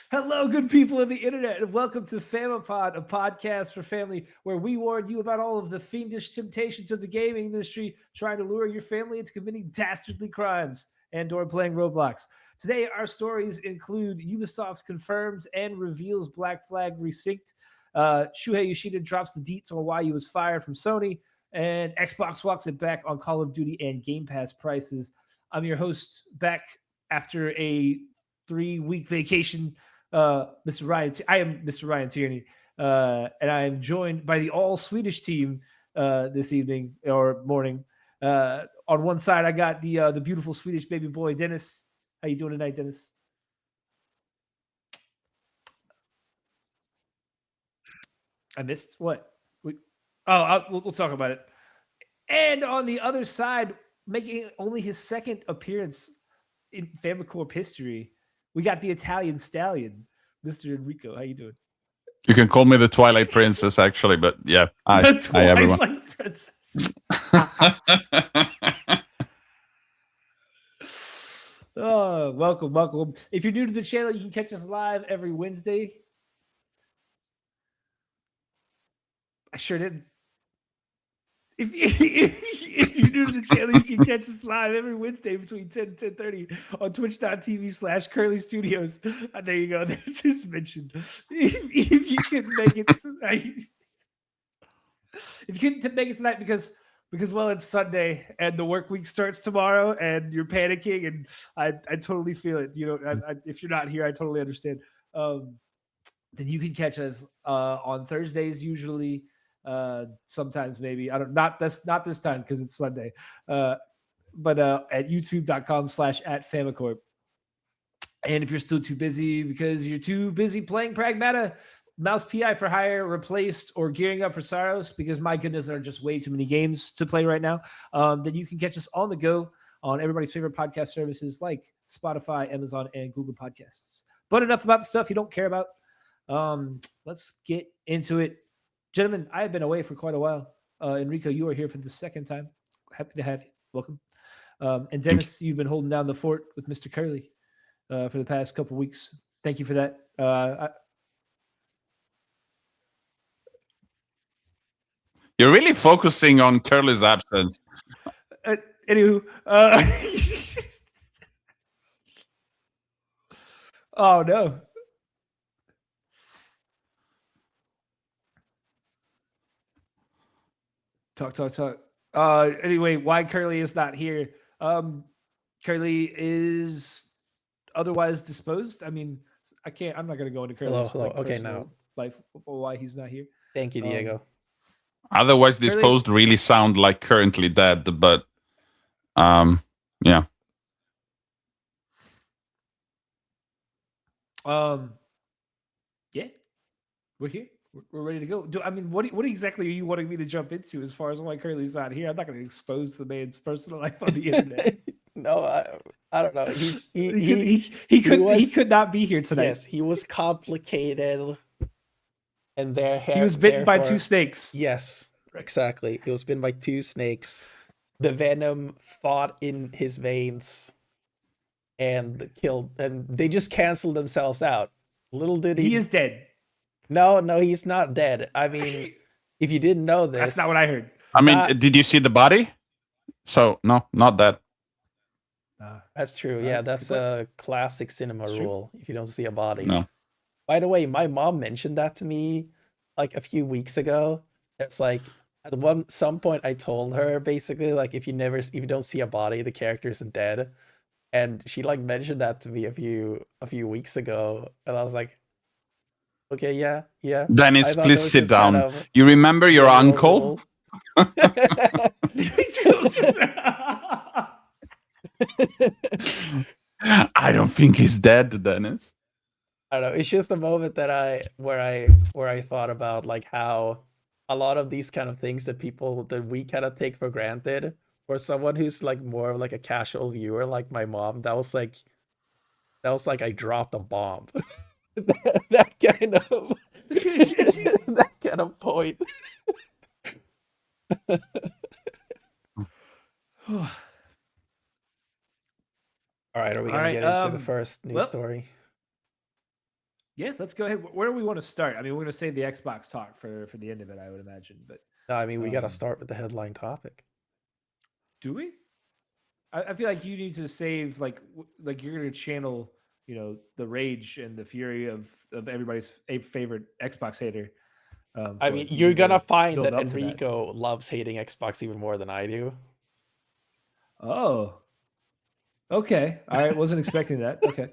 Hello, good people of the internet, and welcome to Famipod, a podcast for family where we warn you about all of the fiendish temptations of the gaming industry trying to lure your family into committing dastardly crimes and/or playing Roblox. Today, our stories include Ubisoft confirms and reveals Black Flag Resynced, Shuhei Yoshida drops the deets on why he was fired from Sony, and Xbox walks it back on Call of Duty and Game Pass prices. I'm your host, back after a 3-week vacation, Mr. Ryan. I am Mr. Ryan Tierney, and I am joined by the all Swedish team this evening or morning. On one side, I got the beautiful Swedish baby boy Dennis. How you doing tonight, Dennis? I missed what? We'll talk about it. And on the other side, making only his second appearance in Famicorp history, we got the Italian stallion, Mr. Enrico. How you doing? You can call me the Twilight Princess, actually, but yeah, hi, hi everyone. Twilight Princess. Oh, welcome. If you're new to the channel, you can catch us live every Wednesday. I sure did. If you're new to the channel, you can catch us live every Wednesday between 10 and 10:30 on twitch.tv/Curly Studios. There you go. There's his mention. If you can make it tonight. If you couldn't make it tonight because well, it's Sunday and the work week starts tomorrow and you're panicking, and I totally feel it. You know, if you're not here, I totally understand. Then you can catch us on Thursdays usually. Sometimes maybe I don't not this time because it's Sunday. But at youtube.com/@Famicorp. And if you're still too busy because you're too busy playing Pragmata, Mouse PI for Hire replaced or gearing up for Saros, because my goodness, there are just way too many games to play right now, then you can catch us on the go on everybody's favorite podcast services like Spotify, Amazon, and Google Podcasts. But enough about the stuff you don't care about. Let's get into it. Gentlemen, I have been away for quite a while. Enrico, you are here for the second time. Happy to have you. Welcome. And Dennis, you've been holding down the fort with Mr. Curly for the past couple weeks. Thank you for that. You're really focusing on Curly's absence. Anywho, oh no. Talk. Anyway, why Curly is not here? Curly is otherwise disposed. I mean, I'm not going to go into Curly's now life why he's not here. Thank you, Diego. Otherwise disposed really sound like currently dead, but yeah. Yeah, we're here. We're ready to go. What exactly are you wanting me to jump into as far as why Curly's not here? I'm not going to expose the man's personal life on the internet. No, I don't know. He could not be here tonight. Yes, he was complicated, and he was bitten by 2 snakes. Yes, exactly. He was bitten by 2 snakes. The venom fought in his veins and killed, and they just canceled themselves out. Little did he is dead. No, he's not dead. I mean, if you didn't know this, that's not what I heard. I mean, did you see the body? So no, not that. That's true. Yeah, that's a classic cinema rule. If you don't see a body. No. By the way, my mom mentioned that to me like a few weeks ago. It's like at some point I told her basically like if you don't see a body, the character isn't dead. And she like mentioned that to me a few weeks ago, and I was like, okay, yeah. Dennis, please sit down. You remember your uncle? I don't think he's dead, Dennis. I don't know. It's just a moment that where I thought about like how a lot of these kind of things that we kind of take for granted, for someone who's like more of like a casual viewer, like my mom, that was like I dropped a bomb. that kind of point. All right, are we gonna get into the first news story? Yeah, let's go ahead. Where do we want to start? I mean, we're going to save the Xbox talk for the end of it, I would imagine. But I mean, we got to start with the headline topic. do we? I feel like you need to save like you're going to channel the rage and the fury of everybody's favorite Xbox hater. I for, mean, like, you you're need to gonna find build that up to Enrico loves hating Xbox even more than I do. Oh, okay. All right. Wasn't expecting that. Okay.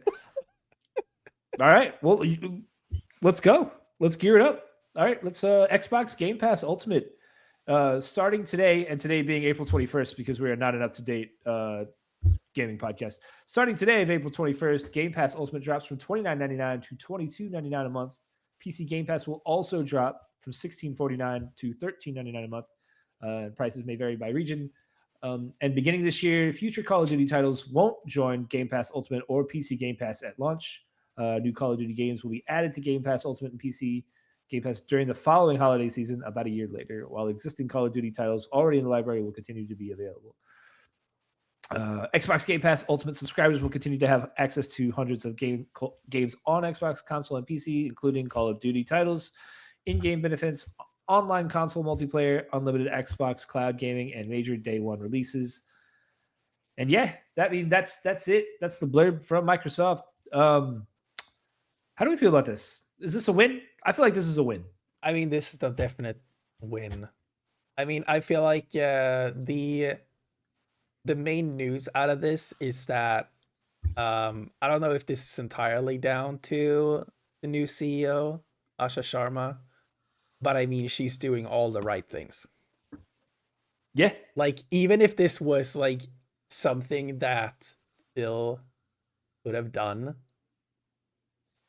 All right. Well, let's go. Let's gear it up. All right. Let's Xbox Game Pass Ultimate starting today, and today being April 21st because we are not an up to date gaming podcast. Starting today of April 21st, Game Pass Ultimate drops from $29.99 to $22.99 a month. PC Game Pass will also drop from $16.49 to $13.99 a month. Prices may vary by region. And beginning this year, future Call of Duty titles won't join Game Pass Ultimate or PC Game Pass at launch. New Call of Duty games will be added to Game Pass Ultimate and PC Game Pass during the following holiday season, about a year later, while existing Call of Duty titles already in the library will continue to be available. Xbox Game Pass Ultimate subscribers will continue to have access to hundreds of games on Xbox console and PC, including Call of Duty titles, in-game benefits, online console multiplayer, unlimited Xbox cloud gaming, and major day one releases. And yeah, that's it. That's the blurb from Microsoft. How do we feel about this? Is this a win? I feel like this is a win. I mean, this is a definite win. I mean, I feel like the main news out of this is that I don't know if this is entirely down to the new CEO, Asha Sharma, but I mean, she's doing all the right things. Yeah. Like, even if this was like something that Phil would have done,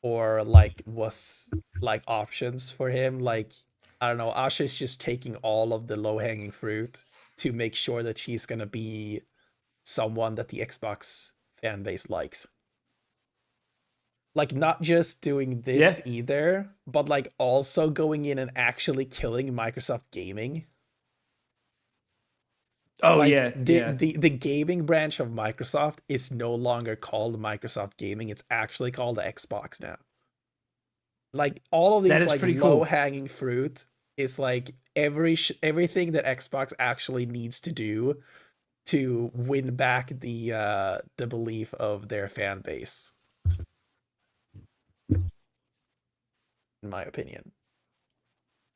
or like was like options for him, like, I don't know, Asha's just taking all of the low-hanging fruit to make sure that she's gonna be someone that the Xbox fan base likes. Like, not just doing this either, but like also going in and actually killing Microsoft Gaming. Oh, like, yeah. The gaming branch of Microsoft is no longer called Microsoft Gaming. It's actually called Xbox now. Like, all of these like low-hanging fruit is like everything that Xbox actually needs to do to win back the belief of their fan base, in my opinion.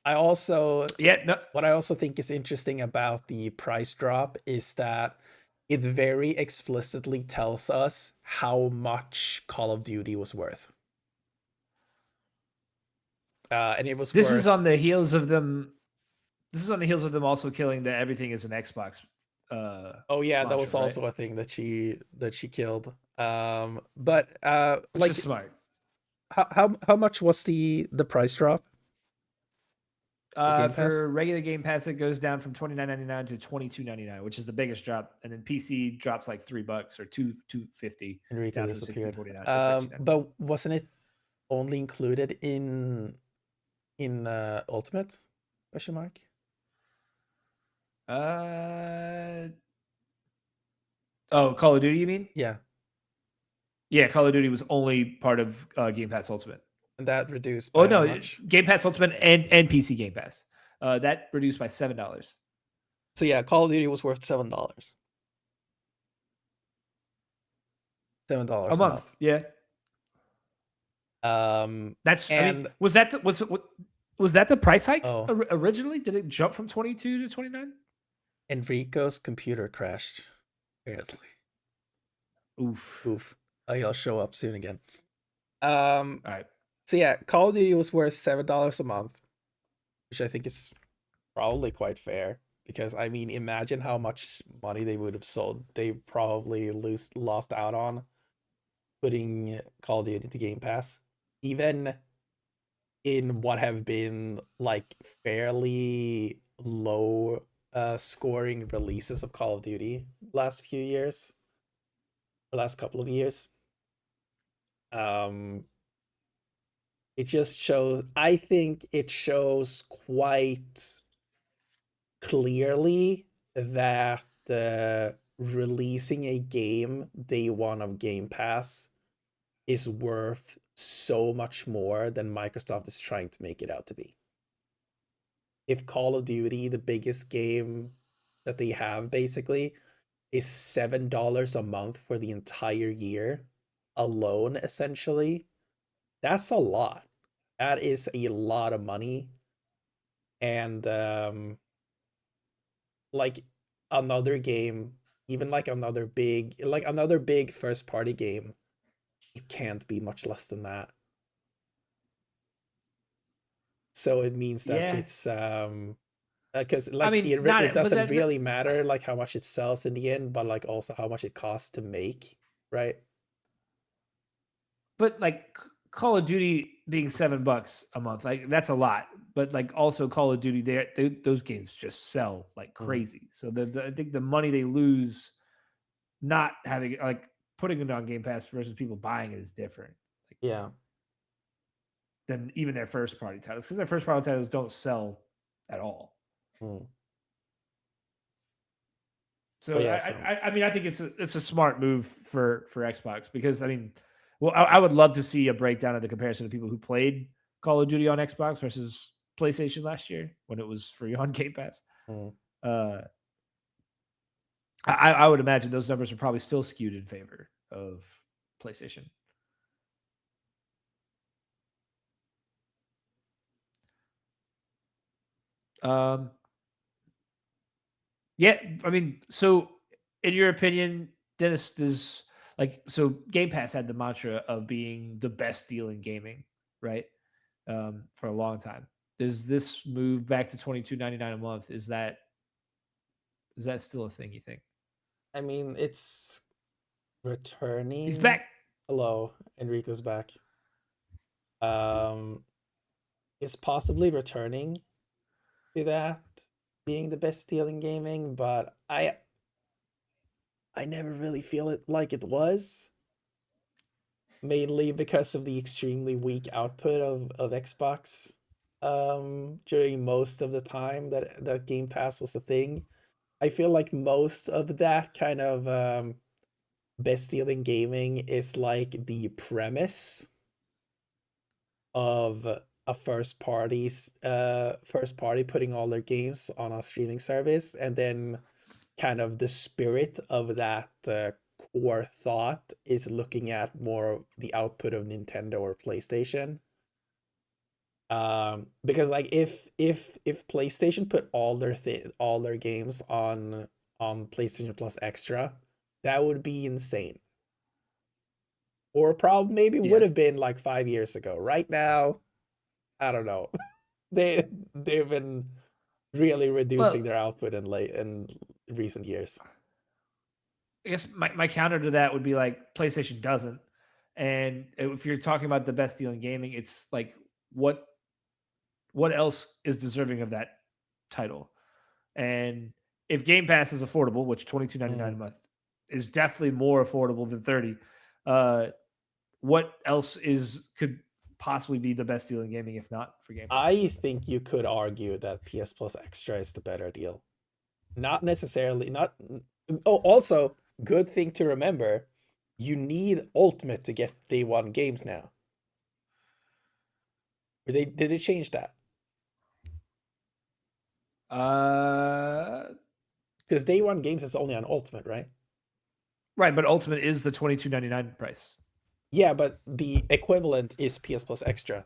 I also what I also think is interesting about the price drop is that it very explicitly tells us how much Call of Duty was worth. And it was This is on the heels of them. This is on the heels of them also killing the everything is an Xbox. Oh yeah, that was also a thing that she killed. But which like, is smart. How much was the price drop? For regular Game Pass, it goes down from $29.99 to $22.99, which is the biggest drop, and then PC drops like $3 or $2.50. Enrico disappeared. But wasn't it only included in Ultimate? Question mark. Oh, Call of Duty, you mean? Yeah. Yeah, Call of Duty was only part of Game Pass Ultimate. And that reduced by how much? Game Pass Ultimate and PC Game Pass. That reduced by $7. So yeah, Call of Duty was worth $7. $7 a month. Yeah. That's I mean, was that the price hike originally? Did it jump from 22 to 29? Enrico's computer crashed, apparently. Oof. He'll show up soon again. All right. So yeah, Call of Duty was worth $7 a month, which I think is probably quite fair. Because I mean, imagine how much money they would have sold. They probably lost out on putting Call of Duty to Game Pass, even in what have been like fairly low scoring releases of Call of Duty last few years, the last couple of years. It just shows. I think it shows quite clearly that releasing a game day one of Game Pass is worth so much more than Microsoft is trying to make it out to be. If Call of Duty, the biggest game that they have basically, is $7 a month for the entire year alone, essentially, that's a lot. That is a lot of money. And like another game, even like another big first party game, it can't be much less than that. So it means that Yeah. it's because like I mean, it but doesn't that, really matter like how much it sells in the end, but like also how much it costs to make, right? but like Call of Duty being $7 a month, like that's a lot. But like also Call of Duty, those games just sell like crazy. So I think the money they lose not having like putting it on Game Pass versus people buying it is different. Like, Yeah. than even their first party titles, because their first party titles don't sell at all. Mm. So But yeah, I mean, I think it's a smart move for Xbox, because I mean, well, I would love to see a breakdown of the comparison of people who played Call of Duty on Xbox versus PlayStation last year when it was free on Game Pass. I would imagine those numbers are probably still skewed in favor of PlayStation. Yeah, I mean, so in your opinion, Dennis, does so Game Pass had the mantra of being the best deal in gaming, right? For a long time. Does this move back to $22.99 a month? Is that still a thing, you think? I mean, it's returning. He's back. Hello, Enrico's back. It's possibly returning to that being the best deal in gaming, but I never really feel it like it was. Mainly because of the extremely weak output of Xbox during most of the time that Game Pass was a thing. I feel like most of that kind of best deal in gaming is like the premise of a first party putting all their games on a streaming service, and then kind of the spirit of that core thought is looking at more the output of Nintendo or PlayStation. Because like if PlayStation put all their games on PlayStation Plus Extra, that would be insane. Or probably maybe would have been like 5 years ago. Right now, I don't know. They've been really reducing their output in recent years. I guess my counter to that would be like PlayStation doesn't. And if you're talking about the best deal in gaming, it's like what else is deserving of that title? And if Game Pass is affordable, which $22.99 a month is definitely more affordable than 30, what else could possibly be the best deal in gaming if not for Game Pass? I think you could argue that PS Plus Extra is the better deal. Not necessarily, not. Oh, also, good thing to remember, you need Ultimate to get day one games now. Or did they change that? Because day one games is only on Ultimate, right? Right, but Ultimate is the $22.99 price. Yeah, but the equivalent is PS Plus Extra,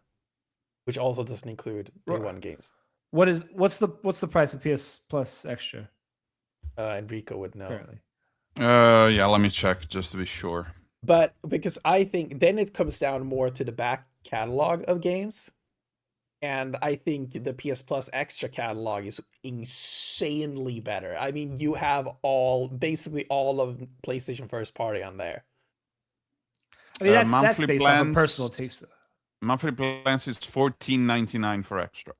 which also doesn't include day one games. What's the price of PS Plus Extra? Enrico would know. Currently. Yeah, let me check just to be sure. But because I think then it comes down more to the back catalog of games. And I think the PS Plus Extra catalog is insanely better. I mean, you have basically all of PlayStation first party on there. I mean, that's based off of personal taste. Monthly plans is $14.99 for Extra.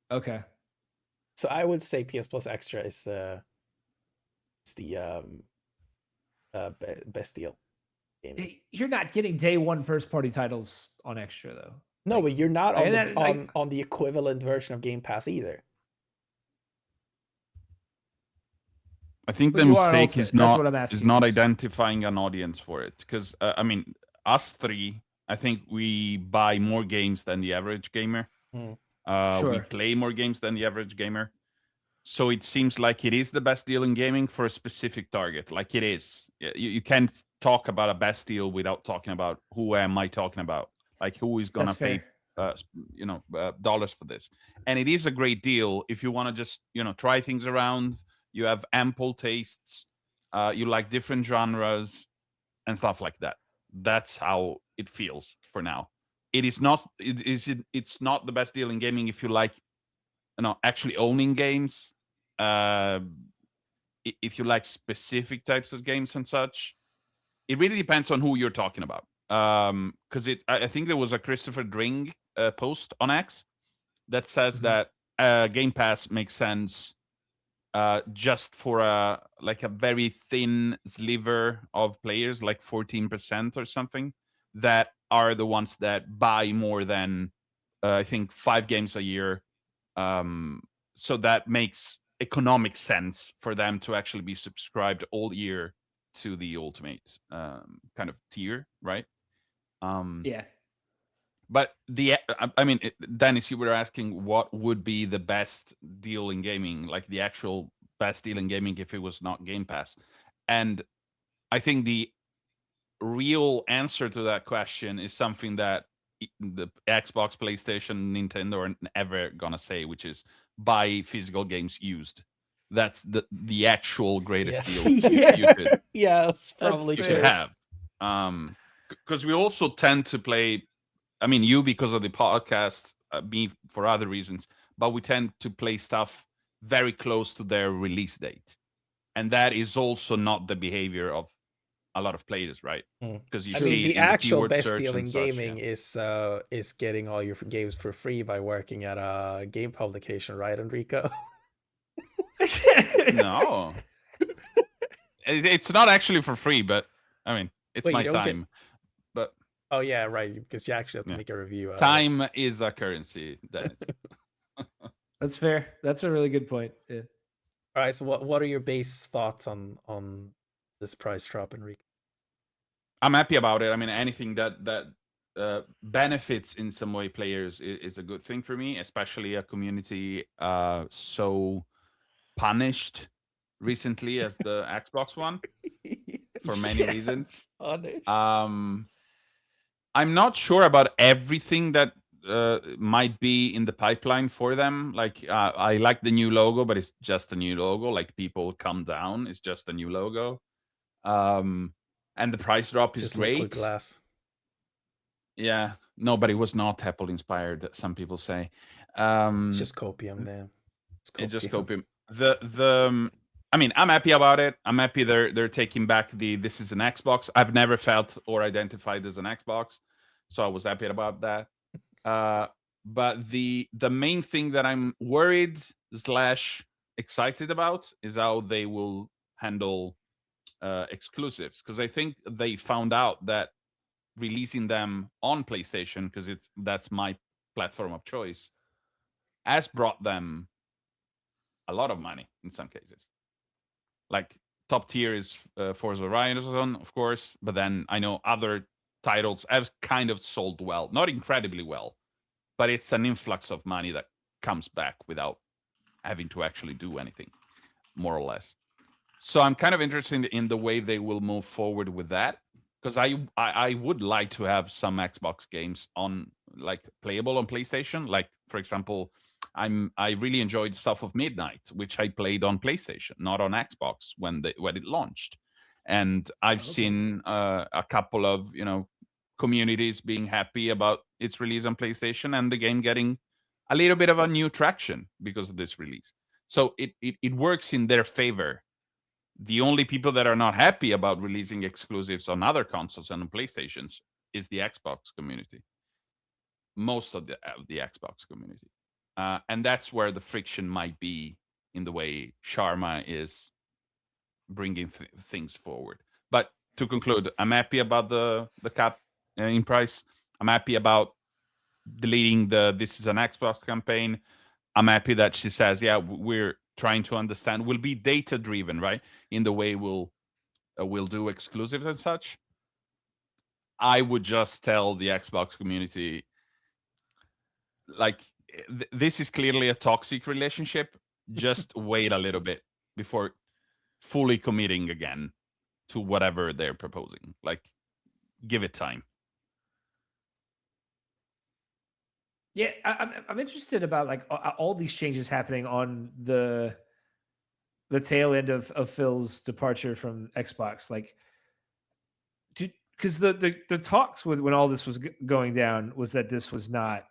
Okay. So I would say PS Plus Extra is the best deal. You're not getting day one first party titles on Extra though. No, but you're not on the equivalent version of Game Pass either. I think the mistake is not identifying an audience for it, because I mean, us three I think we buy more games than the average gamer. Mm. We Sure. play more games than the average gamer. So it seems like it is the best deal in gaming for a specific target. Like it is. You can't talk about a best deal without talking about who am I talking about. Like who is gonna That's pay, fair. dollars for this. And it is a great deal if you want to just try things around. You have ample tastes. You like different genres and stuff like that. That's how it feels for now. It is not. It's not the best deal in gaming if you like, actually owning games. If you like specific types of games and such, it really depends on who you're talking about. Because I think there was a Christopher Dring post on X that says Mhm. that Game Pass makes sense just for a very thin sliver of players, like 14% or something, that are the ones that buy more than I think 5 games a year. So that makes economic sense for them to actually be subscribed all year to the ultimate kind of tier, right? Yeah. But Dennis, you were asking what would be the best deal in gaming, like the actual best deal in gaming if it was not Game Pass. And I think the real answer to that question is something that the Xbox, PlayStation, Nintendo are ever gonna say, which is buy physical games used. That's the actual greatest deal you could Yeah, it's That's probably you true. could have. Because we also tend to play. I mean, you because of the podcast, me for other reasons, but we tend to play stuff very close to their release date, and that is also not the behavior of a lot of players, right? Mm. Because you I mean, see it the in the actual keyword best search deal and in such. gaming is getting all your games for free by working at a game publication, right, Enrico? No, it's not actually for free, but I mean, it's Wait, my you don't get? time. But Oh yeah, right. Because you actually have to yeah, make a review out of it. time is a currency, Dennis. That's fair. That's a really good point. Yeah. All right. So what are your base thoughts on this price drop, Enrico? I'm happy about it. I mean, anything that benefits in some way players is a good thing for me, especially a community so punished recently as the Xbox one for many Yeah, reasons. punished. I'm not sure about everything that might be in the pipeline for them. Like, I like the new logo, but it's just a new logo. Like, people calm down. It's just a new logo. And the price drop is Just liquid great. glass. Yeah, no, but it was not Apple inspired. Some people say. It's just copium, then. It's It just copium. copium. I mean, I'm happy about it. I'm happy they're taking back the this is an Xbox. I've never felt or identified as an Xbox, so I was happy about that. But the main thing that I'm worried slash excited about is how they will handle exclusives, because I think they found out that releasing them on PlayStation, because that's my platform of choice, has brought them a lot of money in some cases. Like, top tier is Forza Horizon, of course, but then I know other titles have kind of sold well, not incredibly well, but it's an influx of money that comes back without having to actually do anything, more or less. So I'm kind of interested in the way they will move forward with that, because I would like to have some Xbox games on, like, playable on PlayStation. Like, for example, I really enjoyed South of Midnight, which I played on PlayStation, not on Xbox when it launched. And I've Okay. seen a couple of communities being happy about its release on PlayStation, and the game getting a little bit of a new traction because of this release. So it works in their favor. The only people that are not happy about releasing exclusives on other consoles and on PlayStations is the Xbox community. Most of the Xbox community. And that's where the friction might be in the way Sharma is bringing things forward. But to conclude, I'm happy about the cap in price. I'm happy about deleting the "this is an Xbox" campaign. I'm happy that she says, yeah, we're trying to understand. We'll be data driven, right, in the way we'll do exclusives and such. I would just tell the Xbox community, like, this is clearly a toxic relationship. Just wait a little bit before fully committing again to whatever they're proposing. Like, give it time. Yeah, I'm interested about like all these changes happening on the tail end of Phil's departure from Xbox. Like, because the talks with when all this was going down was that this was not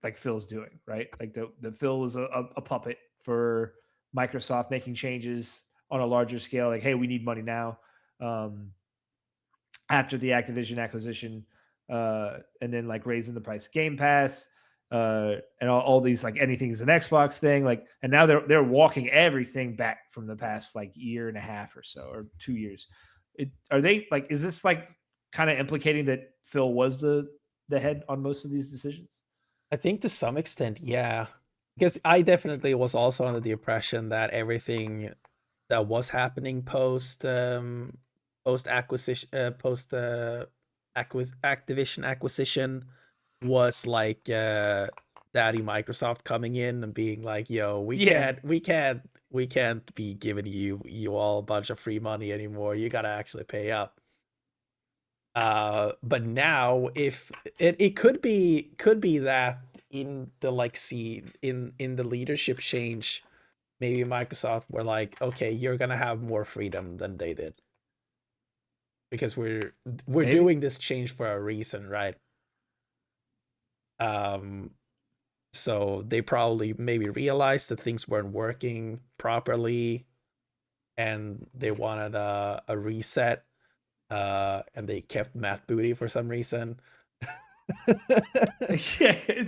like Phil's doing, right? Like the Phil was a puppet for Microsoft making changes on a larger scale. Like, hey, we need money now. After the Activision acquisition, and then like raising the price of Game Pass, and all these like anything's an Xbox thing. Like, and now they're walking everything back from the past like year and a half or so, or 2 years. Are they like? Is this like kind of implicating that Phil was the head on most of these decisions? I think to some extent, yeah. Because I definitely was also under the impression that everything that was happening post acquisition Activision acquisition was like daddy Microsoft coming in and being like, yo, Yeah. we can't be giving you all a bunch of free money anymore. You gotta actually pay up. But now if it could be that in the like in the leadership change, maybe Microsoft were like, okay, you're gonna have more freedom than they did, because we're Maybe. doing this change for a reason, right? So they probably maybe realized that things weren't working properly and they wanted a reset, and they kept Matt Booty for some reason. Yeah.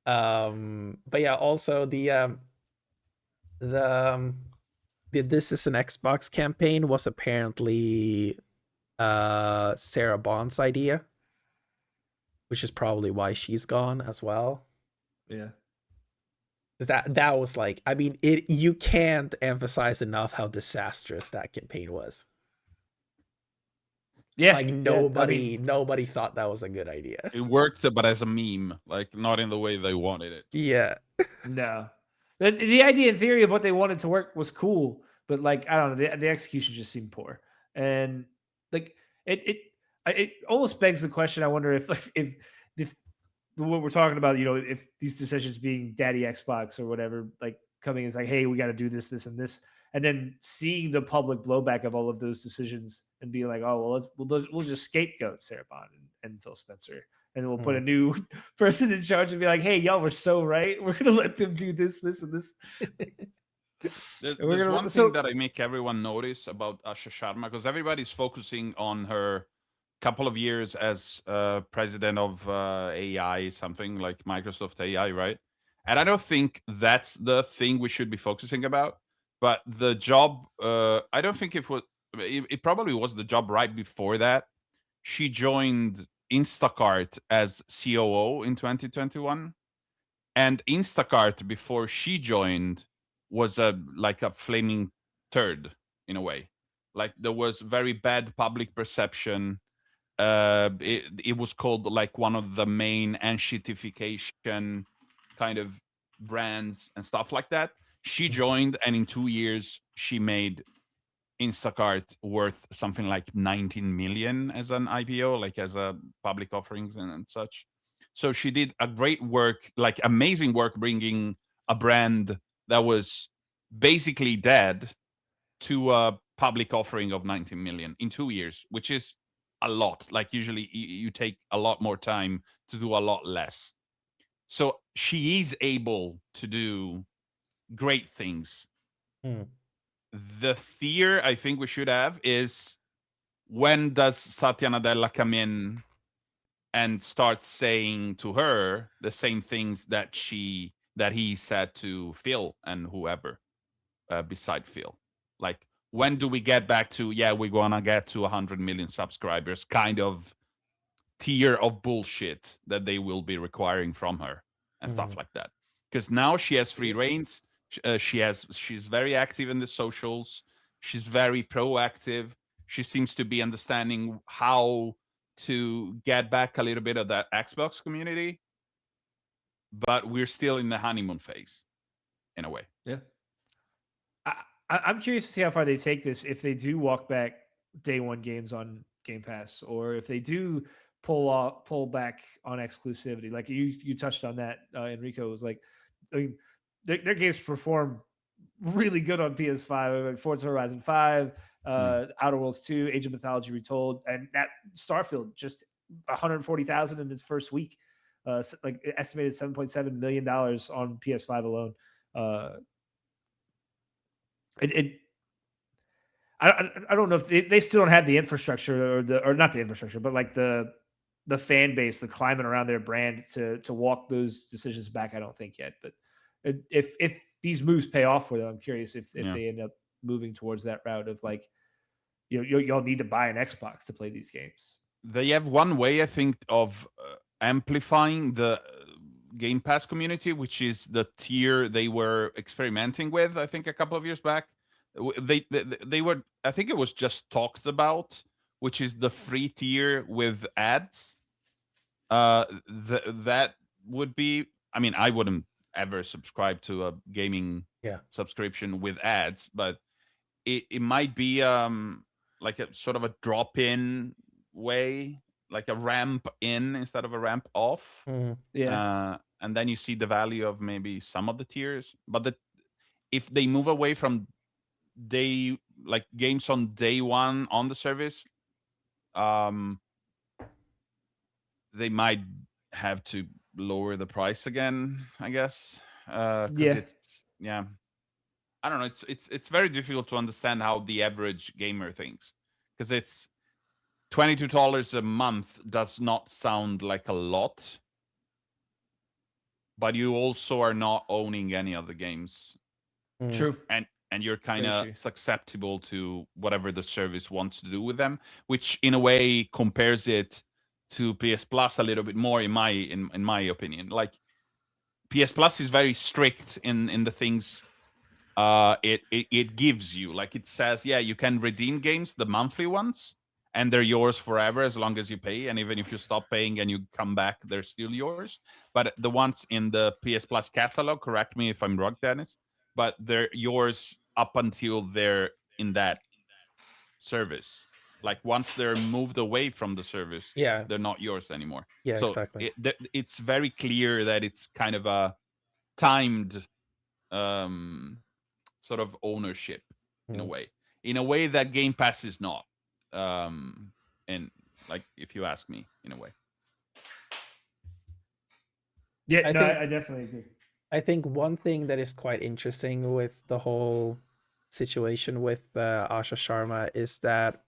But yeah, also the This Is an Xbox campaign was apparently Sarah Bond's idea, which is probably why she's gone as well. Yeah. Because that was like, I mean, it you can't emphasize enough how disastrous that campaign was. Yeah. Like nobody thought that was a good idea. It worked, but as a meme, like not in the way they wanted it. Yeah. No. The idea in theory of what they wanted to work was cool, but like I don't know, the execution just seemed poor, and like it almost begs the question. I wonder if like if what we're talking about, you know, if these decisions being daddy Xbox or whatever, like coming is like, hey, we got to do this, this, and this, and then seeing the public blowback of all of those decisions and being like, oh well, we'll just scapegoat Sarah Bond and Phil Spencer, and we'll put a new person in charge and be like, hey, y'all were so right. We're gonna let them do this, this, and this. There's one thing that I make everyone notice about Asha Sharma, because everybody's focusing on her couple of years as president of AI, something like Microsoft AI, right? And I don't think that's the thing we should be focusing about. But the job, I don't think it probably was the job right before that. She joined Instacart as COO in 2021. And Instacart, before she joined, was like a flaming turd in a way. Like there was very bad public perception. It was called like one of the main anshitification kind of brands and stuff like that. She joined, and in 2 years, she made Instacart worth something like 19 million as an IPO, like as a public offerings and such. So she did a great work, like amazing work, bringing a brand that was basically dead to a public offering of 19 million in 2 years, which is a lot. Like usually you take a lot more time to do a lot less. So she is able to do great things. The fear I think we should have is, when does Satya Nadella come in and start saying to her the same things that he said to Phil and whoever beside Phil? Like, when do we get back to, yeah, we're gonna get to 100 million subscribers kind of tier of bullshit that they will be requiring from her and stuff like that? Because now she has free reigns. She's very active in the socials. She's very proactive. She seems to be understanding how to get back a little bit of that Xbox community, but we're still in the honeymoon phase, in a way. Yeah. I'm curious to see how far they take this if they do walk back day one games on Game Pass, or if they do pull back on exclusivity. Like you touched on that, Enrico. Was like, I mean, their games perform really good on PS5. Like Forza Horizon 5, Outer Worlds 2, Age of Mythology Retold, and that Starfield just 140,000 in its first week. Like estimated $7.7 million on PS5 alone. I don't know if they still don't have the infrastructure or not the infrastructure, but like the fan base, the climate around their brand to walk those decisions back. I don't think yet, but if these moves pay off for them, I'm curious if they end up moving towards that route of like, y'all need to buy an Xbox to play these games. They have one way, I think, of amplifying the Game Pass community, which is the tier they were experimenting with, I think, a couple of years back. They were, I think it was just talked about, which is the free tier with ads. That would be, I mean, I wouldn't ever subscribe to a gaming subscription with ads, but it might be like a sort of a drop-in way, like a ramp in instead of a ramp off. And then you see the value of maybe some of the tiers. But if they move away from games on day one on the service, they might have to lower the price again, I guess. It's I don't know. It's very difficult to understand how the average gamer thinks, because it's $22 a month does not sound like a lot, but you also are not owning any of the games. True. And you're kind of susceptible to whatever the service wants to do with them, which in a way compares it to PS Plus a little bit more, in my opinion. Like, PS Plus is very strict in the things it gives you. Like, it says, you can redeem games, the monthly ones, and they're yours forever as long as you pay. And even if you stop paying and you come back, they're still yours. But the ones in the PS Plus catalog, correct me if I'm wrong, Dennis, but they're yours up until they're in that service. Like, once they're moved away from the service, they're not yours anymore. So exactly. It's very clear that it's kind of a timed sort of ownership in a way that Game Pass is not. And like, if you ask me, in a way. I definitely agree. I think one thing that is quite interesting with the whole situation with Asha Sharma is that,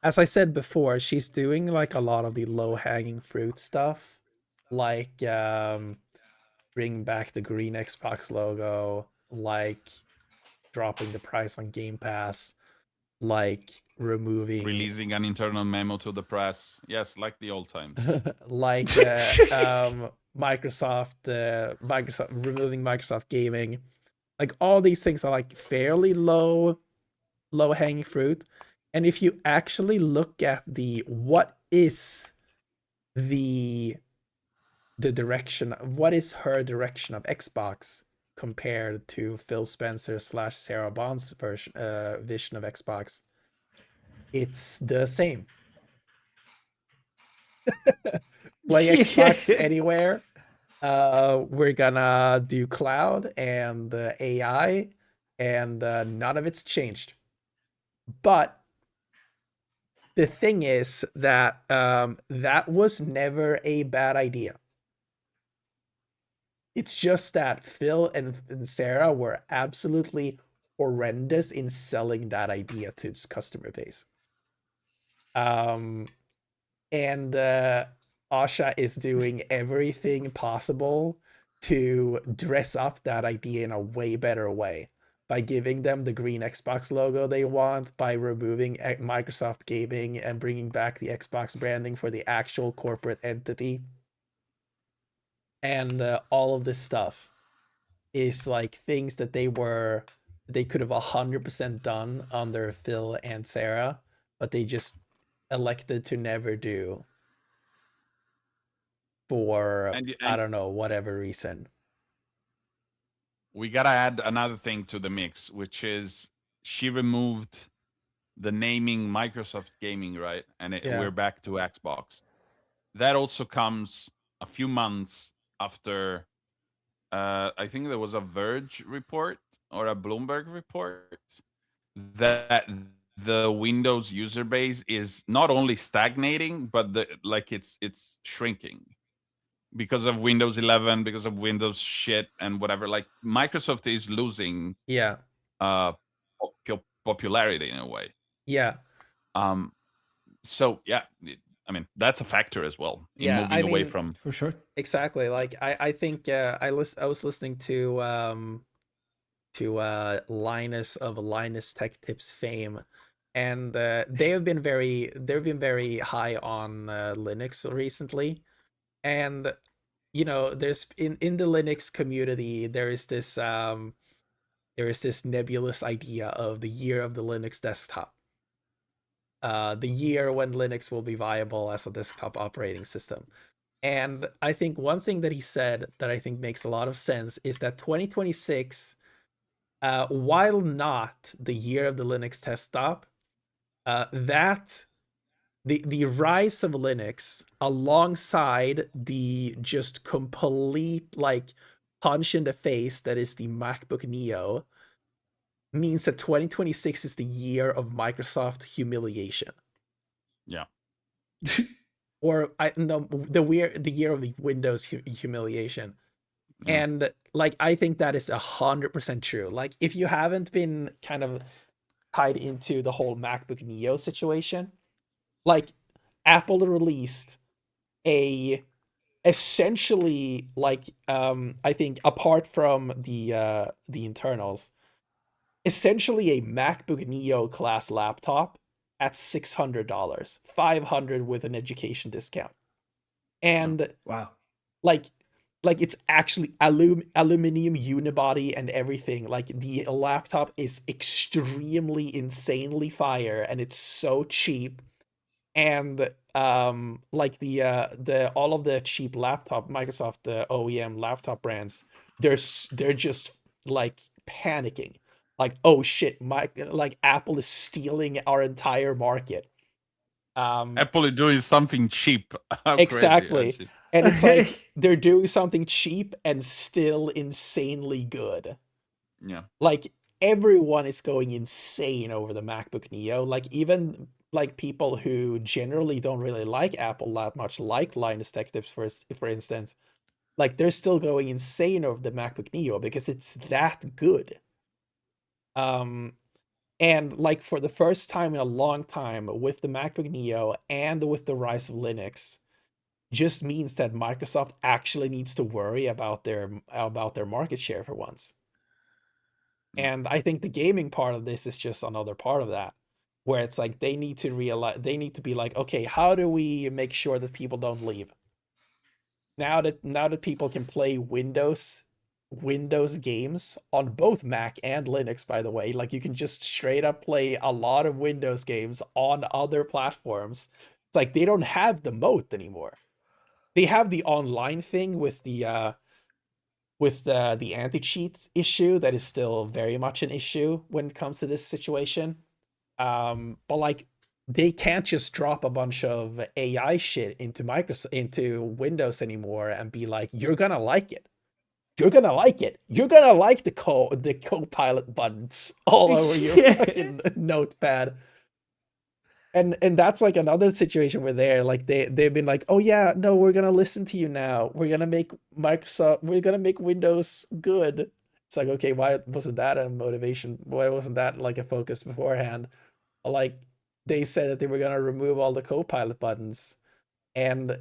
as I said before, she's doing like a lot of the low-hanging fruit stuff, like bring back the green Xbox logo, like dropping the price on Game Pass, like releasing an internal memo to the press. Yes, like the old times. like Microsoft removing Microsoft Gaming. Like, all these things are like fairly low hanging fruit. And if you actually look at what is the direction, what is her direction of Xbox compared to Phil Spencer / Sarah Bond's vision of Xbox, it's the same. Play Xbox anywhere. We're gonna do cloud and AI, and none of it's changed. But the thing is that that was never a bad idea. It's just that Phil and Sarah were absolutely horrendous in selling that idea to its customer base. And Asha is doing everything possible to dress up that idea in a way better way, by giving them the green Xbox logo they want, by removing Microsoft Gaming and bringing back the Xbox branding for the actual corporate entity. And all of this stuff is like things that they could have 100% done under Phil and Sarah, but they just elected to never do for And I don't know, whatever reason. we gotta add another thing to the mix, which is she removed the naming Microsoft Gaming, right? And Yeah. we're back to Xbox. That also comes a few months after. I think there was a Verge report or a Bloomberg report that the Windows user base is not only stagnating, but it's shrinking because of Windows 11, because of Windows shit and whatever. Like Microsoft is losing Yeah. popularity in a way. Yeah. So yeah, I mean that's a factor as well in Yeah, moving I away mean, from. For sure. exactly. Like I think I was listening to Linus of Linus Tech Tips fame, and they've been very high on Linux recently, and there's in the Linux community there is this nebulous idea of the year of the Linux desktop, the year when Linux will be viable as a desktop operating system. And I think one thing that he said that I think makes a lot of sense is that 2026, while not the year of the Linux desktop, that the rise of Linux alongside the just complete like punch in the face that is the MacBook Neo means that 2026 is the year of Microsoft humiliation. Yeah. Or the year of the Windows humiliation. Yeah. And like I think that is 100% true. Like if you haven't been kind of tied into the whole MacBook Neo situation, like Apple released a essentially like I think apart from the internals, essentially a MacBook Neo class laptop at $600, $500 with an education discount. And Wow. like it's actually aluminum unibody and everything. Like the laptop is extremely insanely fire and it's so cheap. And like the all of the cheap laptop Microsoft OEM laptop brands, they're just like panicking, like, oh shit, like Apple is stealing our entire market. Apple is doing something cheap. How crazy, Exactly. actually. And it's like they're doing something cheap and still insanely good. Yeah. Like everyone is going insane over the MacBook Neo. Like even like people who generally don't really like Apple that much, like Linus Tech Tips for instance, like they're still going insane over the MacBook Neo because it's that good. And like for the first time in a long time with the MacBook Neo and with the rise of Linux, just means that Microsoft actually needs to worry about their market share for once. And I think the gaming part of this is just another part of that, where it's like they need to be like, okay, how do we make sure that people don't leave? Now that people can play Windows games on both Mac and Linux, by the way, like you can just straight up play a lot of Windows games on other platforms. It's like they don't have the moat anymore. They have the online thing with the anti-cheat issue that is still very much an issue when it comes to this situation. But like they can't just drop a bunch of AI shit into into Windows anymore and be like, you're gonna like it. You're gonna like it. You're gonna like the Copilot buttons all over your fucking notepad. And that's like another situation where they've been like, oh yeah, no, we're gonna listen to you now. We're gonna make Windows good. It's like, okay, why wasn't that a motivation? Why wasn't that like a focus beforehand? Like they said that they were gonna remove all the Copilot buttons, and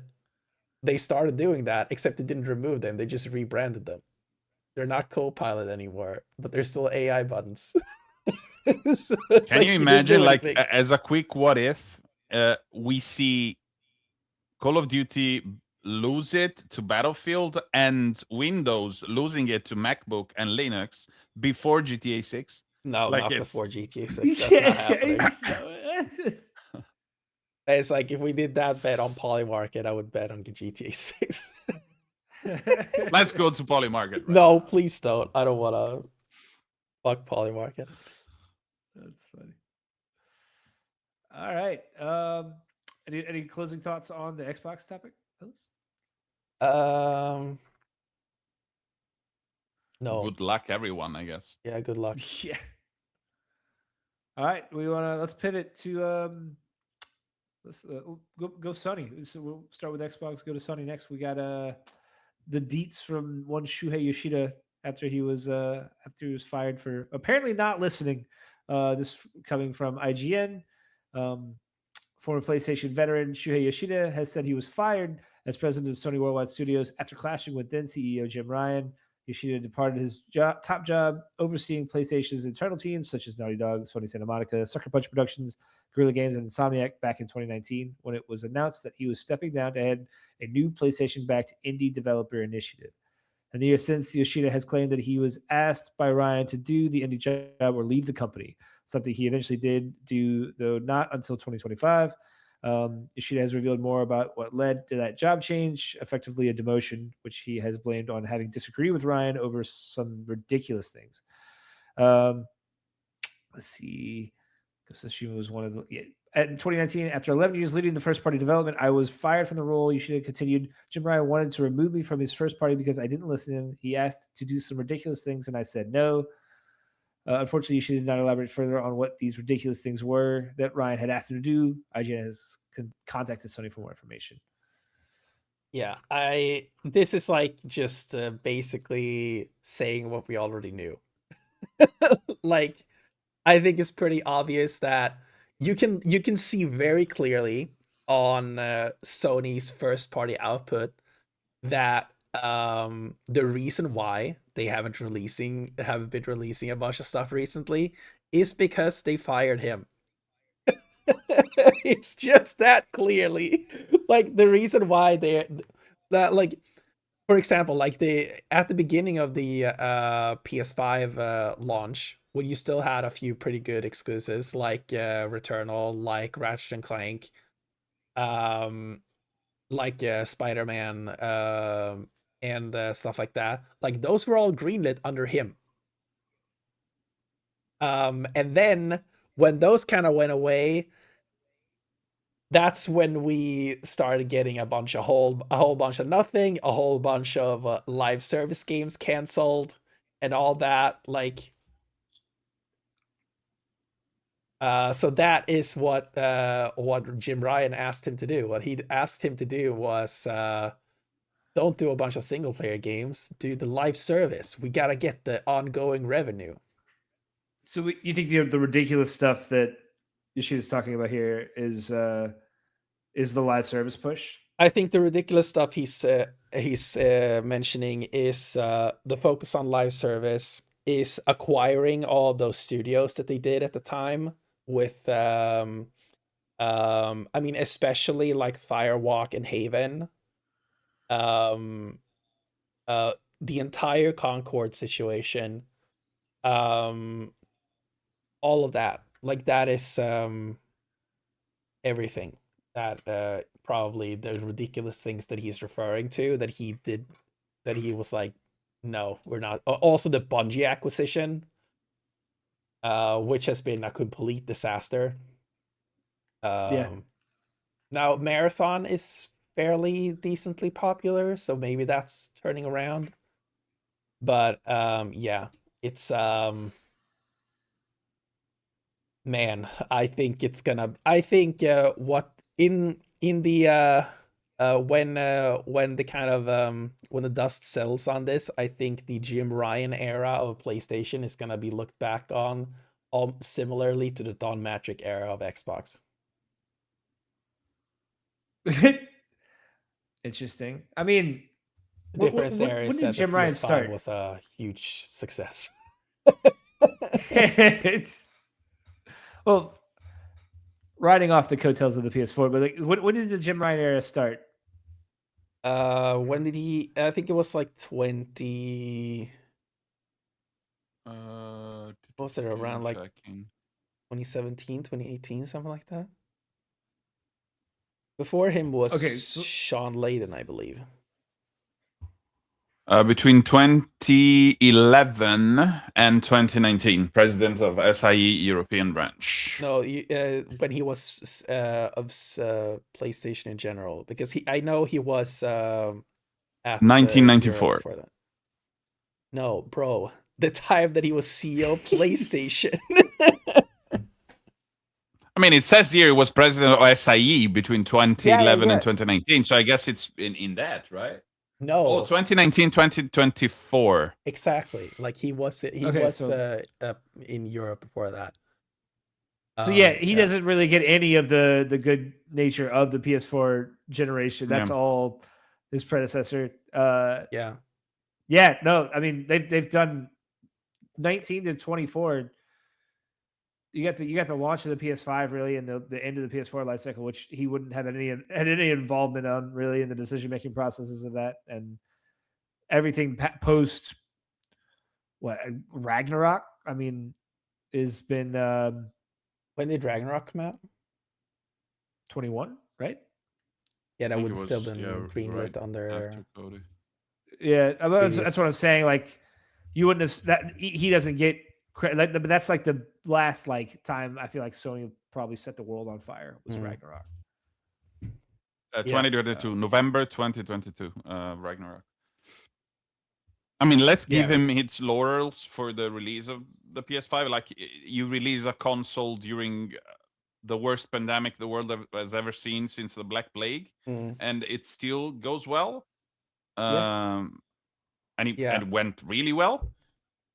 they started doing that, except they didn't remove them. They just rebranded them. They're not Copilot anymore, but they're still AI buttons. So it's Can like you you didn't do imagine, like, anything. as a quick what if, we see Call of Duty lose it to Battlefield and Windows losing it to MacBook and Linux before GTA 6? No, Like not it's before GTA 6. That's not happening. It's like if we did that bet on Polymarket, I would bet on GTA 6. Let's go to Polymarket. Right No, now. please don't. I don't want to fuck Polymarket. That's funny. All right. Any closing thoughts on the Xbox topic, fellas? No. Good luck, everyone. I guess. Yeah, good luck. Yeah. All right. Let's pivot to let's go Sony. So we'll start with Xbox. Go to Sony next. We got the deets from one Shuhei Yoshida after he was fired for apparently not listening. This coming from IGN. Former PlayStation veteran Shuhei Yoshida has said he was fired as president of Sony Worldwide Studios after clashing with then CEO Jim Ryan. Yoshida departed his top job overseeing PlayStation's internal teams such as Naughty Dog, Sony Santa Monica, Sucker Punch Productions, Guerrilla Games, and Insomniac back in 2019 when it was announced that he was stepping down to head a new PlayStation-backed indie developer initiative. In the year since, Yoshida has claimed that he was asked by Ryan to do the indie job or leave the company, something he eventually did do, though not until 2025. Yoshida has revealed more about what led to that job change, effectively a demotion, which he has blamed on having disagreed with Ryan over some ridiculous things. Let's see. Ghost of Tsushima was one of the... Yeah. In 2019, after 11 years leading the first-party development, I was fired from the role. Yoshida continued. Jim Ryan wanted to remove me from his first party because I didn't listen to him. He asked to do some ridiculous things, and I said no. Unfortunately, Yoshida did not elaborate further on what these ridiculous things were that Ryan had asked him to do. IGN has contacted Sony for more information. Yeah, this is like just basically saying what we already knew. Like, I think it's pretty obvious that you can see very clearly on Sony's first party output that the reason why they haven't been releasing a bunch of stuff recently is because they fired him. It's just that clearly. Like the reason why that, like, for example, like at the beginning of the PS5 launch, when you still had a few pretty good exclusives like Returnal, like Ratchet and Clank, like Spider-Man, and stuff like that. Like those were all greenlit under him. And then when those kind of went away, that's when we started getting a whole bunch of nothing, a whole bunch of live service games canceled, and all that. Like, so that is what Jim Ryan asked him to do. What he asked him to do was don't do a bunch of single player games. Do the live service. We gotta get the ongoing revenue. So you think the ridiculous stuff that Yoshida's talking about here is the live service push? I think the ridiculous stuff he's mentioning is the focus on live service, is acquiring all those studios that they did at the time with I mean, especially like Firewalk and Haven, um the entire Concord situation, um all of that. Like that is everything that probably the ridiculous things that he's referring to that he did, that he was like, no, we're not. Also the Bungie acquisition, which has been a complete disaster. Yeah. Now Marathon is fairly decently popular, so maybe that's turning around. But yeah, it's man, I think it's gonna. I think what in the when the kind of when the dust settles on this, I think the Jim Ryan era of PlayStation is gonna be looked back on similarly to the Don Matrick era of Xbox. Interesting. I mean, The difference there when is did that the Jim Ryan PS5 start? was a huge success. Well, riding off the coattails of the PS4, but like, when did the Jim Ryan era start? When did he? I think it was like 20. Uh, What was it, around like checking. 2017, 2018, something like that? Before him was Okay, so- Sean Layden, I believe. Between 2011 and 2019, president of SIE European branch. No, when he was of PlayStation in general, because I know he was at 1994. Europe before that. No, bro, the time that he was CEO of PlayStation. I mean, it says here he was president of SIE between 2011 yeah. and 2019, so I guess it's in that, right? No. Oh, 2019, 2024. Exactly. Like he was Okay, so- in Europe before that. So yeah, he doesn't really get any of the good nature of the PS4 generation. That's Yeah. all his predecessor. Yeah. Yeah, no, I mean they've done 19 to 24. You got the launch of the PS5 really, and the end of the PS4 life cycle, which he wouldn't have any involvement on really in the decision making processes of that, and everything post what Ragnarok. I mean, has been When did Ragnarok come out? 21, right? Yeah, that think would it still was, been yeah, greenlit right under. after Cody. Yeah, that's what Previous- I'm saying. Like, you wouldn't have that. He doesn't get credit, but that's like the last like time I feel like Sony probably set the world on fire was Ragnarok. 2022, November 2022, Ragnarok. I mean, let's give him his laurels for the release of the PS5. Like, you release a console during the worst pandemic the world has ever seen since the Black Plague, and it still goes well. And it went really well.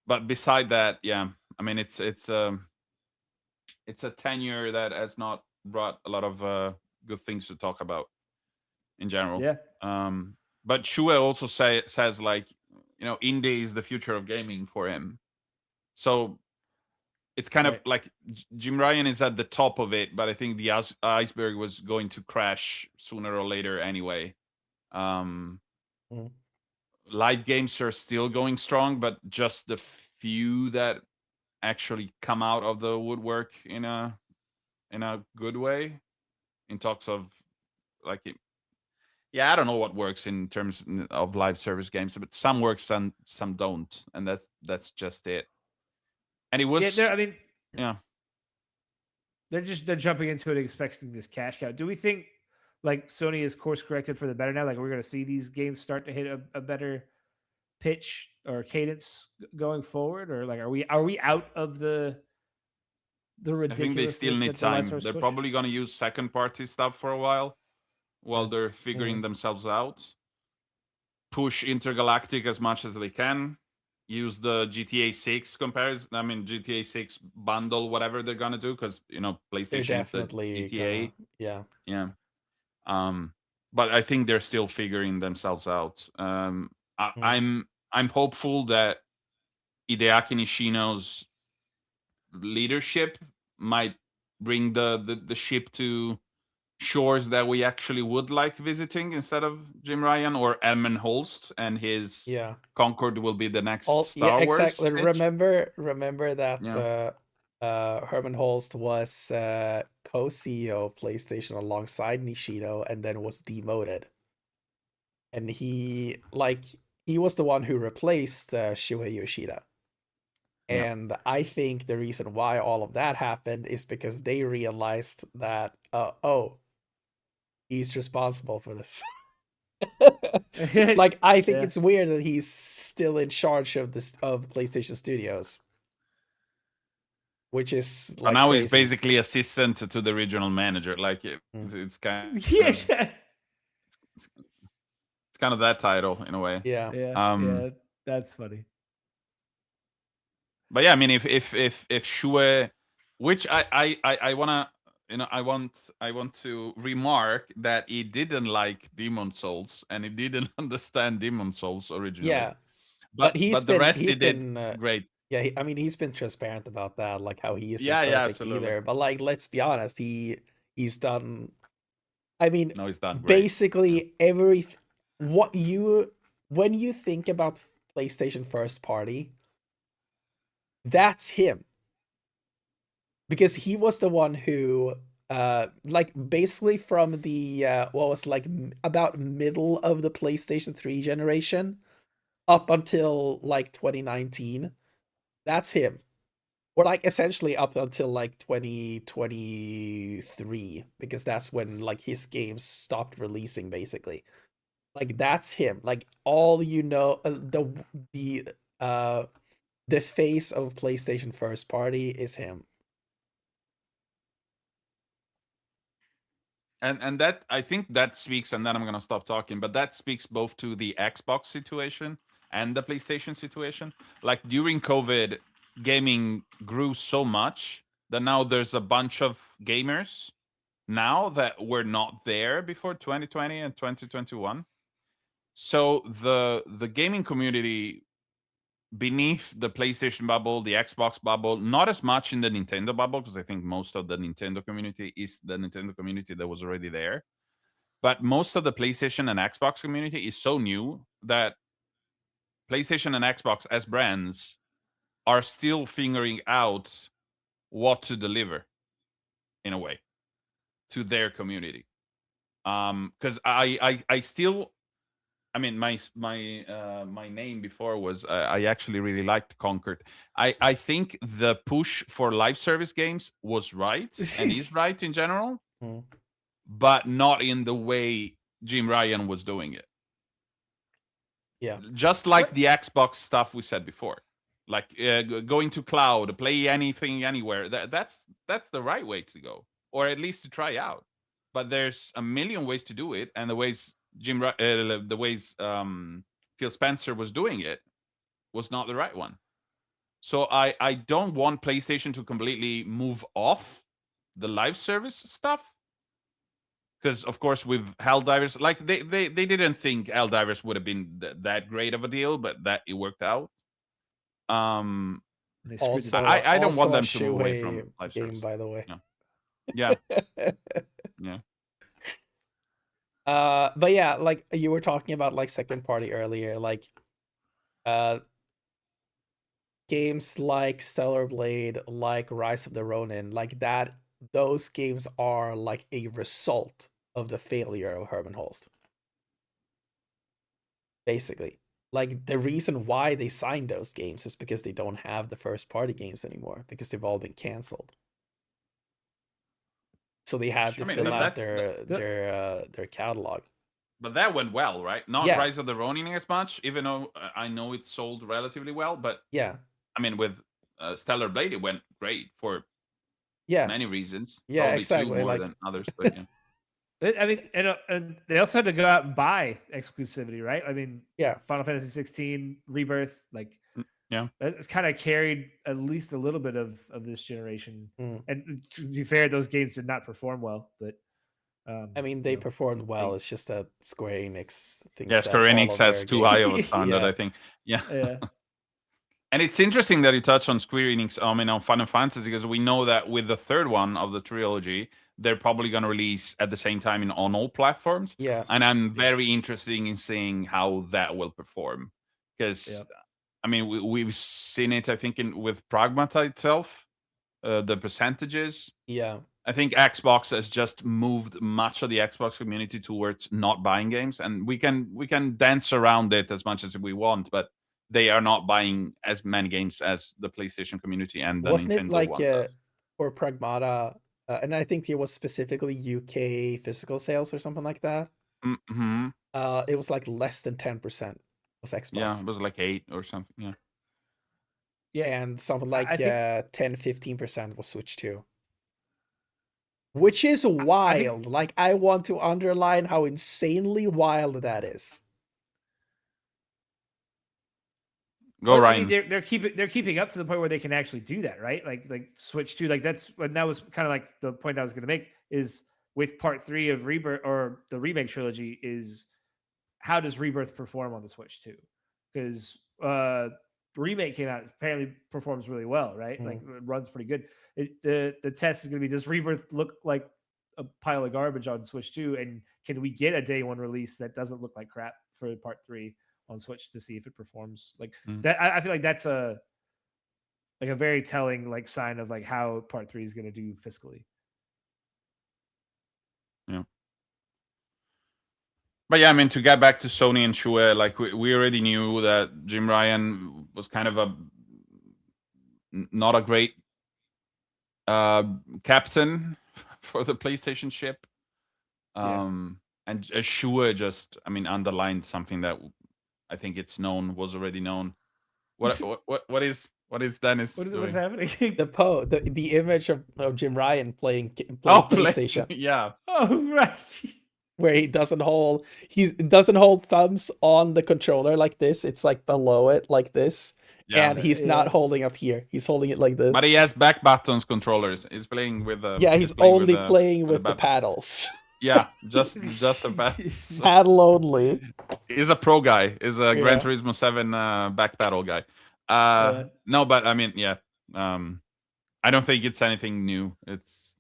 But beside that, yeah, I mean, it's a tenure that has not brought a lot of good things to talk about in general. Yeah. But Shuhei also says like, indie is the future of gaming for him. So it's kind of like Jim Ryan is at the top of it, but I think the iceberg was going to crash sooner or later anyway. Live games are still going strong, but just the few that actually come out of the woodwork in a good way, in talks of like I don't know what works in terms of live service games, but some works and some don't, and that's just it. And it was They're jumping into it expecting this cash cow. Do we think like Sony is course corrected for the better now? Like we're going to see these games start to hit a better pitch or cadence going forward, or like are we out of the ridiculous? I think they still need time. They're probably going to use second party stuff for a while they're figuring themselves out. Push Intergalactic as much as they can. Use the GTA 6 comparison. I mean, GTA 6 bundle, whatever they're gonna do, because PlayStation is the GTA. Yeah. But I think they're still figuring themselves out. I'm hopeful that Hideaki Nishino's leadership might bring the ship to shores that we actually would like visiting instead of Jim Ryan or Edmund Holst, and his Concord will be the next Star Wars. Exactly. Pitch. Remember that Herman Holst was co-CEO of PlayStation alongside Nishino, and then was demoted. And he was the one who replaced Shuhei Yoshida. And I think the reason why all of that happened is because they realized that he's responsible for this. Like, I think it's weird that he's still in charge of PlayStation Studios, which is like now crazy. he's basically assistant to the regional manager. Like it's kind of, it's kind of that title in a way. Yeah, that's funny. But yeah, I mean, if Shuhei, which I wanna. I want to remark that he didn't like Demon Souls and he didn't understand Demon Souls originally. Yeah, but the rest he did great. Yeah, he's been transparent about that, like how he isn't perfect either. But like, let's be honest, he's done. I mean, no, he's done basically everything. When you think about PlayStation first party, that's him. Because he was the one who like basically from the what was like about middle of the PlayStation 3 generation up until like 2019. That's him. Or like essentially up until like 2023, because that's when like his games stopped releasing basically. Like that's him. Like all uh the face of PlayStation first party is him. And that, I think that speaks, and then I'm gonna stop talking, but that speaks both to the Xbox situation and the PlayStation situation. Like during COVID, gaming grew so much that now there's a bunch of gamers now that were not there before 2020 and 2021. So the gaming community beneath the PlayStation bubble, the Xbox bubble, not as much in the Nintendo bubble, because I think most of the Nintendo community is the Nintendo community that was already there. But most of the PlayStation and Xbox community is so new that PlayStation and Xbox as brands are still figuring out what to deliver in a way to their community. Because I still, I mean, my name before was I actually really liked Conquered. I think the push for live service games was right and is right in general, Mm. but not in the way Jim Ryan was doing it. Yeah. Just like the Xbox stuff we said before, like going to cloud, play anything anywhere. That's the right way to go, or at least to try out. But there's a million ways to do it, and the ways Phil Spencer was doing it was not the right one. So I don't want PlayStation to completely move off the live service stuff, because of course with Helldivers, like they didn't think Helldivers would have been that great of a deal, but that it worked out. They screwed Also, I don't want also a them to move away Shuhei from live game, service. by the way. Yeah, yeah. But yeah, like you were talking about like second party earlier, like uh games like Stellar Blade, like Rise of the Ronin, like that, those games are like a result of the failure of Herman Holst. Basically. Like the reason why they signed those games is because they don't have the first party games anymore, because they've all been canceled. So they had to I mean, fill out that's their catalog. but that went well, right? Not Yeah. Rise of the Ronin as much, even though I know it sold relatively well. But Yeah. I mean, with Stellar Blade, it went great for Yeah. many reasons. Yeah, Probably two exactly. more Like than others, but yeah. I mean, and they also had to go out and buy exclusivity, right? I mean, yeah. Final Fantasy 16, Rebirth, like Yeah. it's kind of carried at least a little bit of this generation. Mm. And to be fair, those games did not perform well, but I mean, they performed well. It's just that Square Enix thinks Yeah, that Square all Enix of their has too high games. of a standard, Yeah. I think. Yeah. Yeah. And it's interesting that you touched on Square Enix, I mean, on Final Fantasy, because we know that with the third one of the trilogy, they're probably going to release at the same time on all platforms. Yeah. And I'm very interested in seeing how that will perform. Because, I mean, we've seen it, I think, with Pragmata itself, the percentages. Yeah. I think Xbox has just moved much of the Xbox community towards not buying games, and we can dance around it as much as we want, but they are not buying as many games as the PlayStation community and the Wasn't Nintendo it like one does. for Pragmata, and I think it was specifically UK physical sales or something like that. Mm-hmm. It was like less than 10% was Xbox. Yeah, it was like 8 or something. Yeah. Yeah. And something like I think 10-15% was Switch 2. Which is wild. Like I want to underline how insanely wild that is. Go, Ryan. I mean, they're keeping up to the point where they can actually do that, right? Like Switch 2, like that was kind of like the point I was going to make is with part 3 of Rebirth or the remake trilogy is how does Rebirth perform on the Switch 2? Because remake came out, apparently performs really well, right? Like it runs pretty good. The test is going to be, does Rebirth look like a pile of garbage on Switch 2, and can we get a day one release that doesn't look like crap for part 3 on Switch to see if it performs like that? I feel like that's a very telling like sign of like how part 3 is going to do fiscally. Yeah. But yeah, I mean, to get back to Sony and Shuhei, like we already knew that Jim Ryan was kind of not a great captain for the PlayStation ship. And Shuhei just, I mean, underlined something that I think it's was already known. What is Dennis What is doing? what's happening? The image of Jim Ryan playing Oh, PlayStation, yeah. Oh right. where he doesn't hold thumbs on the controller like this. It's like below it like this, Yeah. and he's not holding up here. He's holding it like this. But he has back buttons controllers. He's playing with the. Yeah, he's only playing with the back- paddles. Yeah, just a back. Paddle only. He's a pro guy. He's a Gran Yeah. Turismo 7 back paddle guy. Yeah. No, but I mean, yeah. I don't think it's anything new. It's.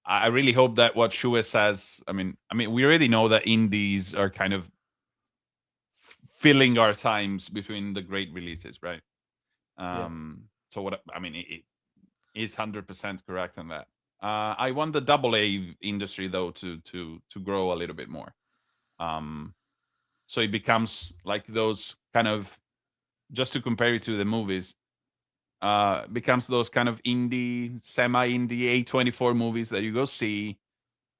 I really hope that what Shuhei says. I mean, we already know that indies are kind of filling our times between the great releases, right? So what I mean, it is 100% correct on that. I want the AA industry though to grow a little bit more. So it becomes like those kind of, just to compare it to the movies, becomes those kind of indie, semi-indie A24 movies that you go see,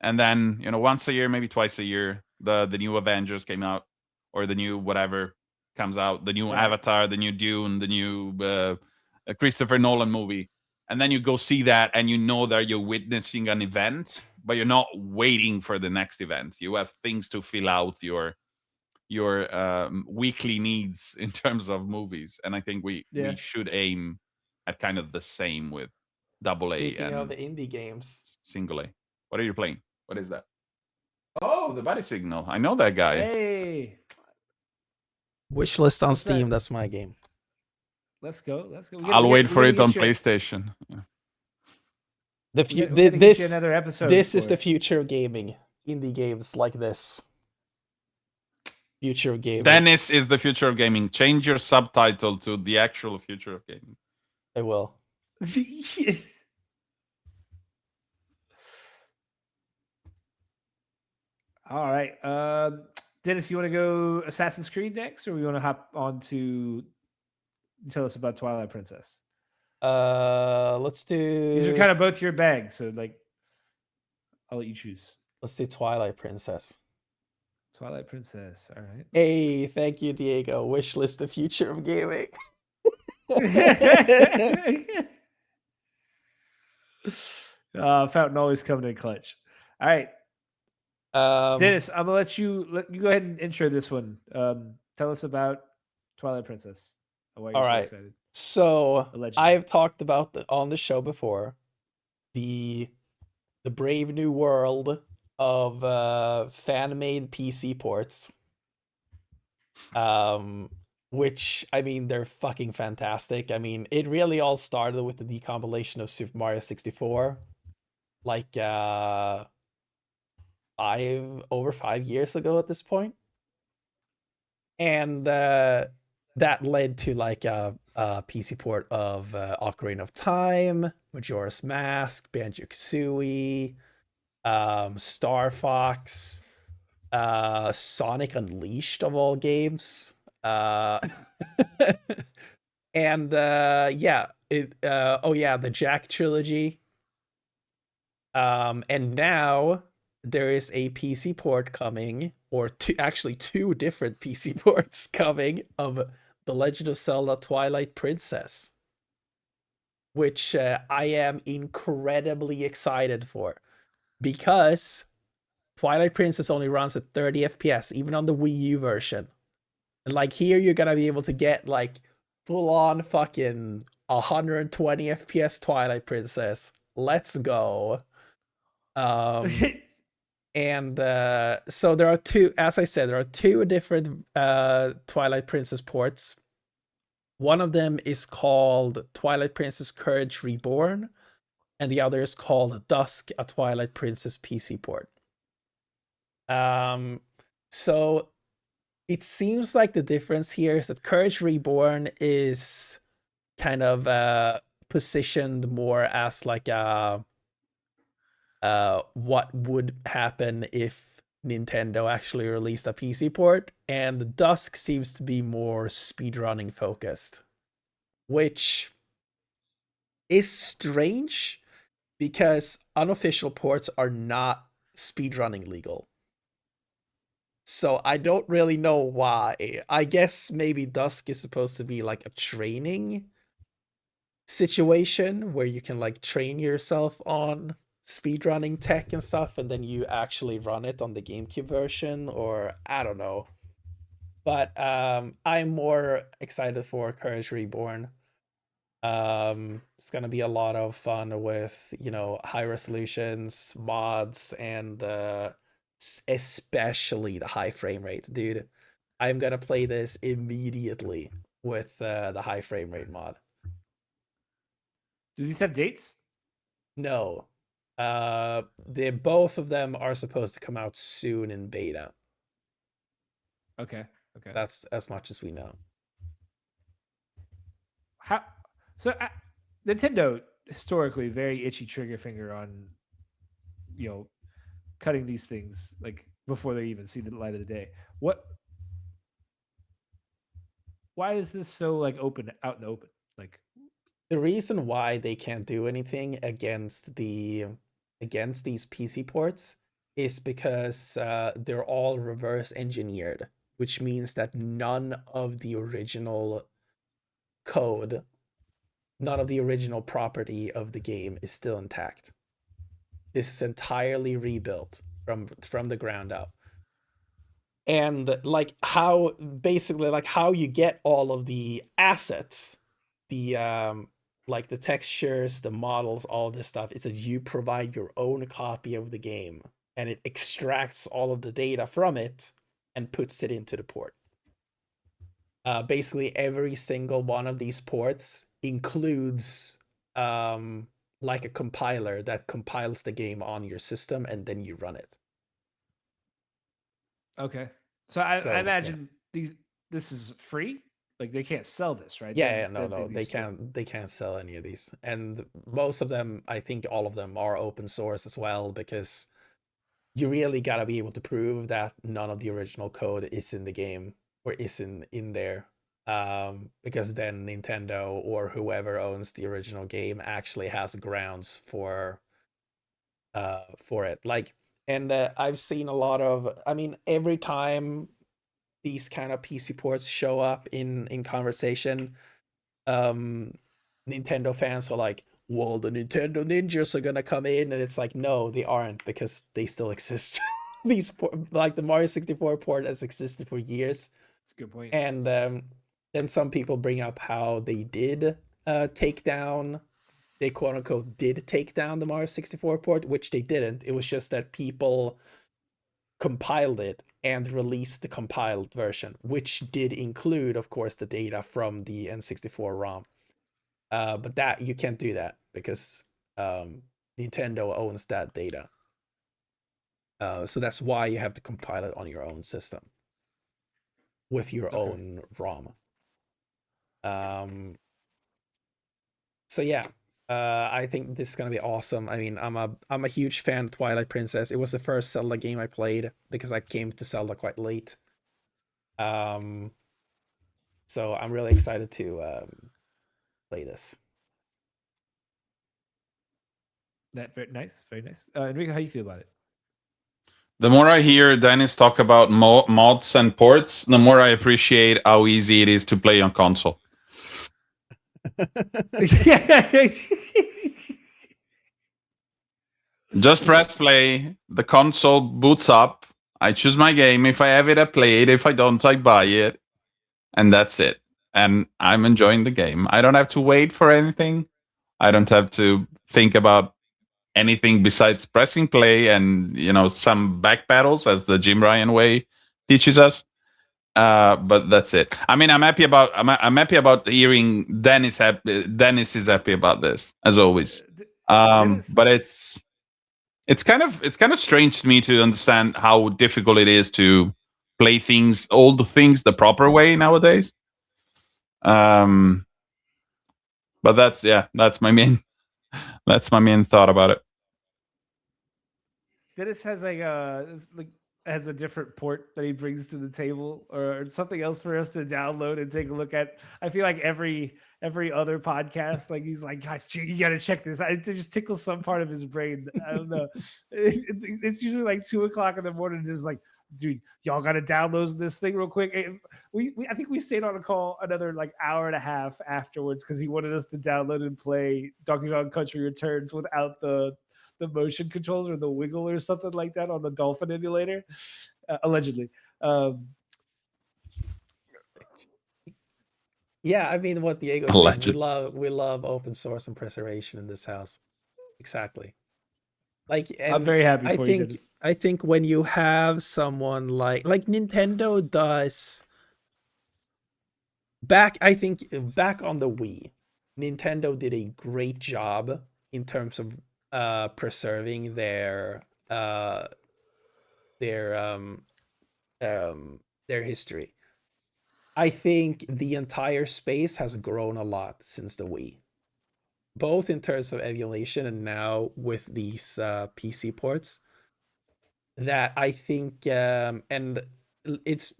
and then once a year, maybe twice a year, the new Avengers came out, or the new whatever comes out, the new Avatar, the new Dune, the new Christopher Nolan movie, and then you go see that, and you know that you're witnessing an event, but you're not waiting for the next event. You have things to fill out your weekly needs in terms of movies, and I think we should aim at kind of the same with AA Speaking and of the indie games, single A. What are you playing? What is that? Oh, the body signal. I know that guy. Hey, wishlist on What's Steam. that? That's my game. let's go. I'll wait for it on PlayStation. Yeah. The We gotta get you this another episode. this is for the it. future of gaming. Indie games like this. Future of gaming. Dennis is the future of gaming. Change your subtitle to the actual future of gaming. I will. Yes. All right. Dennis, you want to go Assassin's Creed next, or we want to hop on to tell us about Twilight Princess? Let's do. These are kind of both your bag, so like, I'll let you choose. Let's do Twilight Princess. Twilight Princess. All right. Hey, thank you, Diego. Wishlist the future of gaming. Fountain always coming in clutch. All right. Dennis, I'm gonna let you go ahead and intro this one. Tell us about Twilight Princess. Why you're so excited. So Allegedly. I've talked about on the show before the brave new world of fan-made PC ports. Which, I mean, they're fucking fantastic. I mean, it really all started with the decompilation of Super Mario 64, like over 5 years ago at this point. And that led to like a PC port of Ocarina of Time, Majora's Mask, Banjo-Kazooie, Star Fox, Sonic Unleashed of all games. And the Jack trilogy. And now there is a PC port coming, or two different PC ports coming of The Legend of Zelda Twilight Princess, which I am incredibly excited for, because Twilight Princess only runs at 30 FPS, even on the Wii U version. And like here, you're gonna be able to get like full-on fucking 120 FPS Twilight Princess. Let's go. And so there are two, as I said, there are two different Twilight Princess ports. One of them is called Twilight Princess Courage Reborn, and the other is called Dusk, a Twilight Princess PC port. So it seems like the difference here is that Courage Reborn is kind of positioned more as like a what would happen if Nintendo actually released a PC port, and Dusk seems to be more speedrunning focused, which is strange because unofficial ports are not speedrunning legal. So I don't really know why. I guess maybe Dusk is supposed to be like a training situation where you can like train yourself on speedrunning tech and stuff, and then you actually run it on the GameCube version, or I don't know. But I'm more excited for Courage Reborn. It's gonna be a lot of fun with, you know, high resolutions, mods, and especially the high frame rate, dude. I'm gonna play this immediately with the high frame rate mod. Do these have dates? No, they both of them are supposed to come out soon in beta. Okay. Okay. That's as much as we know. How? So Nintendo historically very itchy trigger finger on, you know, cutting these things like before they even see the light of the day. Why is this so like open out in the open? Like, The reason why they can't do anything against these PC ports is because they're all reverse engineered, which means that none of the original code, none of the original property of the game is still intact. This is entirely rebuilt from the ground up. And like how basically like how you get all of the assets, the like the textures, the models, all this stuff, is that you provide your own copy of the game, and it extracts all of the data from it and puts it into the port. Basically every single one of these ports includes like a compiler that compiles the game on your system, and then you run it. okay. So I Yeah. imagine this is free. Like they can't sell this, right? Yeah, no, they can't sell any of these, and most of them, I think all of them are open source as well, because you really gotta be able to prove that none of the original code is in the game or is in there, because then Nintendo or whoever owns the original game actually has grounds for it. Like, and I've seen a lot of, I mean, every time these kind of PC ports show up in conversation, Nintendo fans are like, well, the Nintendo ninjas are gonna come in, and it's like, no, they aren't, because they still exist. These like the Mario 64 port has existed for years. That's a good point. And then some people bring up how they did take down, they quote unquote did take down the Mario 64 port, which they didn't. It was just that people compiled it and released the compiled version, which did include, of course, the data from the N64 ROM. But that you can't do that because Nintendo owns that data. So that's why you have to compile it on your own system with your own ROM. So yeah, I think this is gonna be awesome. I mean, I'm a huge fan of Twilight Princess. It was the first Zelda game I played because I came to Zelda quite late. So I'm really excited to play this. That very nice, very nice. Enrico, how you feel about it? The more I hear Dennis talk about mods and ports, the more I appreciate how easy it is to play on console. Just press play, the console boots up, I choose my game. If I have it, I play it. If I don't, I buy it. And that's it. And I'm enjoying the game. I don't have to wait for anything. I don't have to think about anything besides pressing play and, you know, some back pedals, as the Jim Ryan way teaches us. But that's it. I mean, I'm happy about hearing Dennis. Dennis is happy about this, as always. But it's kind of strange to me to understand how difficult it is to play things, old things, the proper way nowadays. But that's my main thought about it. Dennis has like has a different port that he brings to the table, or something else for us to download and take a look at. I feel like every other podcast, like he's like, "Guys, you got to check this." It just tickles some part of his brain. I don't know. It's usually like 2 o'clock in the morning, just like, dude, y'all got to download this thing real quick. We I think we stayed on a call another like hour and a half afterwards because he wanted us to download and play Donkey Kong Country Returns without the motion controls or the wiggle or something like that on the Dolphin emulator, allegedly. Um, Yeah, I mean what Diego said. Alleged. We love open source and preservation in this house. Exactly. Like, I'm and very happy I for you, think Dennis. I think when you have someone like Nintendo does back, I think back on the Wii, Nintendo did a great job in terms of preserving uh their um their history. I think the entire space has grown a lot since the Wii, both in terms of emulation and now with these PC ports. That I think, and it's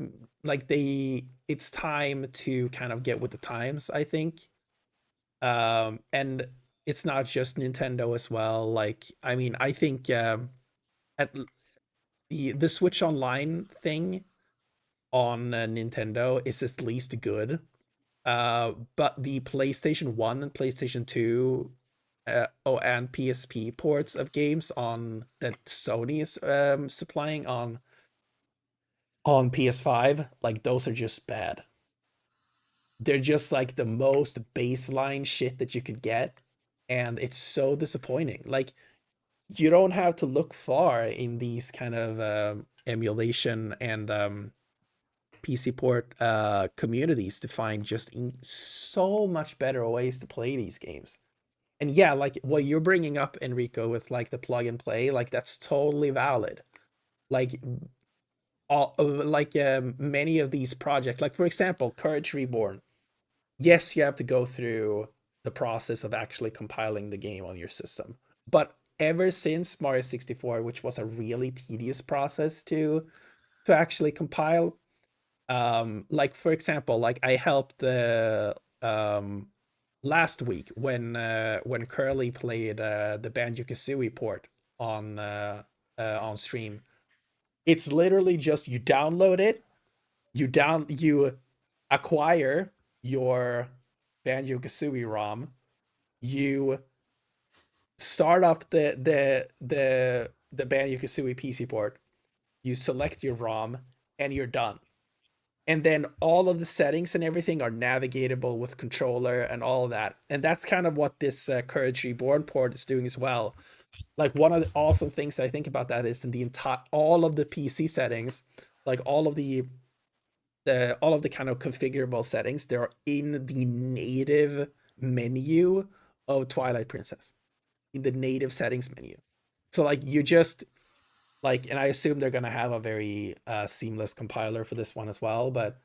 like it's time to kind of get with the times. I think, and it's not just Nintendo as well. Like, I mean, I think at the Switch Online thing on Nintendo is at least good. But the PlayStation 1 and PlayStation 2 and PSP ports of games on that Sony is supplying on PS5, like those are just bad. They're just like the most baseline shit that you could get, and it's so disappointing. Like, you don't have to look far in these kind of emulation and PC port communities to find just so much better ways to play these games. And yeah, like what you're bringing up, Enrico, with like the plug and play, like that's totally valid. Like all like many of these projects, like for example, Courage Reborn. Yes, you have to go through the process of actually compiling the game on your system, but ever since Mario 64, which was a really tedious process to actually compile, like for example, like I helped last week when Curly played the Banjo Kazooie port on stream. It's literally just you download it, you acquire your Banjo Kazooie ROM, you start up the Banjo Kazooie PC port, you select your ROM, and you're done. And then all of the settings and everything are navigatable with controller and all of that. And that's kind of what this Courage Reborn port is doing as well. Like, one of the awesome things I think about that is in the entire all of the PC settings, like all of the kind of configurable settings, they're in the native menu of Twilight Princess, in the native settings menu. So like you just like, and I assume they're gonna have a very seamless compiler for this one as well, but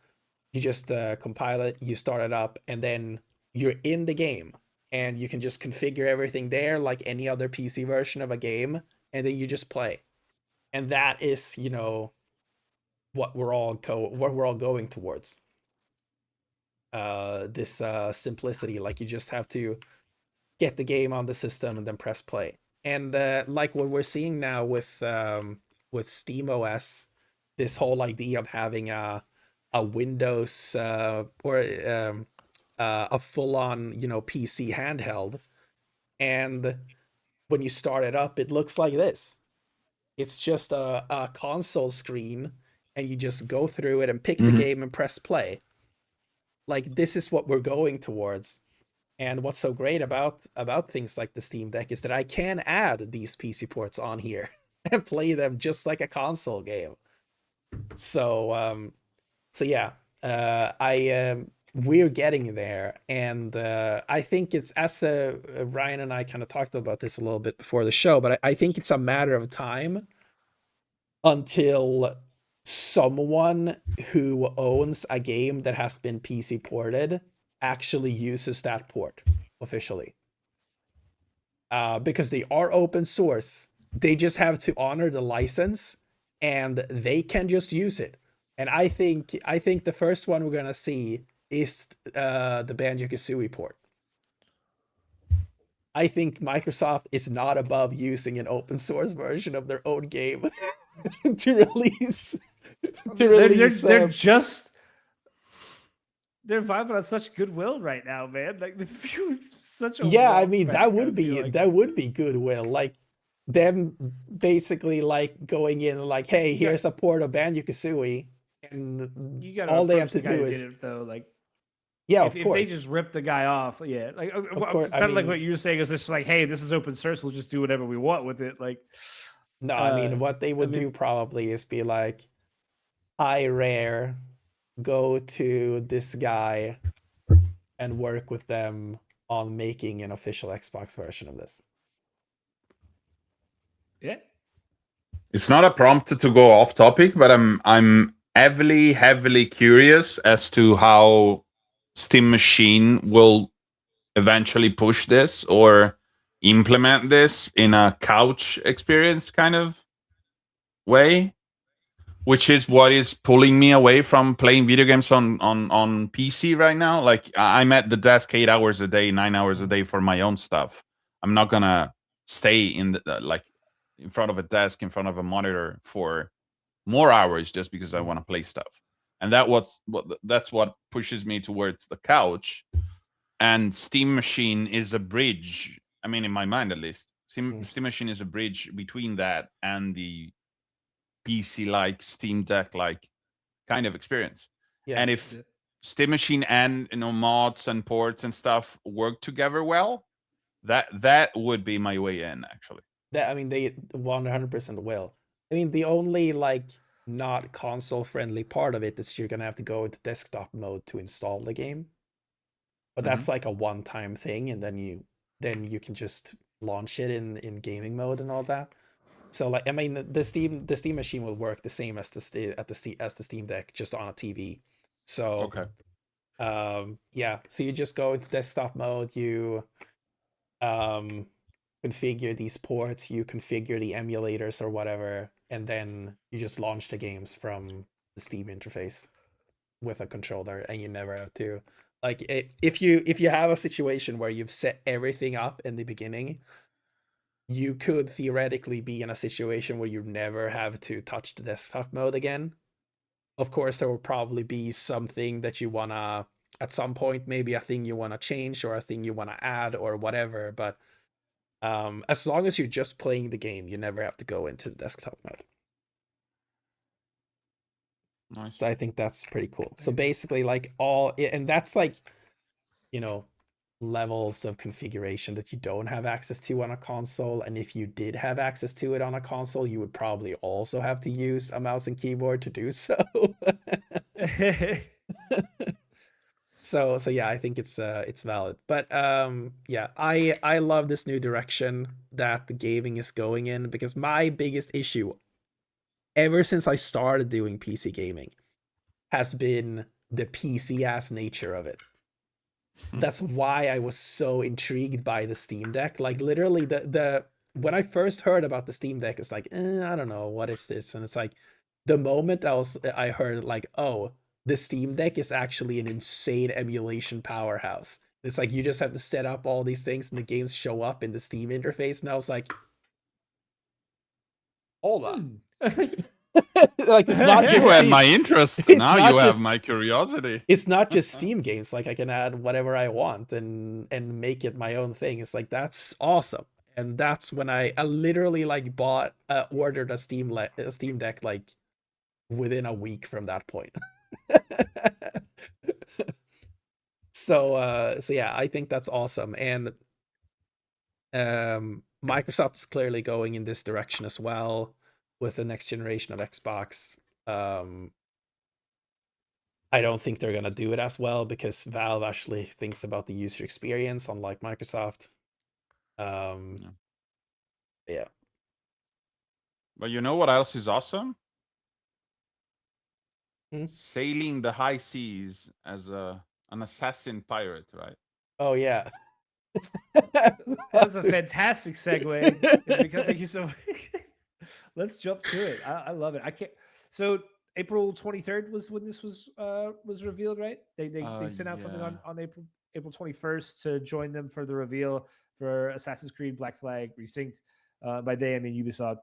you just compile it, you start it up, and then you're in the game, and you can just configure everything there like any other PC version of a game, and then you just play. And that is, what we're all going towards. This simplicity, like you just have to get the game on the system and then press play. And like what we're seeing now with SteamOS, this whole idea of having a Windows or a full-on PC handheld, and when you start it up, it looks like this. It's just a console screen, and you just go through it and pick the game and press play. Like, this is what we're going towards. And what's so great about things like the Steam Deck is that I can add these PC ports on here and play them just like a console game. So yeah, we're getting there, and I think it's, as Ryan and I kind of talked about this a little bit before the show, but I think it's a matter of time until someone who owns a game that has been PC ported actually uses that port officially, because they are open source. They just have to honor the license, and they can just use it. And I think the first one we're gonna see is the Banjo-Kazooie port. I think Microsoft is not above using an open source version of their own game to release They're just they're vibing on such goodwill right now, man. Like they feel such a yeah, I walk mean back, I feel like. that would be goodwill. Like them basically like going in like, hey, You got- here's a port of Banjo-Kazooie, and You gotta all they have approach to the guy do who is did it though. Like yeah, if of they course. just rip the guy off, yeah. Like course, it I sounded like mean- what you were saying is just like, hey, this is open source. We'll just do whatever we want with it. Like No, I mean what they would I mean- do probably is be like, hi Rare, go to this guy and work with them on making an official Xbox version of this. yeah. It's not a prompt to go off topic, but I'm heavily curious as to how Steam Machine will eventually push this or implement this in a couch experience kind of way, which is what is pulling me away from playing video games on PC right now. Like I'm at the desk 8 hours a day, 9 hours a day for my own stuff. I'm not gonna stay in the like in front of a desk, in front of a monitor for more hours just because I want to play stuff. And that's what pushes me towards the couch. And Steam Machine is a bridge. I mean, in my mind at least, Steam Machine is a bridge between that and the PC-like, Steam Deck-like kind of experience. Yeah. And if Steam Machine and mods and ports and stuff work together well, that would be my way in actually. That I mean they 100% will. I mean the only like not console friendly part of it is you're gonna have to go into desktop mode to install the game. But that's like a one-time thing, and then you can just launch it in gaming mode and all that. So like I mean the Steam Machine will work the same as the Steam Deck, just on a TV. So yeah, so you just go into desktop mode, you configure these ports, you configure the emulators or whatever, and then you just launch the games from the Steam interface with a controller, and you never have to like if you have a situation where you've set everything up in the beginning, you could theoretically be in a situation where you never have to touch the desktop mode again. Of course, there will probably be something that you wanna at some point, maybe a thing you wanna change or a thing you wanna add or whatever, but as long as you're just playing the game, you never have to go into the desktop mode. Nice. So I think that's pretty cool. So basically, like and that's like, you know, levels of configuration that you don't have access to on a console. And if you did have access to it on a console, you would probably also have to use a mouse and keyboard to do so. So yeah, I think it's valid. But yeah, I love this new direction that the gaming is going in, because my biggest issue ever since I started doing PC gaming has been the PC ass nature of it. That's why I was so intrigued by the Steam Deck. Like literally the when I first heard about the Steam Deck, it's like, I don't know, what is this? And it's like the moment I heard like, oh, the Steam Deck is actually an insane emulation powerhouse. It's like you just have to set up all these things and the games show up in the Steam interface. And I was like, hold on. Like it's not just You had Steam. my interest. It's Now not you have just- my curiosity. It's not just Steam games. Like I can add whatever I want and make it my own thing. It's like, that's awesome. And that's when I literally like ordered a Steam Deck like within a week from that point. So yeah, I think that's awesome. And Microsoft is clearly going in this direction as well with the next generation of Xbox. I don't think they're gonna do it as well because Valve actually thinks about the user experience, unlike Microsoft. Yeah. But you know what else is awesome? Hmm? Sailing the high seas as an assassin pirate, right? Oh yeah. That's a fantastic segue. Thank you so much. Let's jump to it. I love it. I can't. So April 23rd was when this was revealed, right? They sent out something Yeah. on April 21st to join them for the reveal for Assassin's Creed Black Flag Resynced. By they, I mean Ubisoft.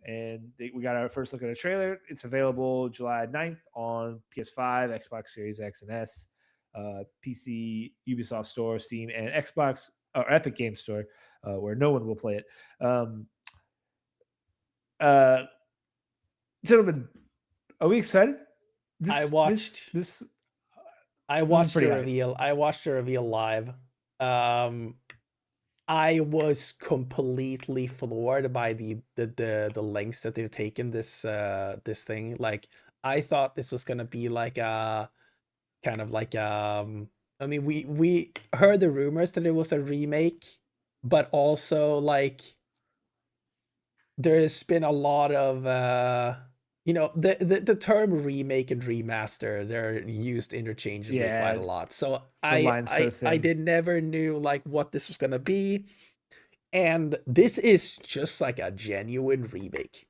And we got our first look at a trailer. It's available July 9th on PS5, Xbox Series X and S, PC, Ubisoft Store, Steam, and Xbox or Epic Game Store, where no one will play it. Uh, Gentlemen, are we excited? I watched this. I watched the pretty hype. reveal. I watched the reveal live. I was completely floored by the lengths that they've taken this this thing. Like, I thought this was gonna be like a kind of like I mean, we heard the rumors that it was a remake, but also like there's been a lot of you know, the term remake and remaster, they're used interchangeably quite Yeah, a lot. So the line's so I thin. did never knew like what this was gonna be. And this is just like a genuine remake.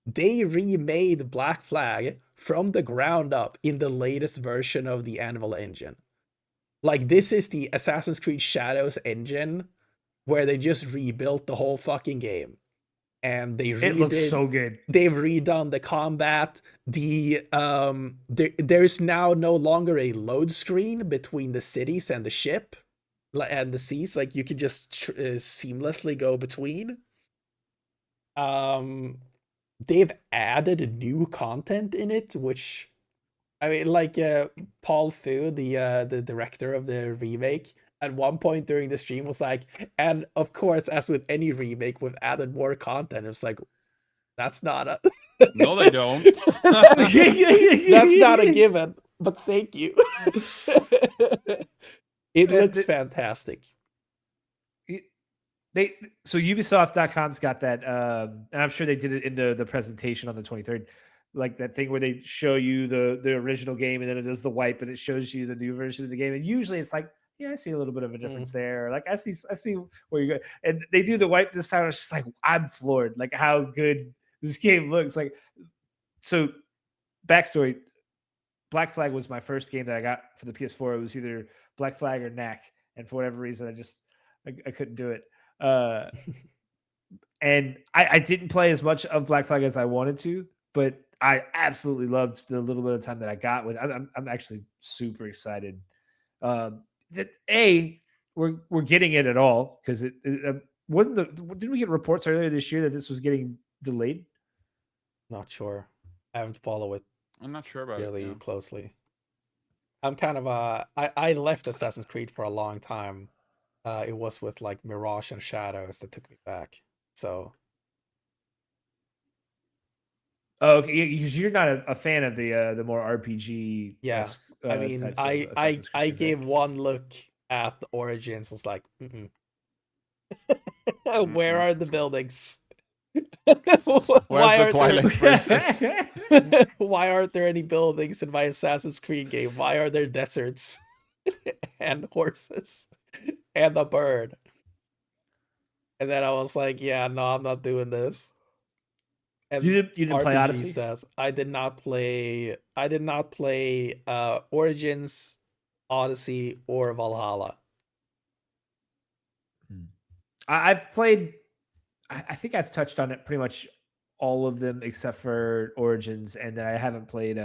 They remade Black Flag from the ground up in the latest version of the Anvil engine. Like, this is the Assassin's Creed Shadows engine where they just rebuilt the whole fucking game. And It looks so good. They've redone the combat. There's now no longer a load screen between the cities and the ship and the seas. Like, you can just seamlessly go between. They've added new content in it, which, I mean, like Paul Fu, the director of the remake, at one point during the stream was like, and of course, as with any remake, we've added more content. It's like, that's not a No, they don't. that's not a given, but thank you. It looks fantastic. So Ubisoft.com's got that, and I'm sure they did it in the presentation on the 23rd, like that thing where they show you the original game and then it does the wipe and it shows you the new version of the game. And usually it's like, yeah, I see a little bit of a difference there. Like I see where you're going. And they do the wipe this time. It's just like, I'm floored, like how good this game looks. Like, so backstory, Black Flag was my first game that I got for the PS4. It was either Black Flag or Knack. And for whatever reason, I couldn't do it. And I didn't play as much of Black Flag as I wanted to, but I absolutely loved the little bit of time that I got with. I'm actually super excited. That we're getting it at all because it wasn't didn't we get reports earlier this year that this was getting delayed? Not sure. I haven't followed it I'm not sure about really it. closely. I'm kind of I left Assassin's Creed for a long time. It was with like Mirage and Shadows that took me back. So okay, because you're not a fan of the more RPG. yeah, I mean, I gave one look at the Origins, was like, where are the buildings? Where's the Twilight Princess? Why aren't there any buildings in my Assassin's Creed game? Why are there deserts and horses and a bird? And then I was like, yeah, no, I'm not doing this. And you didn't play Odyssey? Says, I did not play Origins, Odyssey, or Valhalla. I've played. I think I've touched on it pretty much all of them except for Origins, and then I haven't played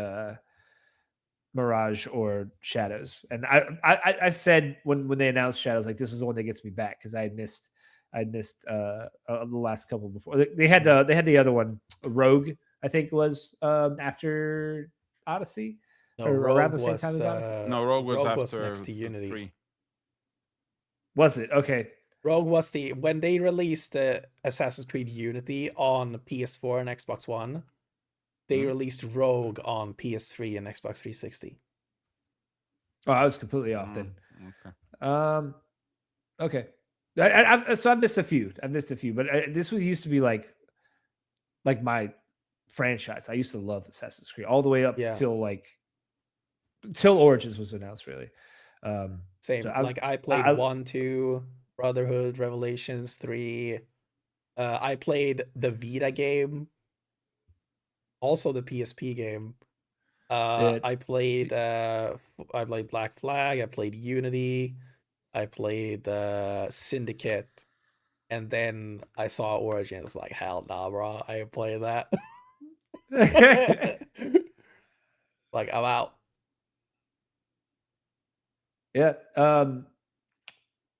Mirage or Shadows. And I said when they announced Shadows, like, this is the one that gets me back because I missed the last couple before. They had the other one, Rogue, I think was after Odyssey, No, or Rogue around the same was, time as Odyssey. No, Rogue was after next to Unity. 3. Was it? Okay. Rogue was when they released Assassin's Creed Unity on PS4 and Xbox One, they released Rogue on PS3 and Xbox 360. Oh, I was completely off then. Okay. Okay. So I've missed a few. But this used to be like my franchise. I used to love Assassin's Creed all the way up till Origins was announced, really. Same. So Like I played 1, 2, Brotherhood, Revelations 3. I played the Vita game, also the PSP game. I played Black Flag. I played Unity. I played Syndicate, and then I saw Origins. Like hell, nah, bro. I ain't playing that. Like I'm out. Yeah. What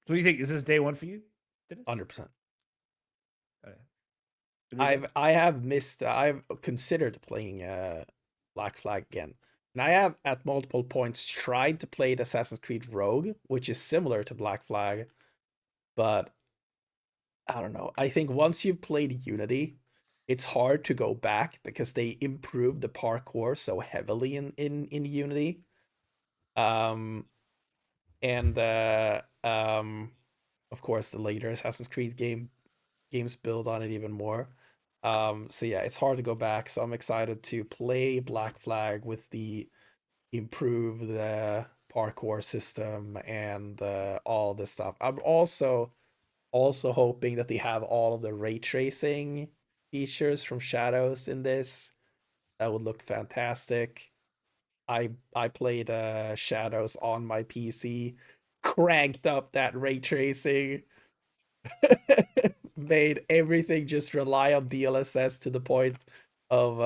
do you think? Is this day one for you, Dennis? 100%. Okay. I've considered playing Black Flag again. And I have at multiple points tried to play Assassin's Creed Rogue, which is similar to Black Flag, but I don't know. I think once you've played Unity, it's hard to go back because they improved the parkour so heavily in Unity. And of course the later Assassin's Creed games build on it even more. So yeah, it's hard to go back. So I'm excited to play Black Flag with the improved parkour system and all this stuff. I'm also hoping that they have all of the ray tracing features from Shadows in this. That would look fantastic. I played Shadows on my PC, cranked up that ray tracing, made everything just rely on DLSS to the point of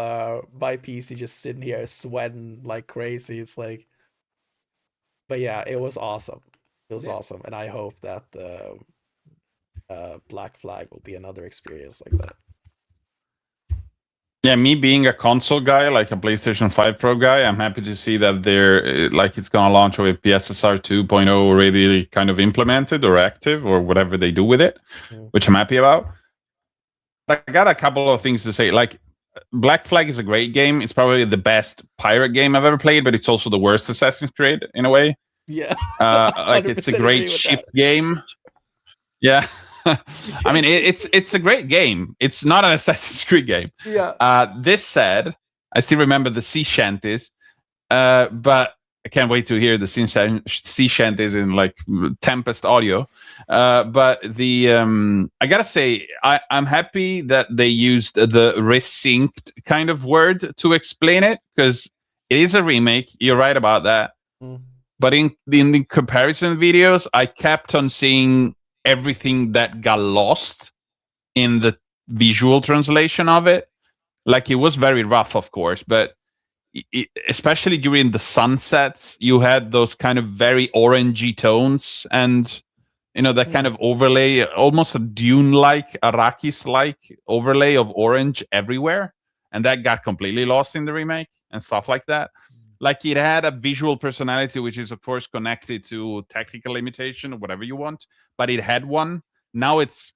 my PC just sitting here sweating like crazy. It's like, but yeah, it was awesome. It was awesome, and I hope that Black Flag will be another experience like that. Yeah, me being a console guy, like a PlayStation 5 Pro guy, I'm happy to see that they're like it's gonna launch with PSSR 2.0 already kind of implemented or active or whatever they do with it, which I'm happy about. But I got a couple of things to say. Like Black Flag is a great game. It's probably the best pirate game I've ever played, but it's also the worst Assassin's Creed in a way. Yeah. Like it's a great ship game. Yeah. I mean, it's a great game. It's not an Assassin's Creed game. Yeah. This said, I still remember the sea shanties, but I can't wait to hear the sea shanties in like Tempest audio. But the I gotta say, I'm happy that they used the resynced kind of word to explain it because it is a remake. You're right about that. But in the comparison videos, I kept on seeing everything that got lost in the visual translation of it. Like it was very rough, of course, but especially during the sunsets, you had those kind of very orangey tones and that kind of overlay, almost a Dune-like, Arrakis-like overlay of orange everywhere, and that got completely lost in the remake and stuff like that. Like it had a visual personality, which is of course connected to technical limitation or whatever you want, but it had one. Now it's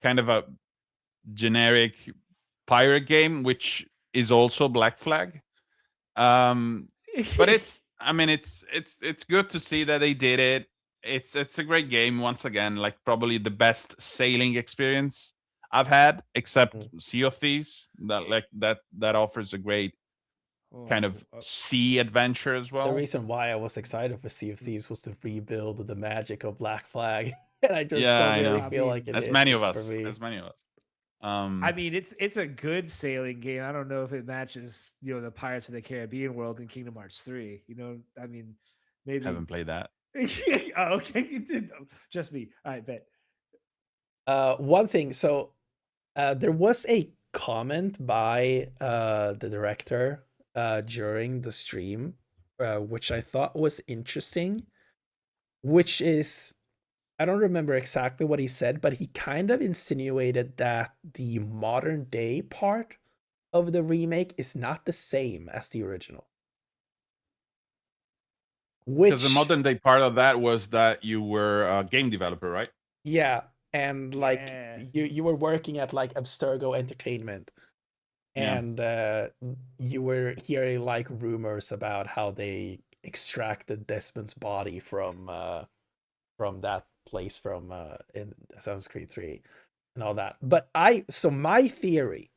kind of a generic pirate game, which is also Black Flag. But it's good to see that they did it. It's a great game once again, like probably the best sailing experience I've had, except Sea of Thieves. That offers a great kind of sea adventure as well. The reason why I was excited for Sea of Thieves was to rebuild the magic of Black Flag, and I just don't really feel like it. As many of us. I mean, it's a good sailing game. I don't know if it matches, the Pirates of the Caribbean world in Kingdom Hearts 3. I mean, maybe haven't played that. Oh, okay, just me. All right, bet. One thing. So, there was a comment by the director during the stream, which I thought was interesting. Which is, I don't remember exactly what he said, but he kind of insinuated that the modern day part of the remake is not the same as the original. Because the modern day part of that was that you were a game developer, right? Yeah, and like you were working at like Abstergo Entertainment, and you were hearing like rumors about how they extracted Desmond's body from that place from in Assassin's Creed 3 and all that. But my theory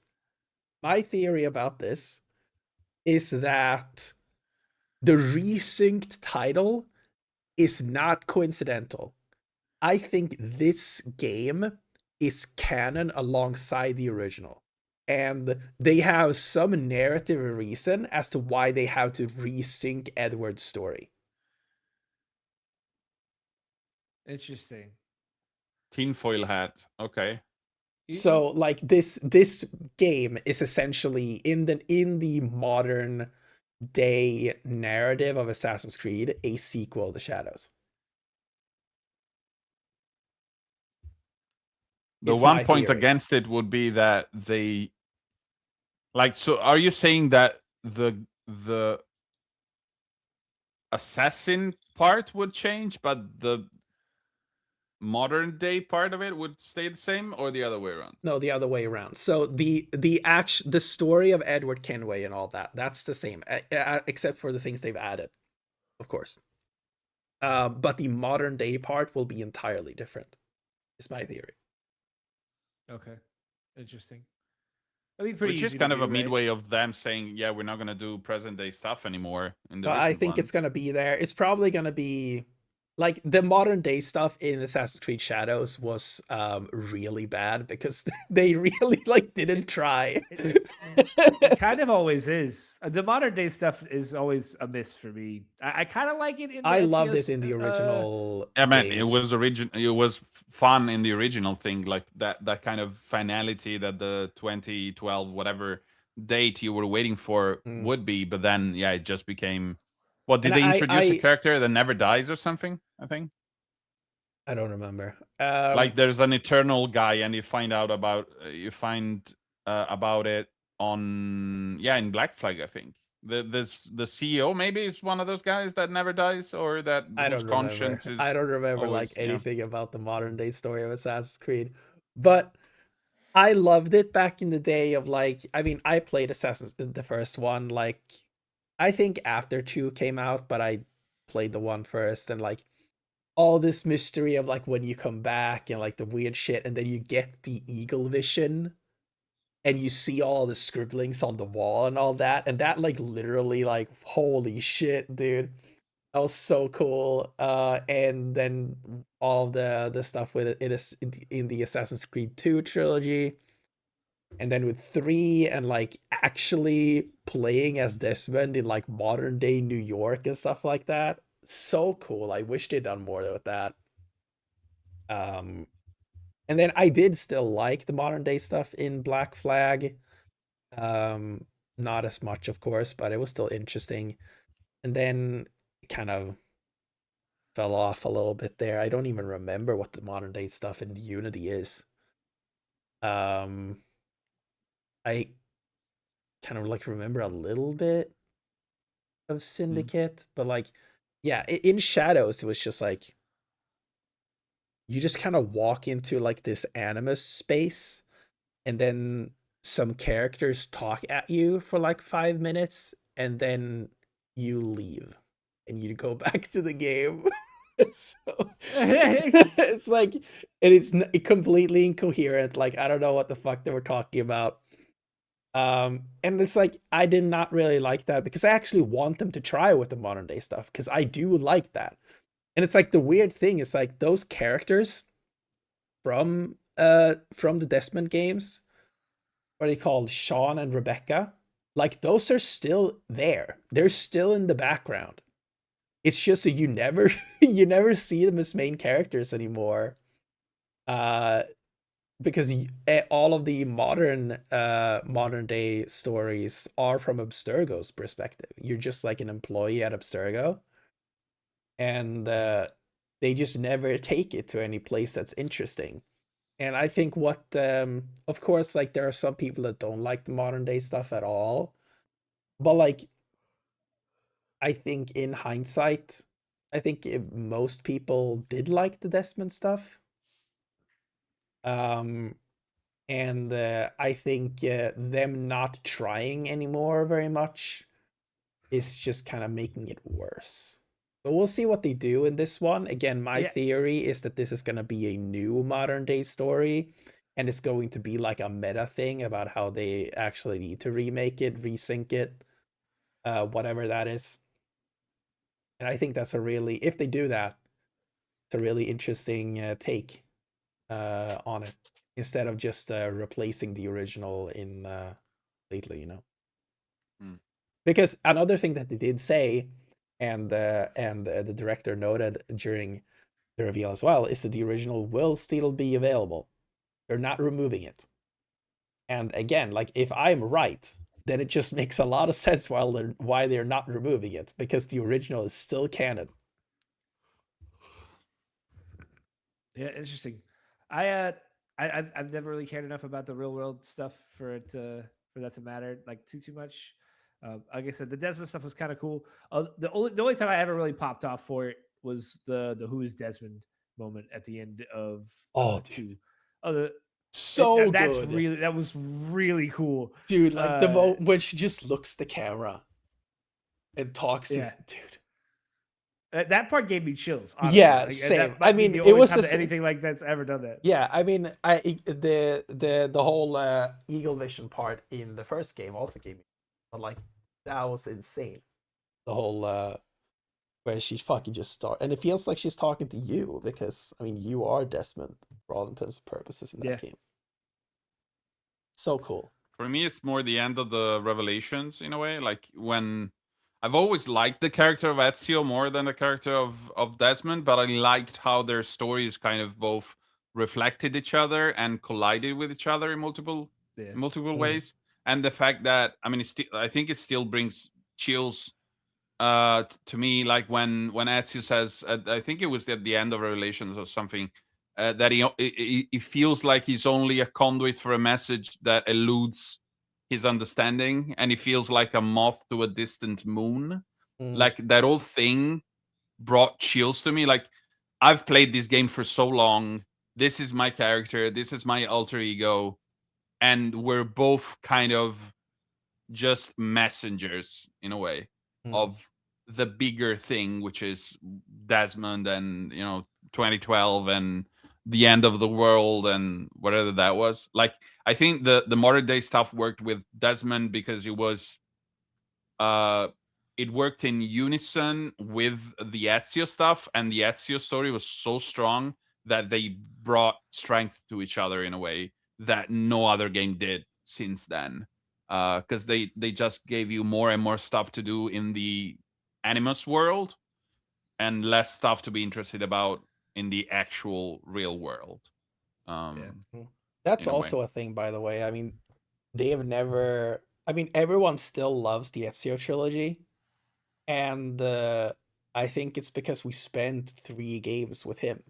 about this is that the resynced title is not coincidental. I think this game is canon alongside the original. And they have some narrative reason as to why they have to resync Edward's story. Interesting. Tinfoil hat. Okay. So like this game is essentially in the modern day narrative of Assassin's Creed a sequel to Shadows. The Is one my point theory. against it would be that they like. So, are you saying that the assassin part would change, but the modern day part of it would stay the same, or the other way around? No, the other way around. So the story of Edward Kenway and all that's the same, except for the things they've added, of course. But the modern day part will be entirely different. Is my theory. Okay. Interesting. That'd be pretty Which easy is kind to of do, a right? midway of them saying, "Yeah, we're not gonna do present day stuff anymore." In the I recent think it's ones, gonna be there. It's probably gonna be like the modern day stuff in Assassin's Creed Shadows was really bad because they really like didn't try. It kind of always is. The modern day stuff is always a miss for me. I kind of like it in the I loved it Ezio's, in the original I mean, it days. was It was fun in the original thing, like that kind of finality that the 2012 whatever date you were waiting for Mm. would be. But then, yeah, it just became. What did And they introduce a I character that never dies or something? I think. I don't remember. Like there's an eternal guy, and you find about it on in Black Flag, I think. The CEO maybe is one of those guys that never dies, or that I whose don't remember. conscience I is don't remember like always anything about the modern day story of Assassin's Creed. But I loved it back in the day of like I mean, I played Assassin's the first one like I think after 2 came out, but I played the one first and like all this mystery of like when you come back and like the weird shit and then you get the eagle vision and you see all the scribblings on the wall and all that and that like literally like holy shit, dude. That was so cool. And then all the stuff with it is in the Assassin's Creed 2 trilogy. And then with 3 and like actually playing as Desmond in like modern day New York and stuff like that. So cool. I wish they'd done more with that. Um and then I did still like the modern day stuff in Black Flag. Um Not as much of course, but it was still interesting. And then kind of fell off a little bit there. I don't even remember what the modern day stuff in Unity is. Um, I kind of like remember a little bit of Syndicate, but like, yeah, in Shadows, it was just like you just kind of walk into like this animus space, and then some characters talk at you for like 5 minutes, and then you leave and you go back to the game. So it's like, and it's completely incoherent. Like I don't know what the fuck they were talking about. And it's like I did not really like that because I actually want them to try with the modern day stuff because I do like that. And it's like the weird thing is like those characters from the Desmond games, what are they called, Sean and Rebecca, like those are still there. They're still in the background. It's just that you never you never see them as main characters anymore. Uh because all of the modern day stories are from Abstergo's perspective. You're just like an employee at Abstergo, and they just never take it to any place that's interesting. And I think what of course like there are some people that don't like the modern day stuff at all, but like I think in hindsight, I think most people did like the Desmond stuff. Um, and I think them not trying anymore very much is just kind of making it worse. But we'll see what they do in this one. Again, my Yeah. theory is that this is going to be a new modern day story, and it's going to be like a meta thing about how they actually need to remake it, resync it, whatever that is. And I think that's a really, if they do that, it's a really interesting take on it, instead of just replacing the original in lately, you know. Because another thing that they did say, and the director noted during the reveal as well, is that the original will still be available. They're not removing it. And again, like, if I'm right, then it just makes a lot of sense why they're not removing it, because the original is still canon. Yeah, interesting. I've never really cared enough about the real world stuff for it to for that to matter like too much. Like I said, the Desmond stuff was kind of cool. The only time I ever really popped off for it was the Who is Desmond moment at the end of Oh, dude. 2. Oh, that's good, really, that was really cool, dude. Like the moment when she just looks at the camera and talks to Yeah. dude. That part gave me chills. Honestly. Yeah, Like, same. that might I be mean, the it only was time the that same. anything like that's ever done that. Yeah, I mean, the whole Eagle Vision part in the first game also gave me, but like, that was insane. The whole where she fucking just start, and it feels like she's talking to you, because I mean, you are Desmond for all intents and purposes in that game. So cool. For me, it's more the end of the revelations in a way. Like, when I've always liked the character of Ezio more than the character of Desmond, but I liked how their stories kind of both reflected each other and collided with each other in multiple ways. And the fact that, I mean, I think it still brings chills to me, like when Ezio says, I think it was at the end of Revelations or something, that he feels like he's only a conduit for a message that eludes his understanding, and he feels like a moth to a distant moon. Like, that whole thing brought chills to me. Like, I've played this game for so long. This is my character. This is my alter ego, and we're both kind of just messengers in a way of the bigger thing, which is Desmond and 2012 and the end of the world and whatever that was. Like, I think the modern day stuff worked with Desmond because it worked in unison with the Ezio stuff, and the Ezio story was so strong that they brought strength to each other in a way that no other game did since then. Because they just gave you more and more stuff to do in the Animus world, and less stuff to be interested about in the actual real world. That's also a thing, by the way. I mean, they have never. I mean, everyone still loves the Ezio trilogy, and I think it's because we spent 3 games with him.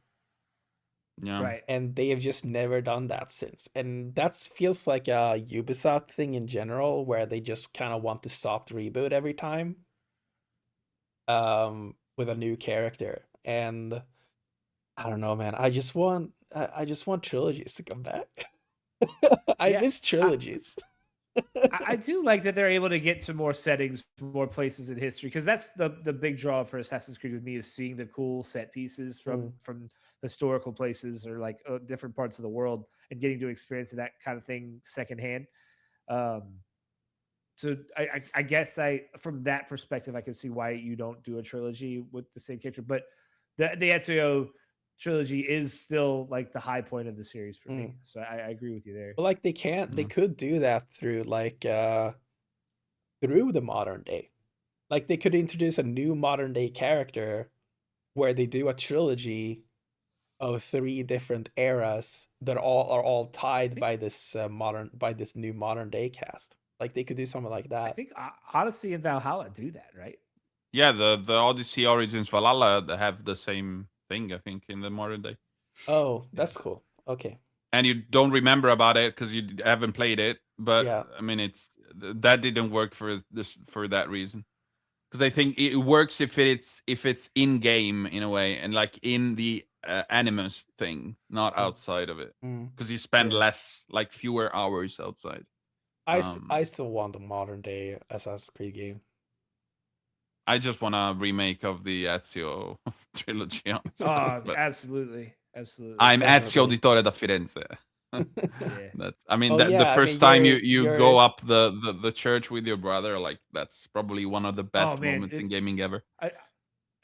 Yeah. Right. And they have just never done that since. And that feels like a Ubisoft thing in general, where they just kind of want to soft reboot every time with a new character. And I don't know, man. I just want trilogies to come back. I miss trilogies. I do like that they're able to get to more settings, more places in history, because that's the big draw for Assassin's Creed with me, is seeing the cool set pieces from historical places or like different parts of the world, and getting to experience that kind of thing secondhand. So I guess from that perspective, I can see why you don't do a trilogy with the same character, but the Ezio trilogy is still like the high point of the series for me. So I agree with you there. But like, they could do that through like through the modern day. Like, they could introduce a new modern day character where they do a trilogy of 3 different eras that are all tied by this new modern day cast. Like, they could do something like that. I think Odyssey and Valhalla do that, right? Yeah, the Odyssey Origins Valhalla have the same thing, I think, in the modern day. Oh, that's cool. Okay. And you don't remember about it because you haven't played it, but Yeah. I mean, that didn't work for that reason. Because I think it works if it's in game in a way, and like in the Animus thing, not outside of it, because you spend less, like fewer hours outside. I still want a modern day Assassin's Creed game. I just want a remake of the Ezio trilogy, honestly. Oh, absolutely. I'm Definitely. Ezio Auditore da Firenze. Yeah. That's, I mean, Oh, the yeah, I first mean, time you're- you go up the church with your brother, like, that's probably one of the best man, moments in gaming ever.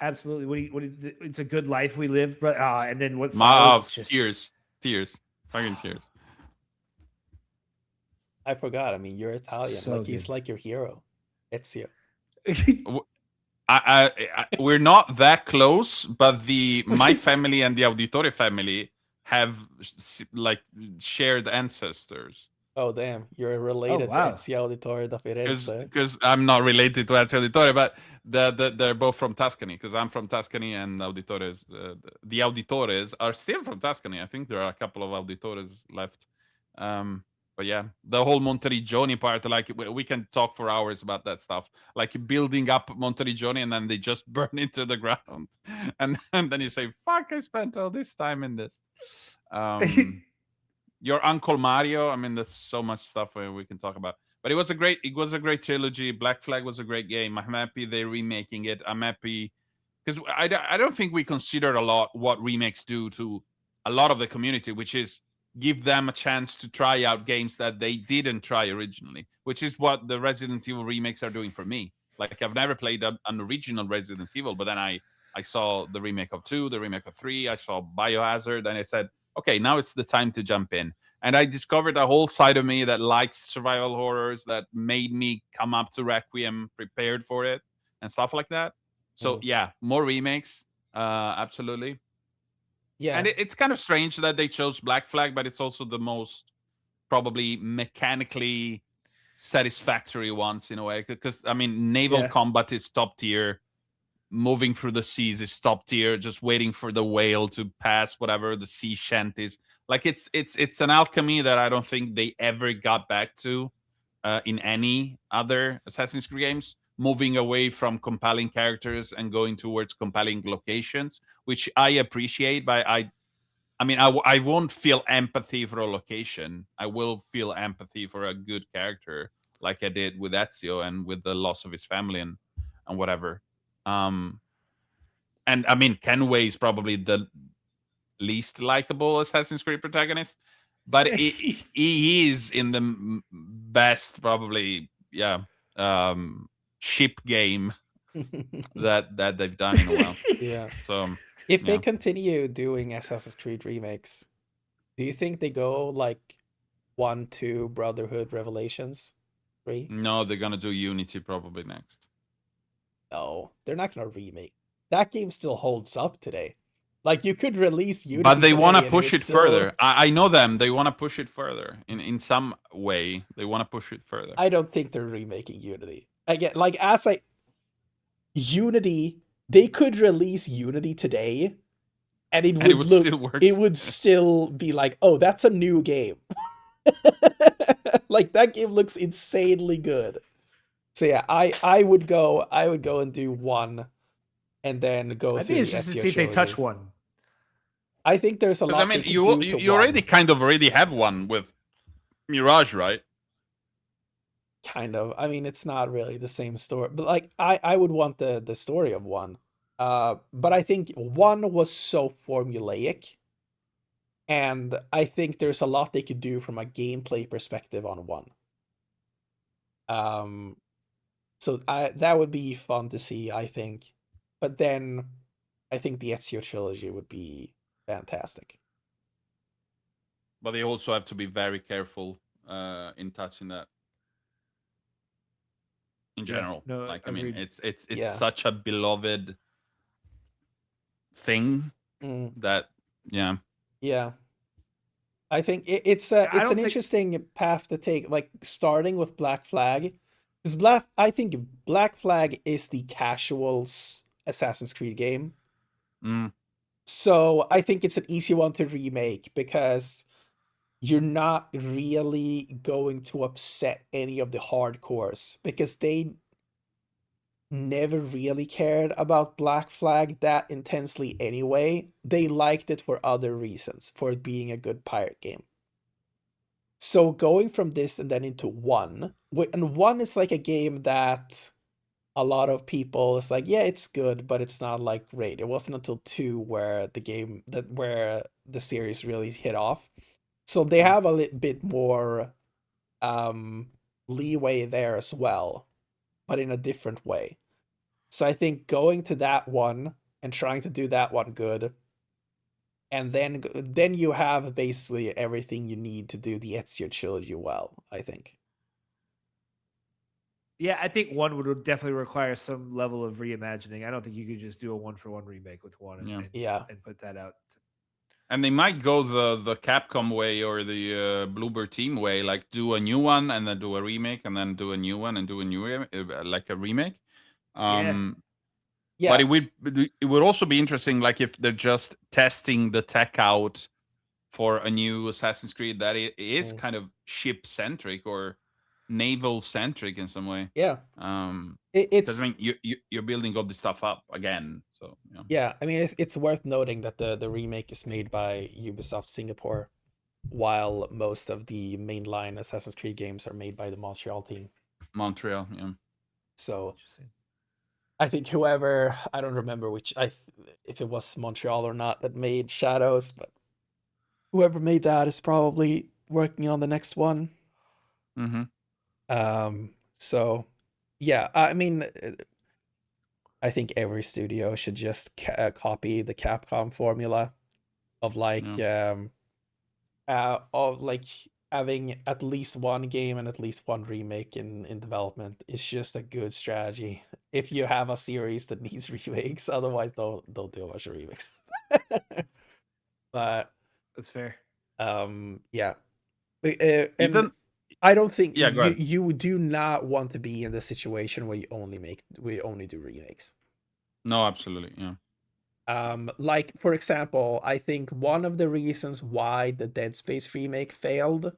Absolutely. It's a good life we live, but and then what follows is just tears, fucking tears. I forgot. I mean, you're Italian. So Like he's good. like your hero. Ezio. We're not that close, but my family and the Auditore family have like shared ancestors. Oh damn, you're related wow. to Ezio Auditore da Firenze. Because I'm not related to Ezio Auditore, but they're both from Tuscany. Because I'm from Tuscany, and Auditores, the Auditores are still from Tuscany. I think there are a couple of Auditores left. But yeah, the whole Monteriggioni part, like we can talk for hours about that stuff. Like building up Monteriggioni, and then they just burn into the ground, and then you say, "Fuck! I spent all this time in this." Your Uncle Mario. I mean, there's so much stuff we can talk about. But it was a great trilogy. Black Flag was a great game. I'm happy they're remaking it. I'm happy because I don't think we consider a lot what remakes do to a lot of the community, which is give them a chance to try out games that they didn't try originally, which is what the Resident Evil remakes are doing for me. Like I've never played an original Resident Evil, but then I saw the remake of 2, the remake of 3, I saw Biohazard, and I said, okay, now it's the time to jump in. And I discovered a whole side of me that likes survival horrors, that made me come up to Requiem prepared for it and stuff like that. So yeah, more remakes, absolutely. Yeah. And it's kind of strange that they chose Black Flag, but it's also the most probably mechanically satisfactory ones in a way. Because I mean, naval combat is top tier. Moving through the seas is top tier. Just waiting for the whale to pass whatever the sea shanties. Like it's an alchemy that I don't think they ever got back to in any other Assassin's Creed games. Moving away from compelling characters and going towards compelling locations, which I appreciate. But I mean, I won't feel empathy for a location. I will feel empathy for a good character, like I did with Ezio and with the loss of his family and whatever. And I mean, Kenway is probably the least likable Assassin's Creed protagonist, but he is in the best, probably, ship game that they've done in a while. Yeah. So if they continue doing Assassin's Creed remakes, do you think they go like 1, 2, Brotherhood, Revelations, 3? No, they're gonna do Unity probably next. No, they're not gonna remake. That game still holds up today. Like you could release Unity, but they want to and push it still... further. I know them. They want to push it further in some way. They want to push it further. I don't think they're remaking Unity. Again, like Unity, they could release Unity today, and it would look, still work. It would still be like, oh, that's a new game. Like that game looks insanely good. So yeah, I would go and do 1, and then go. I through think it's just to see if they touch 1. I think there's a lot. I mean, you already kind of have one with Mirage, right? Kind of. I mean, it's not really the same story, but like I would want the story of 1. But I think 1 was so formulaic, and I think there's a lot they could do from a gameplay perspective on 1. So that would be fun to see, I think. But then I think the Ezio trilogy would be fantastic. But they also have to be very careful in touching that. In general, no, like agreed. I mean, it's such a beloved thing that yeah. I think it's an interesting path to take, like starting with Black Flag, because I think Black Flag is the casuals Assassin's Creed game. So I think it's an easy one to remake because you're not really going to upset any of the hardcores, because they never really cared about Black Flag that intensely anyway. They liked it for other reasons, for it being a good pirate game. So going from this and then into 1, and 1 is like a game that a lot of people is like, yeah, it's good, but it's not like great. It wasn't until 2 where the series really hit off. So they have a little bit more leeway there as well, but in a different way. So I think going to that one and trying to do that one good, and then you have basically everything you need to do the Ezio trilogy well, I think. Yeah, I think one would definitely require some level of reimagining. I don't think you could just do a one-for-one remake with one Yeah. Yeah. and put that out. And they might go the Capcom way or the Bloober Team way, like do a new one and then do a remake and then do a new one and do a new like a remake. Yeah. Yeah. But it would also be interesting, like if they're just testing the tech out for a new Assassin's Creed that it is kind of ship centric or naval centric in some way. Yeah. Because It's I mean, you're building all this stuff up again, so yeah. Yeah, I mean it's worth noting that the remake is made by Ubisoft Singapore, while most of the mainline Assassin's Creed games are made by the Montreal team. Montreal, yeah. So Interesting. I think whoever, I don't remember if it was Montreal or not that made Shadows, but whoever made that is probably working on the next one. So yeah, I mean I think every studio should just copy the Capcom formula of of like having at least one game and at least one remake in development is just a good strategy. If you have a series that needs remakes, otherwise don't do a bunch of remakes. But That's fair. yeah. And Even I don't think yeah, go ahead. you do not want to be in the situation where you only do remakes. No, absolutely, yeah. Like for example, I think one of the reasons why the Dead Space remake failed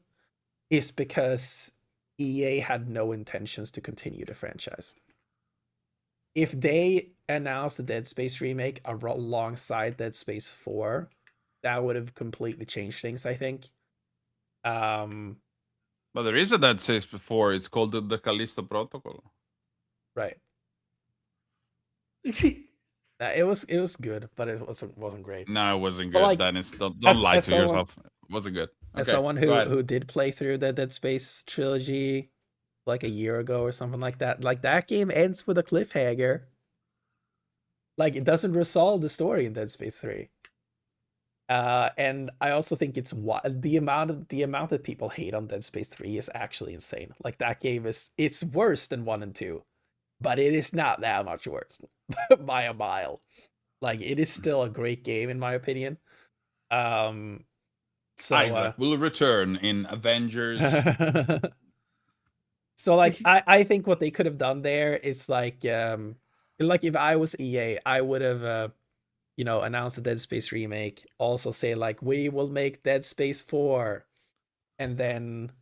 is because EA had no intentions to continue the franchise. If they announced a Dead Space remake alongside Dead Space 4, that would have completely changed things, I think. But there is a Dead Space before. It's called the Callisto Protocol. Right. It was good, but it wasn't great. No, it wasn't But good. like, Dennis, don't as lie to someone yourself. It wasn't good. as Okay, someone go ahead. who did play through the Dead Space trilogy like a year ago or something like that game ends with a cliffhanger. Like it doesn't resolve the story in Dead Space 3. And I also think it's the amount that people hate on Dead Space 3 is actually insane. Like that game it's worse than 1 and 2, but it is not that much worse by a mile. Like it is still a great game in my opinion. So Isaac will return in Avengers. So like I think what they could have done there is like if I was EA, I would have announced a Dead Space remake, also say like we will make Dead Space 4 and then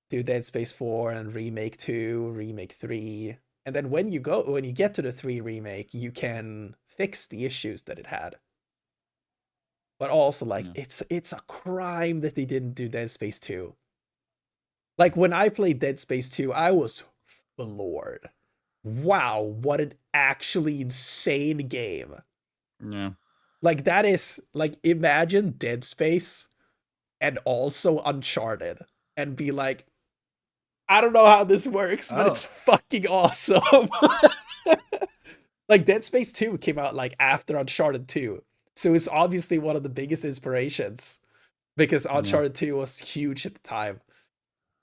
do Dead Space 4 and remake 2, remake 3. And then when you get to the 3 remake, you can fix the issues that it had. But also like it's a crime that they didn't do Dead Space 2. Like when I played Dead Space 2, I was floored. Wow, what an actually insane game. Yeah. Like that is like imagine Dead Space and also Uncharted and be like, I don't know how this works, but it's fucking awesome. Like Dead Space 2 came out like after Uncharted 2. So it's obviously one of the biggest inspirations because Uncharted 2 was huge at the time.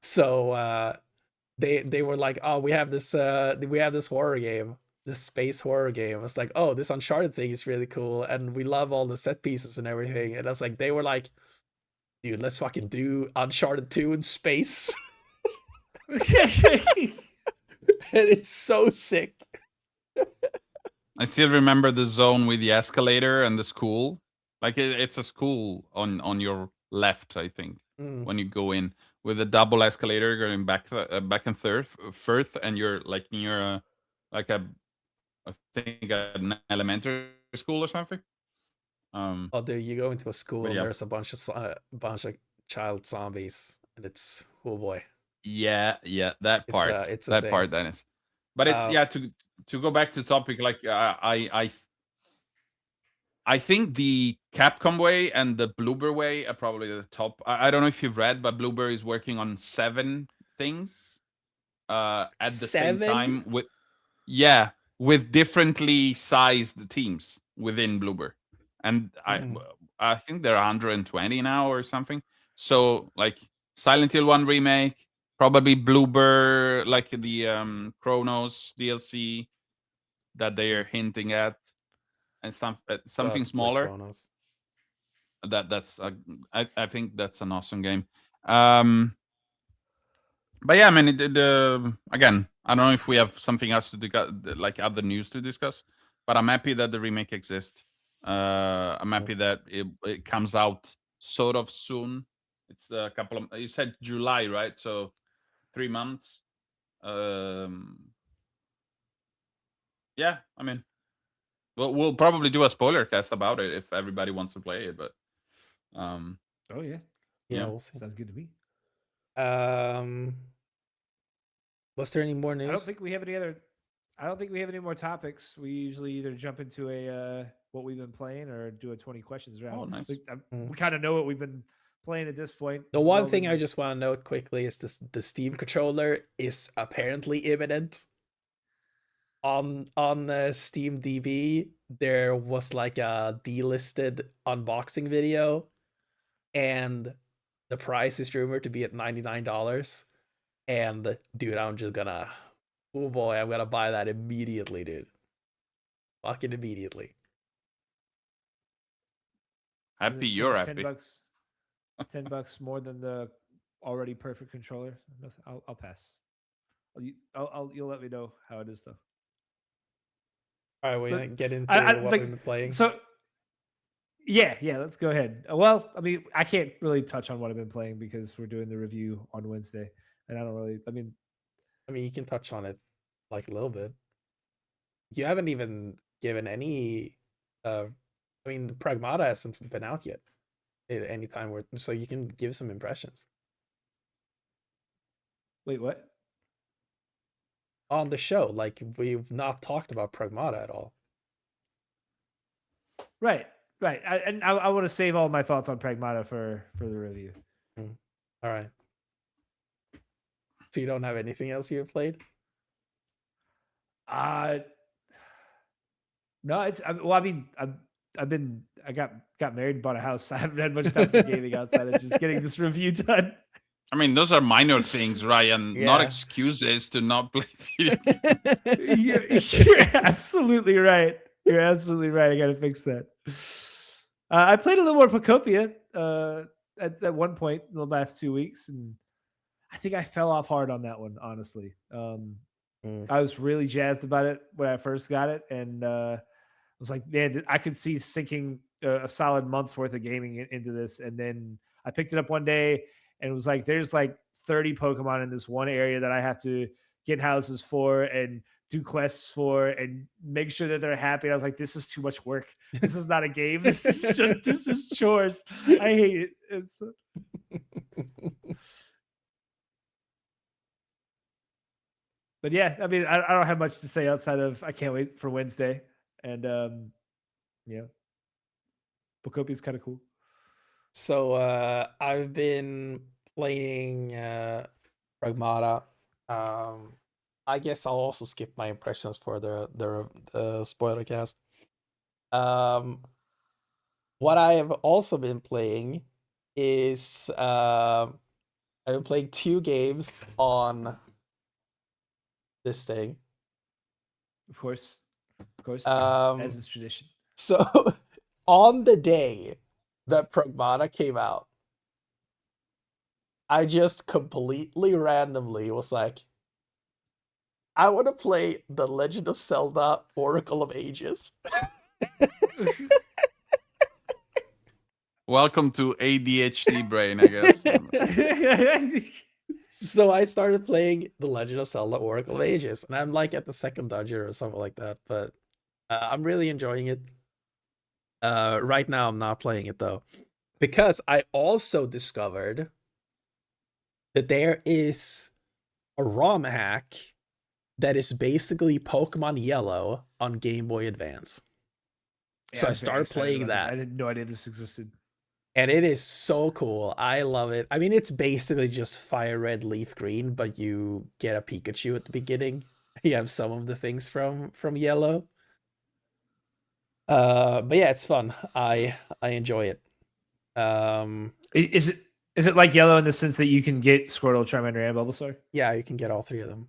So they were like, oh, we have this horror game, this space horror game. It's like, oh, this Uncharted thing is really cool, and we love all the set pieces and everything. And I was like, they were like, dude, let's fucking do Uncharted 2 in space. And it's so sick. I still remember the zone with the escalator and the school. Like it's a school on your left, I think, when you go in with a double escalator going back and forth, and you're like near I think an elementary school or something. Oh, dude, you go into a school and yeah. there's a bunch of child zombies, and it's oh boy. Yeah, that part. It's a that thing. part, Dennis. But it's to go back to topic. Like I think the Capcom way and the Bloober way are probably the top. I don't know if you've read, but Bloober is working on 7 things at the same time. with differently sized teams within Bloober, and I think they're 120 now or something. So like Silent Hill 1 remake, probably Bloober, like the Chronos DLC that they are hinting at, and something smaller. Chronos. That's I think that's an awesome game. But yeah, I mean, again, I don't know if we have something else to discuss, like other news to discuss. But I'm happy that the remake exists. I'm happy that it comes out sort of soon. It's a couple of, you said July, right? So 3 months. Yeah, I mean, we'll probably do a spoiler cast about it if everybody wants to play it. But Oh yeah, Yeah, yeah. we'll see. sounds good to me. Was there any more news? I don't think we have any other. I don't think we have any more topics. We usually either jump into a what we've been playing or do a 20 questions round. Oh, nice. We kind of know what we've been playing at this point. The one Well, thing we- I just want to note quickly is this: the Steam controller is apparently imminent. On the Steam DB, there was like a delisted unboxing video, and the price is rumored to be at $99. And dude, I'm just gonna, oh boy, I'm gonna buy that immediately, dude. Fucking immediately. Happy is it you're 10 happy. $10 $10 more than the already perfect controller. I'll pass. You'll let me know how it is though. All right, we But get into I what like, we've been playing. So yeah, let's go ahead. Well, I mean, I can't really touch on what I've been playing because we're doing the review on Wednesday, and I don't really. I mean, you can touch on it like a little bit. You haven't even given any. Pragmata hasn't been out yet at any time, so you can give some impressions wait, what? on the show. Like, we've not talked about Pragmata at all. Right. I want to save all my thoughts on Pragmata for the review. All right. So you don't have anything else you've played? No, I got married and bought a house. I haven't had much time for gaming outside of just getting this review done. I mean, those are minor things, Ryan, not Yeah. excuses to not play video games. You're absolutely right. You're absolutely right. I got to fix that. I played a little more Procopia at one point in the last 2 weeks, and I think I fell off hard on that one, honestly. I was really jazzed about it when I first got it, and I was like, man, I could see sinking a solid month's worth of gaming into this. And then I picked it up one day, and it was like, there's like 30 Pokemon in this one area that I have to get houses for and do quests for and make sure that they're happy. And I was like, this is too much work. This is not a game. This is chores. I hate it. But yeah, I mean, I don't have much to say outside of I can't wait for Wednesday. And yeah, Bookopi is kind of cool. So I've been playing Pragmata. I guess I'll also skip my impressions for the spoiler cast. What I have also been playing is I've been playing 2 games on this thing. Of course, as is tradition. So on the day that Pragmata came out, I just completely randomly was like, I want to play The Legend of Zelda Oracle of Ages. Welcome to ADHD brain, I guess. So I started playing The Legend of Zelda Oracle of Ages, and I'm like at the second dungeon or something like that, but I'm really enjoying it. Right now I'm not playing it though, because I also discovered that there is a ROM hack that is basically Pokemon Yellow on Game Boy Advance. Yeah, So I I'm very started excited playing about this. that. I had no idea this existed. And it is so cool. I love it. I mean, it's basically just Fire Red, Leaf Green, but you get a Pikachu at the beginning. you have some of the things from Yellow. But yeah, it's fun. I enjoy it. Is it like Yellow in the sense that you can get Squirtle, Charmander, and Bulbasaur? Yeah, you can get all three of them.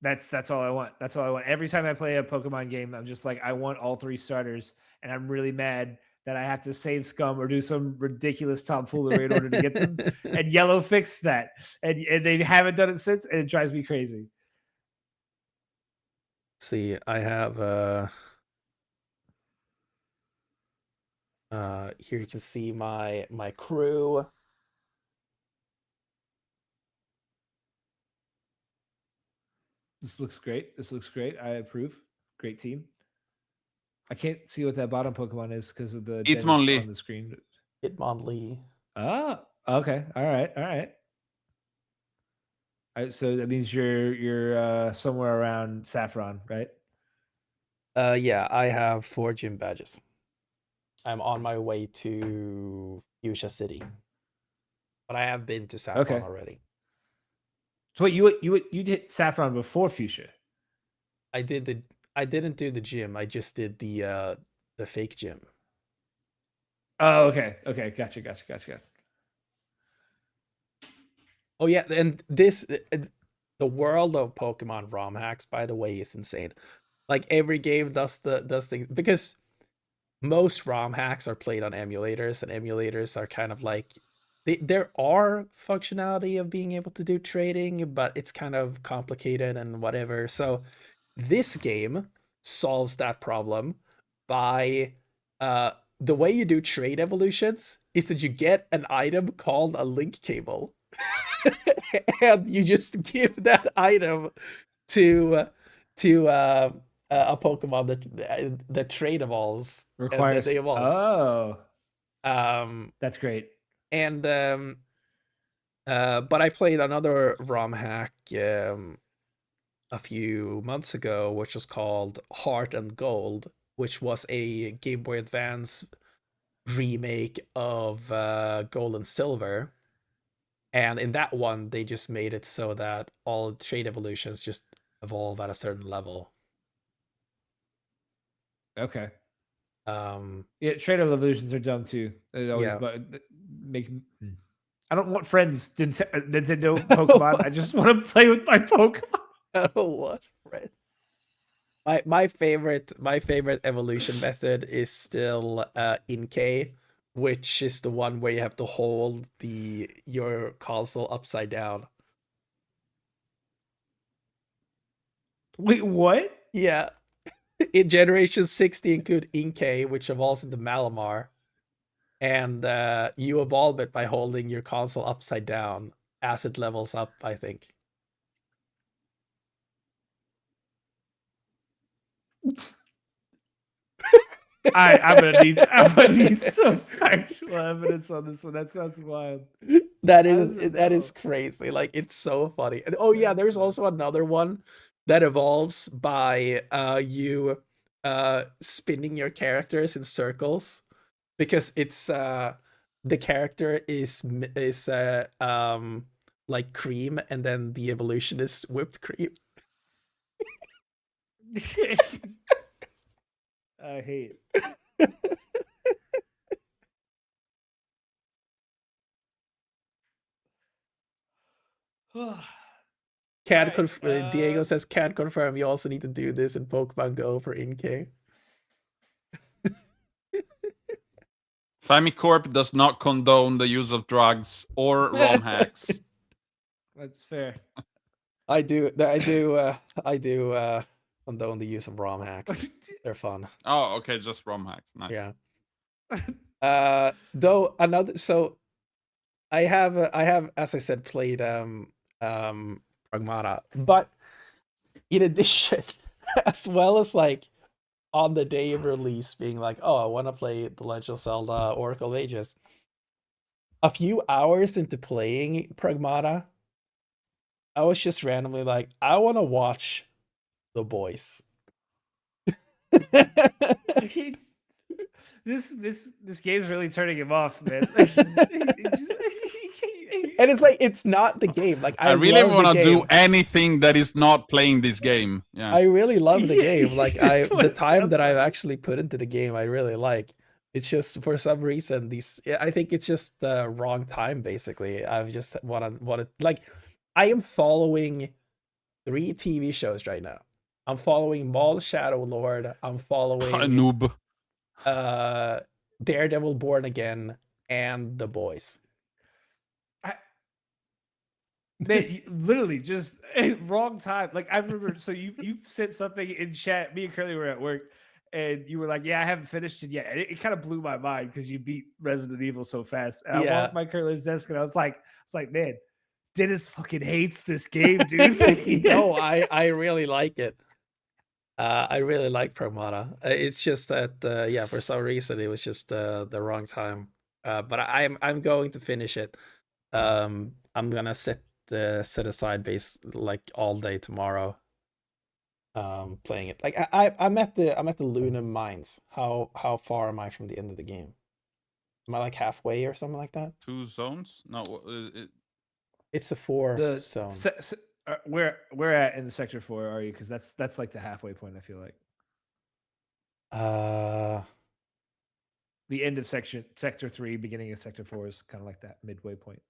That's all I want. That's all I want. Every time I play a Pokemon game, I'm just like, I want all three starters, and I'm really mad that I have to save Scum or do some ridiculous tomfoolery in order to get them. And Yellow fixed that, and they haven't done it since, and it drives me crazy. See, I have here you can see my crew. This looks great. This looks great. I approve. Great team. I can't see what that bottom Pokemon is because of the dentist Hitmonlee. on the screen. Hitmonlee. Ah, okay. All right. All right. So that means you're somewhere around Saffron, right? Yeah, I have 4 gym badges. I'm on my way to Fuchsia City, but I have been to Saffron Okay. already. So wait, you did Saffron before Fuchsia? I didn't do the gym. I just did the fake gym. Oh, okay. Okay. Gotcha. Oh yeah, and this the world of Pokemon ROM hacks, by the way, is insane. Like every game does things because most ROM hacks are played on emulators, and emulators are kind of like there are functionality of being able to do trading, but it's kind of complicated and whatever. So this game solves that problem by the way you do trade evolutions is that you get an item called a link cable. And you just give that item to a Pokemon that trade evolves and then Requires. they evolve. Oh, Um, that's great. and but I played another ROM hack a few months ago, which was called Heart and Gold, which was a Game Boy Advance remake of Gold and Silver. And in that one, they just made it so that all trade evolutions just evolve at a certain level. Okay. Um, Yeah, trade evolutions are dumb too. It always yeah. make. I don't want friends Nintendo Pokemon. I just want to play with my Pokemon. What, Fred? My favorite evolution method is still Inkay, which is the one where you have to hold your console upside down. Wait, what? Yeah. In Generation 60 include Inkay, which evolves into Malamar. And you evolve it by holding your console upside down as it levels up, I think. I'm gonna need some factual evidence on this one. That sounds wild. That How is does it that is know? crazy. Like it's so funny. And oh yeah, there's also another one that evolves by you spinning your characters in circles because it's the character is like cream and then the evolution is whipped cream. I hate. Can't Alright, Diego says can't confirm. You also need to do this in Pokemon Go for Inkay. Famicorp does not condone the use of drugs or ROM hacks. That's fair. I do condone the use of ROM hacks. They're fun. Oh, okay, just ROM hacks. Nice. Yeah. Though another so I have as I said played Pragmata, but in addition, as well as like on the day of release being like, oh, I want to play The Legend of Zelda Oracle of Ages. A few hours into playing Pragmata, I was just randomly like, I want to watch The Boys. This game's really turning him off, man. And it's like it's not the game. Like I I really love the want to do game. anything that is not playing this game. Yeah. I really love the Yeah, game. Like that's what the it time sounds that I've like. actually put into the game, I really like. It's just for some reason I think it's just the wrong time. Basically, I've just wanted like I am following 3 TV shows right now. I'm following Mall Shadow Lord. I'm A following noob. Daredevil Born Again and The Boys. I, man, literally just wrong time. Like I remember, so you said something in chat. Me and Curly were at work, and you were like, "Yeah, I haven't finished it yet." And it kind of blew my mind because you beat Resident Evil so fast. And I Yeah. walked by Curly's desk, and I was like, "Man, Dennis fucking hates this game, dude." No, I really like it. I really like Promata. It's just that yeah, for some reason it was just the wrong time. But I'm going to finish it. I'm gonna set aside base like all day tomorrow. Playing it. Like I'm at the Luna Mines. How far am I from the end of the game? Am I like halfway or something like that? 2 zones? No, It's a 4th the zone. where at in the sector 4 are you? Because that's like the halfway point. I feel like Uh, the end of sector 3, beginning of sector 4 is kind of like that midway point.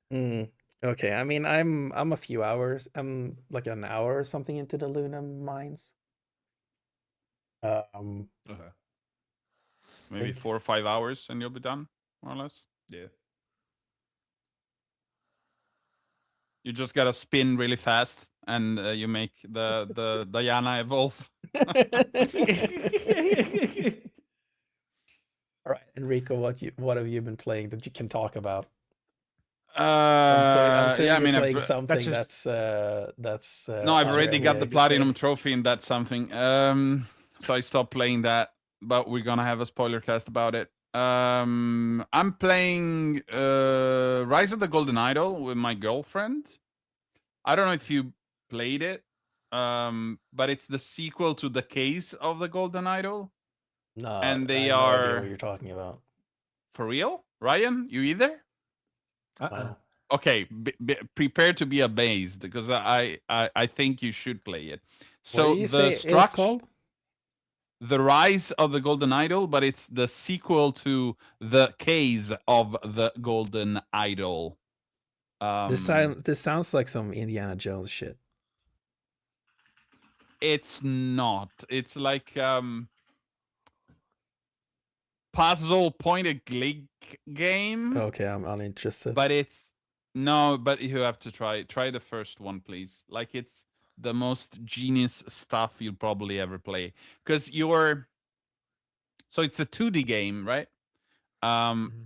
okay. I mean, I'm a few hours. I'm like an hour or something into the Luna Mines. Okay. maybe think- 4 or 5 hours and you'll be done, more or less. Yeah. You just gotta spin really fast, and you make the Diana evolve. All right, Enrico, what have you been playing that you can talk about? I'm assuming Yeah, I you're mean, playing something just- that's no, I've already got the GTA, platinum trophy, and that's something. So I stopped playing that, but we're gonna have a spoiler cast about it. I'm playing Rise of the Golden Idol with my girlfriend. I don't know if you played it, but it's the sequel to The Case of the Golden Idol. No, And I they have no idea are what you're talking about. for real. Ryan, you either? Wow. Okay, prepare to be amazed because I think you should play it. What So do you the say it's structure, called? The Rise of the Golden Idol, but it's the sequel to The Case of the Golden Idol. This sounds like some Indiana Jones shit. It's not. It's like puzzle point and click game. Okay, I'm uninterested. But it's no, but you have to try the first one, please. Like it's the most genius stuff you'll probably ever play, because so it's a 2D game, right?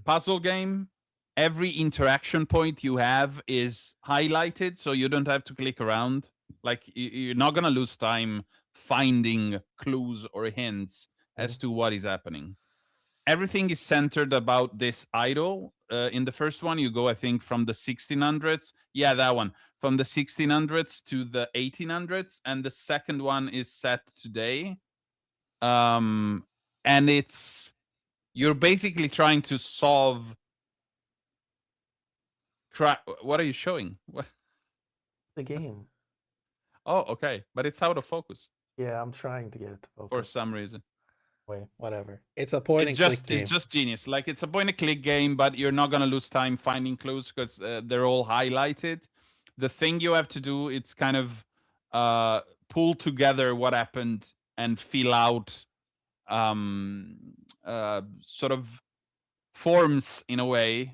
Puzzle game. Every interaction point you have is highlighted, so you don't have to click around. Like you're not gonna lose time finding clues or hints as to what is happening. Everything is centered about this idol. In the first one, you go, I think, from the 1600s. Yeah, that one. From the 1600s to the 1800s. And the second one is set today. And you're basically trying to solve. What are you showing? What? The game. Oh, okay. But it's out of focus Yeah, I'm trying to get it to focus. for some reason. Wait, whatever. It's a point and click game. It's just genius. Like it's a point and click game, but you're not gonna lose time finding clues because they're all highlighted. The thing you have to do, it's kind of pull together what happened and fill out sort of forms in a way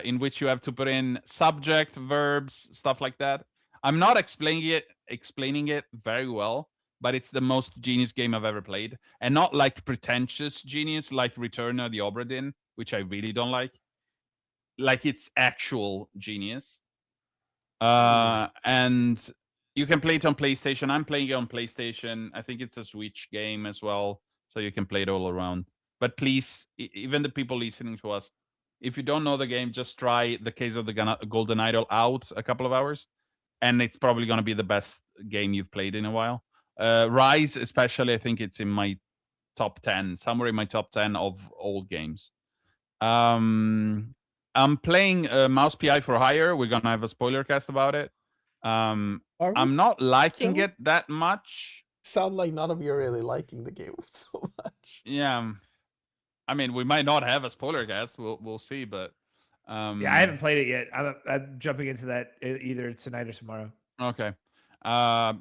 in which you have to put in subject, verbs, stuff like that. I'm not explaining it very well, but it's the most genius game I've ever played, and not like pretentious genius like Return of the Obra Dinn, which I really don't like. Like it's actual genius. And you can play it on PlayStation. I'm playing it on PlayStation. I think it's a Switch game as well, so you can play it all around. But please, even the people listening to us, if you don't know the game, just try The Case of the Golden Idol out a couple of hours, and it's probably going to be the best game you've played in a while. Rise, especially, I think it's in my top 10, somewhere in my top 10 of old games. I'm playing Mouse PI for Hire. We're gonna have a spoiler cast about it. Are we? I'm not liking Really? it that much. Sound like none of you are really liking the game so much. Yeah. I mean, we might not have a spoiler cast. We'll see, but Yeah, I haven't played it yet. I'm jumping into that either tonight or tomorrow. Okay. I'm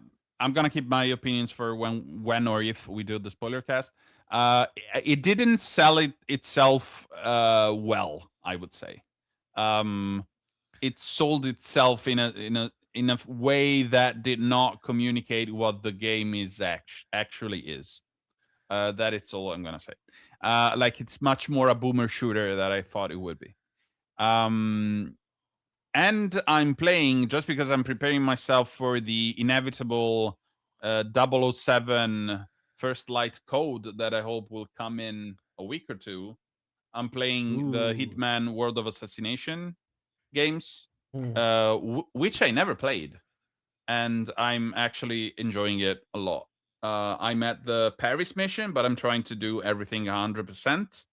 gonna keep my opinions for when or if we do the spoiler cast. It didn't sell itself well, I would say. It sold itself in a way that did not communicate what the game is actually is. That is all I'm gonna say. Like it's much more a boomer shooter that I thought it would be. And I'm playing just because I'm preparing myself for the inevitable 007 First Light code that I hope will come in a week or two. I'm playing the Ooh. Hitman World of Assassination games, Mm. which I never played, and I'm actually enjoying it a lot. I'm at the Paris mission, but I'm trying to do everything 100%.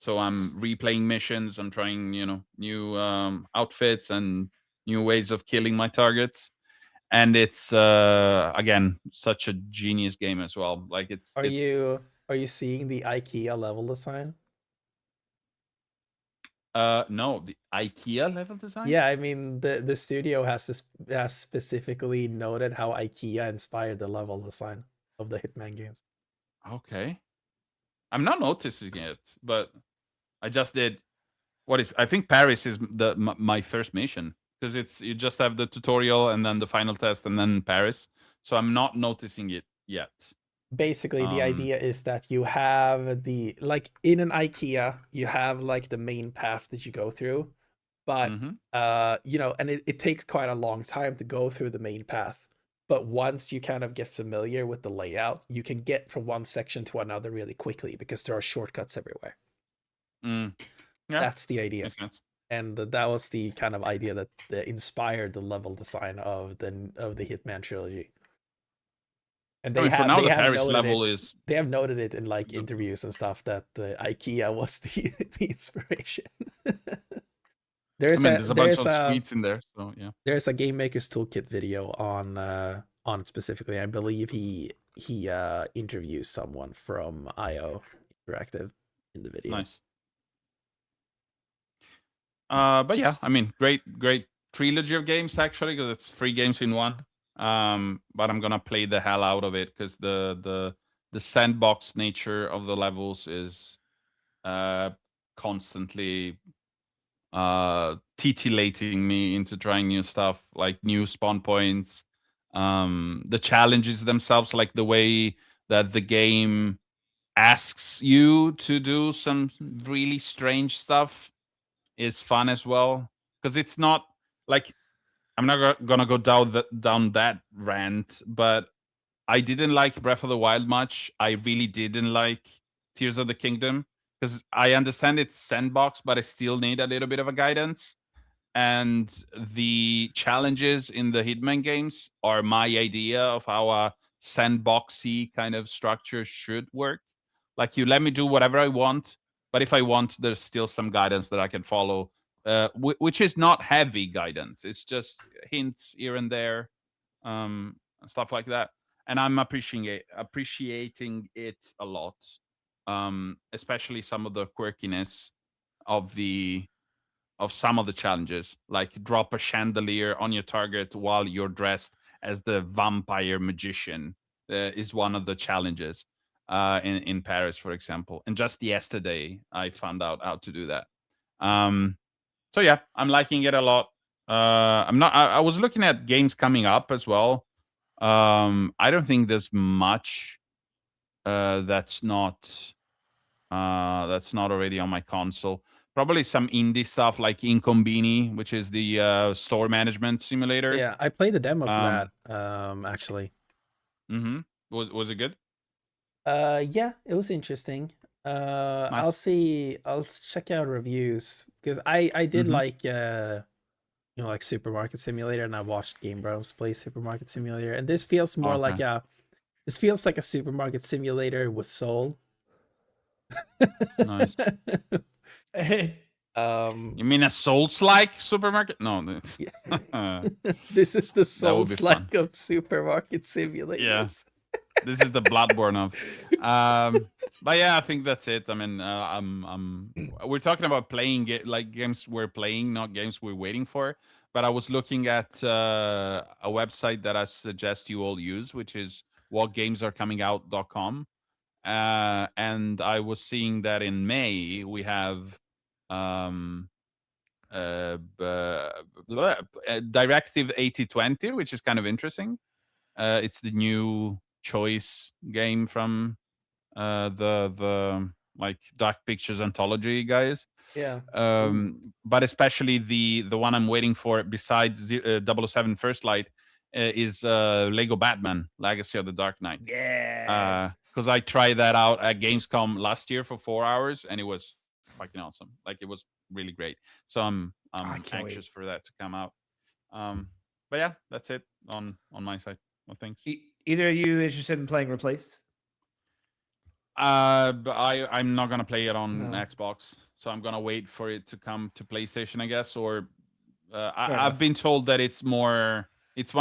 So I'm replaying missions. I'm trying, new outfits and new ways of killing my targets. And it's again such a genius game as well. Like Are you seeing the IKEA level design? No, the IKEA level design. Yeah, I mean the studio has specifically noted how IKEA inspired the level design of the Hitman games. Okay, I'm not noticing it, but I just did. I think Paris is my first mission because you just have the tutorial and then the final test and then Paris. So I'm not noticing it yet. Basically, the idea is that you have like in an IKEA, you have like the main path that you go through, but and it takes quite a long time to go through the main path. But once you kind of get familiar with the layout, you can get from one section to another really quickly because there are shortcuts everywhere. Yeah, that's the idea. makes sense. And that was the kind of idea that inspired the level design of the Hitman trilogy. And I mean, for now, the Paris level it, is. they have noted it in like interviews and stuff that IKEA was the inspiration. There's a bunch of sweets in there, so yeah. There's a Game Maker's Toolkit video on specifically. I believe he interviews someone from IO Interactive in the video. Nice. But yeah, I mean, great trilogy of games actually, because it's 3 games in one. But I'm gonna play the hell out of it because the sandbox nature of the levels is constantly titillating me into trying new stuff, like new spawn points. The challenges themselves, like the way that the game asks you to do some really strange stuff, is fun as well. Because it's not like, I'm not gonna go down that rant, but I didn't like Breath of the Wild much. I really didn't like Tears of the Kingdom because I understand it's sandbox, but I still need a little bit of a guidance. And the challenges in the Hitman games are my idea of how a sandboxy kind of structure should work. Like, you let me do whatever I want, but if I want, there's still some guidance that I can follow, which is not heavy guidance. It's just hints here and there, stuff like that. And I'm appreciating it a lot, especially some of the quirkiness of some of the challenges, like drop a chandelier on your target while you're dressed as the vampire magician, is one of the challenges in Paris, for example. And just yesterday, I found out how to do that. So yeah, I'm liking it a lot. I was looking at games coming up as well. I don't think there's much that's not already on my console. Probably some indie stuff like Incombini, which is the store management simulator. Yeah, I played the demo for that. Actually. Mm-hmm. Was it good? Yeah, it was interesting. Nice. I'll check out reviews because I did like like Supermarket Simulator, and I watched Game Bros play Supermarket Simulator, and this feels more like a Supermarket Simulator with soul. Nice. You mean a Souls-like supermarket? No. This is the That would be Souls-like of supermarket simulators. This is the Bloodborne of. But yeah, I think that's it. I mean, we're talking about playing games we're playing, not games we're waiting for. But I was looking at a website that I suggest you all use, which is whatgamesarecoming.out.com. And I was seeing that in May we have Directive 8020, which is kind of interesting. It's the new choice game from the like Dark Pictures anthology guys. Yeah. But especially the one I'm waiting for besides 007 First Light is Lego Batman Legacy of the Dark Knight. Yeah. Because I tried that out at Gamescom last year for 4 hours and it was fucking awesome. Like it was really great. So I'm anxious for that to come out. But yeah, that's it on my side. Well, thanks. Either of you interested in playing Replaced? But I'm not gonna play it on No. Xbox, so I'm gonna wait for it to come to PlayStation, I guess. Or I've enough. been told that it's one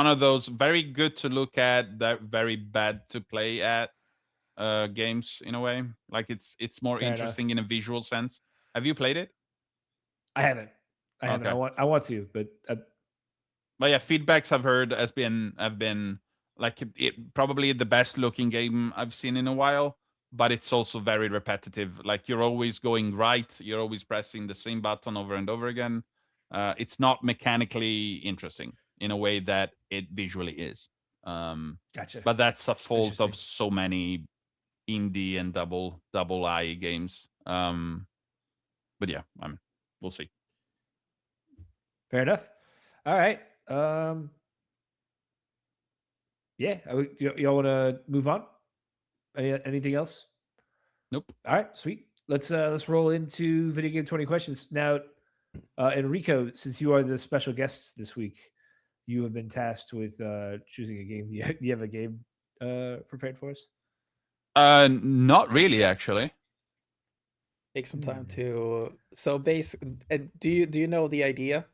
of those very good to look at, that very bad to play at games in a way. Like it's more Fair interesting in a visual sense. Have you played it? I haven't. Okay. I want to, but But yeah, feedbacks I've heard have been like it probably the best looking game I've seen in a while. But it's also very repetitive. Like you're always going right, you're always pressing the same button over and over again. It's not mechanically interesting in a way that it visually is. gotcha. But that's a fault Interesting. of so many indie and double I games. But yeah, we'll see. Fair enough. All right. Yeah. Y'all want to move on? Anything else? Nope. All right, sweet. Let's roll into video game 20 questions now. Enrico, since you are the special guest this week, you have been tasked with choosing a game. Do you have a game prepared for us? Not really, actually. Take some time to. So do you know the idea?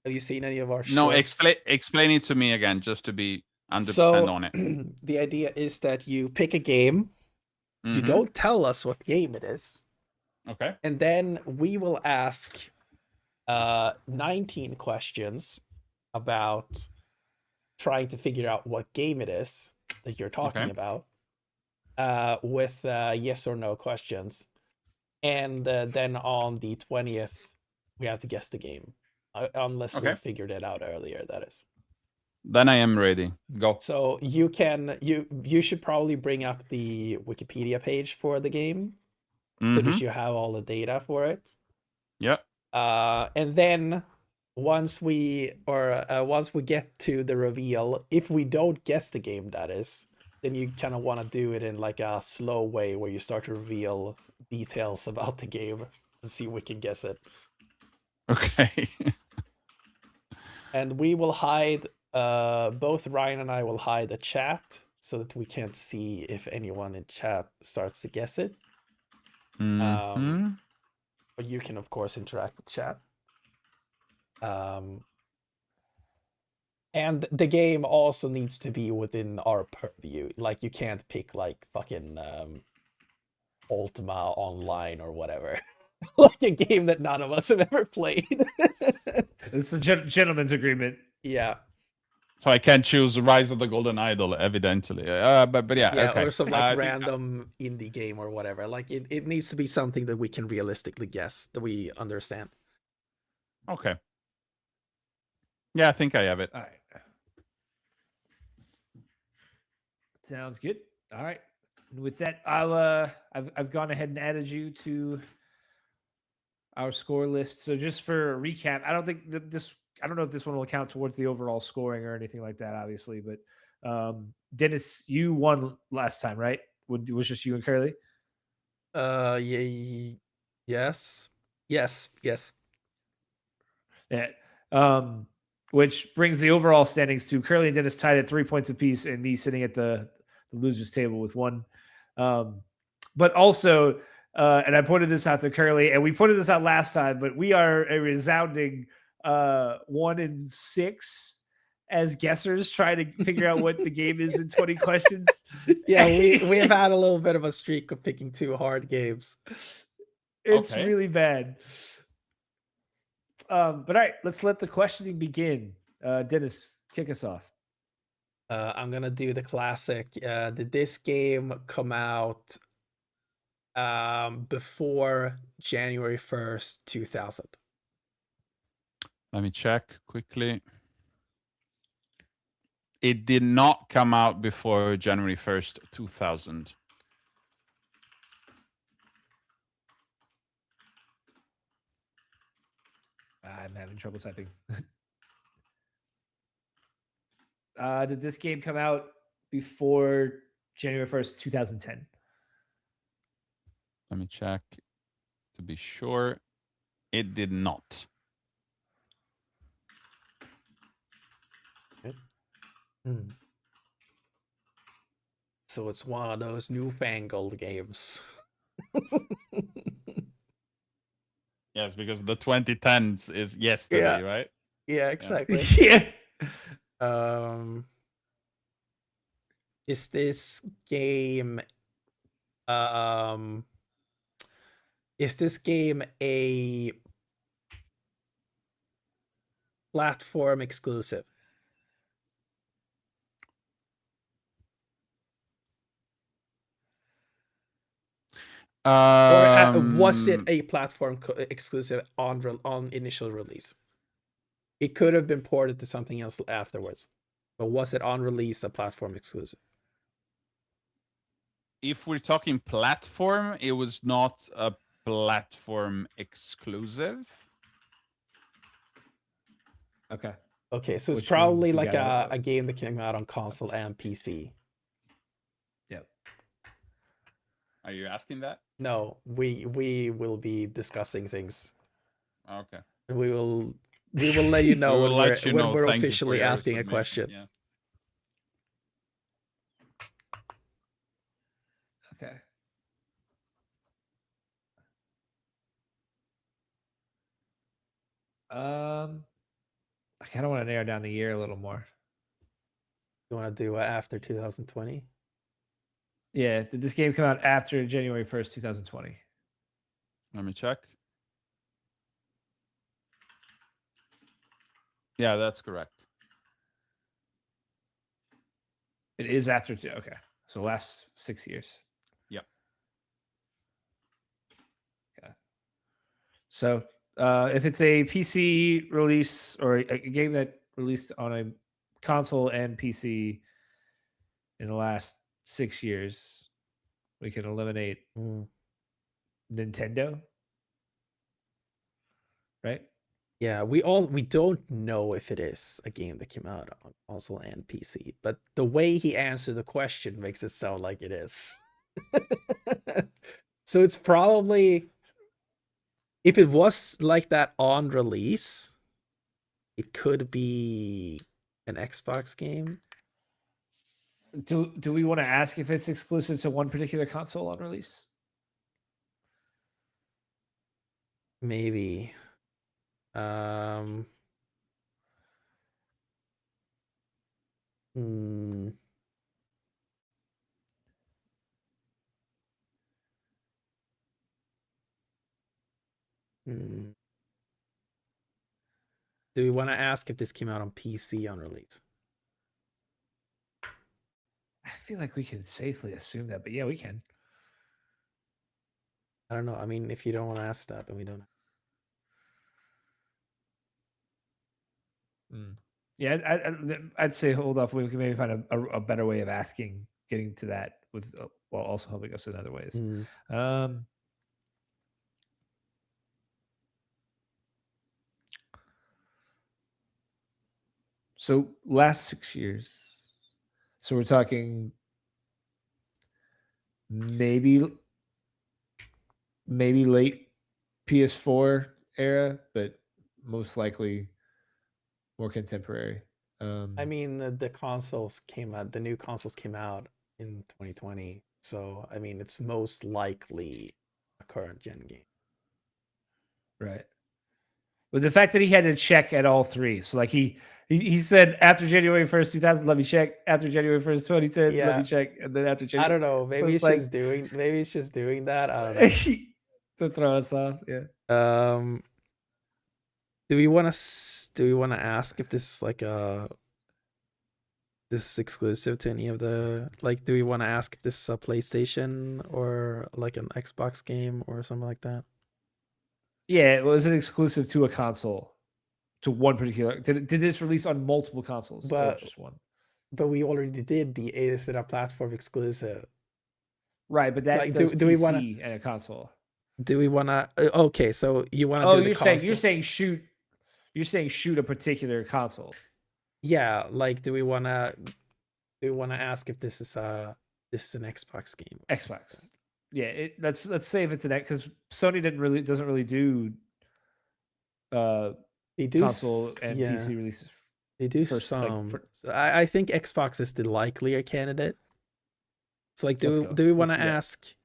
Have you seen any of our No, shorts? explain it to me again, just to be 100% So on it. the idea is that you pick a game. You Mhm. don't tell us what game it is, Okay. and then we will ask 19 questions about trying to figure out what game it is that you're talking Okay. about with yes or no questions. And then on the 20th, we have to guess the game. Unless we Okay. figured it out earlier, that is. Then I am ready. Go. So you should probably bring up the Wikipedia page for the game so that Mhm. you have all the data for it. Yeah. And then once we get to the reveal, if we don't guess the game, that is, then you kind of want to do it in like a slow way where you start to reveal details about the game and see if we can guess it. Okay. And we will hide, both Ryan and I will hide a chat so that we can't see if anyone in chat starts to guess it. Mhm. But you can, of course, interact with chat. And the game also needs to be within our purview. Like, you can't pick, like, fucking Ultima Online or whatever. Like a game that none of us have ever played. It's a gentleman's agreement. Yeah. So I can't choose Rise of the Golden Idol, evidently. But yeah, Yeah, okay. or some like I think- random indie game or whatever. Like it needs to be something that we can realistically guess, that we understand. Okay. Yeah, I think I have it. All right. Sounds good. All right. And with that, I've gone ahead and added you to our score list. So just for a recap, I don't think I don't know if this one will count towards the overall scoring or anything like that, obviously. But Dennis, you won last time, right? It was just you and Curly? Yeah, yes. Yeah. Which brings the overall standings to Curly and Dennis tied at 3 points apiece, and me sitting at the losers table with one. But also, And I pointed this out to Curly, and we pointed this out last time, but we are a resounding 1 in 6 as guessers trying to figure out what the game is in 20 questions. Yeah, we've had a little bit of a streak of picking 2 hard games. It's Okay. really bad. But all right, let's let the questioning begin. Dennis, kick us off. I'm gonna do the classic. Did this game come out before January 1st, 2000? Let me check quickly. It did not come out before January 1st, 2000. I'm having trouble typing. Did this game come out before January 1st, 2010? Let me check to be sure. It did not. So it's one of those newfangled games. Yes, because the 2010s is yesterday, Yeah. right? Yeah, exactly. Yeah. Is this game a platform exclusive? Or was it a platform exclusive on initial release? It could have been ported to something else afterwards, but was it on release a platform exclusive? If we're talking platform, it was not a platform exclusive. Okay. Okay, so it's Which probably means we like gotta- a game that came out on console and PC. Yep. Are you asking that? No, we will be discussing things. Okay. We will let you know We when will let you know. we're Thank you for officially your asking a submission. question. Yeah. Okay. I kind of want to narrow down the year a little more. You want to do after 2020? Yeah. Did this game come out after January 1st, 2020? Let me check. Yeah, that's correct. It is after. Okay. So last 6 years. Yep. Okay. So if it's a PC release or a game that released on a console and PC in the last 6 years, we can eliminate Nintendo, right? Yeah, we don't know if it is a game that came out on console and PC, but the way he answered the question makes it sound like it is. So it's probably, if it was like that on release, it could be an Xbox game. Do we want to ask if it's exclusive to one particular console on release? Maybe. Hmm. Hmm. Do we want to ask if this came out on PC on release? I feel like we can safely assume that, but yeah, we can. I don't know. I mean, if you don't want to ask that, then we don't. Yeah, I'd say hold off. We can maybe find a better way of asking, getting to that with while also helping us in other ways. So last 6 years. So we're talking maybe late PS4 era, but most likely more contemporary. I mean, the new consoles came out in 2020. So, I mean, it's most likely a current gen game. Right. But the fact that he had to check at all three. So like he said after January 1st, 2000, let me check. After January 1st, 2010, let Yeah. me check. And then after I January. don't know. So Maybe it's it's just doing. Maybe it's just doing that. I don't know. to throw us off. Yeah. Do we want to ask if this is like this is exclusive to any of the, like, do we want to ask if this is a PlayStation or like an Xbox game or something like that? Yeah, was it exclusive to a console? To one particular did this release on multiple consoles or But just one? but we already did the is it a platform exclusive? Right, but that like, does do we PC wanna- and a console. Do we want to? Okay, so you want to Oh, do the you're console? saying shoot a particular console. Yeah, like, do we want to ask if this is an Xbox game? Xbox. Yeah, let's say if it's an X, because Sony doesn't really do They do console and PC releases. They do first, some. like, So I think Xbox is the likelier candidate. So like, Let's do go. we want Let's to do that. ask?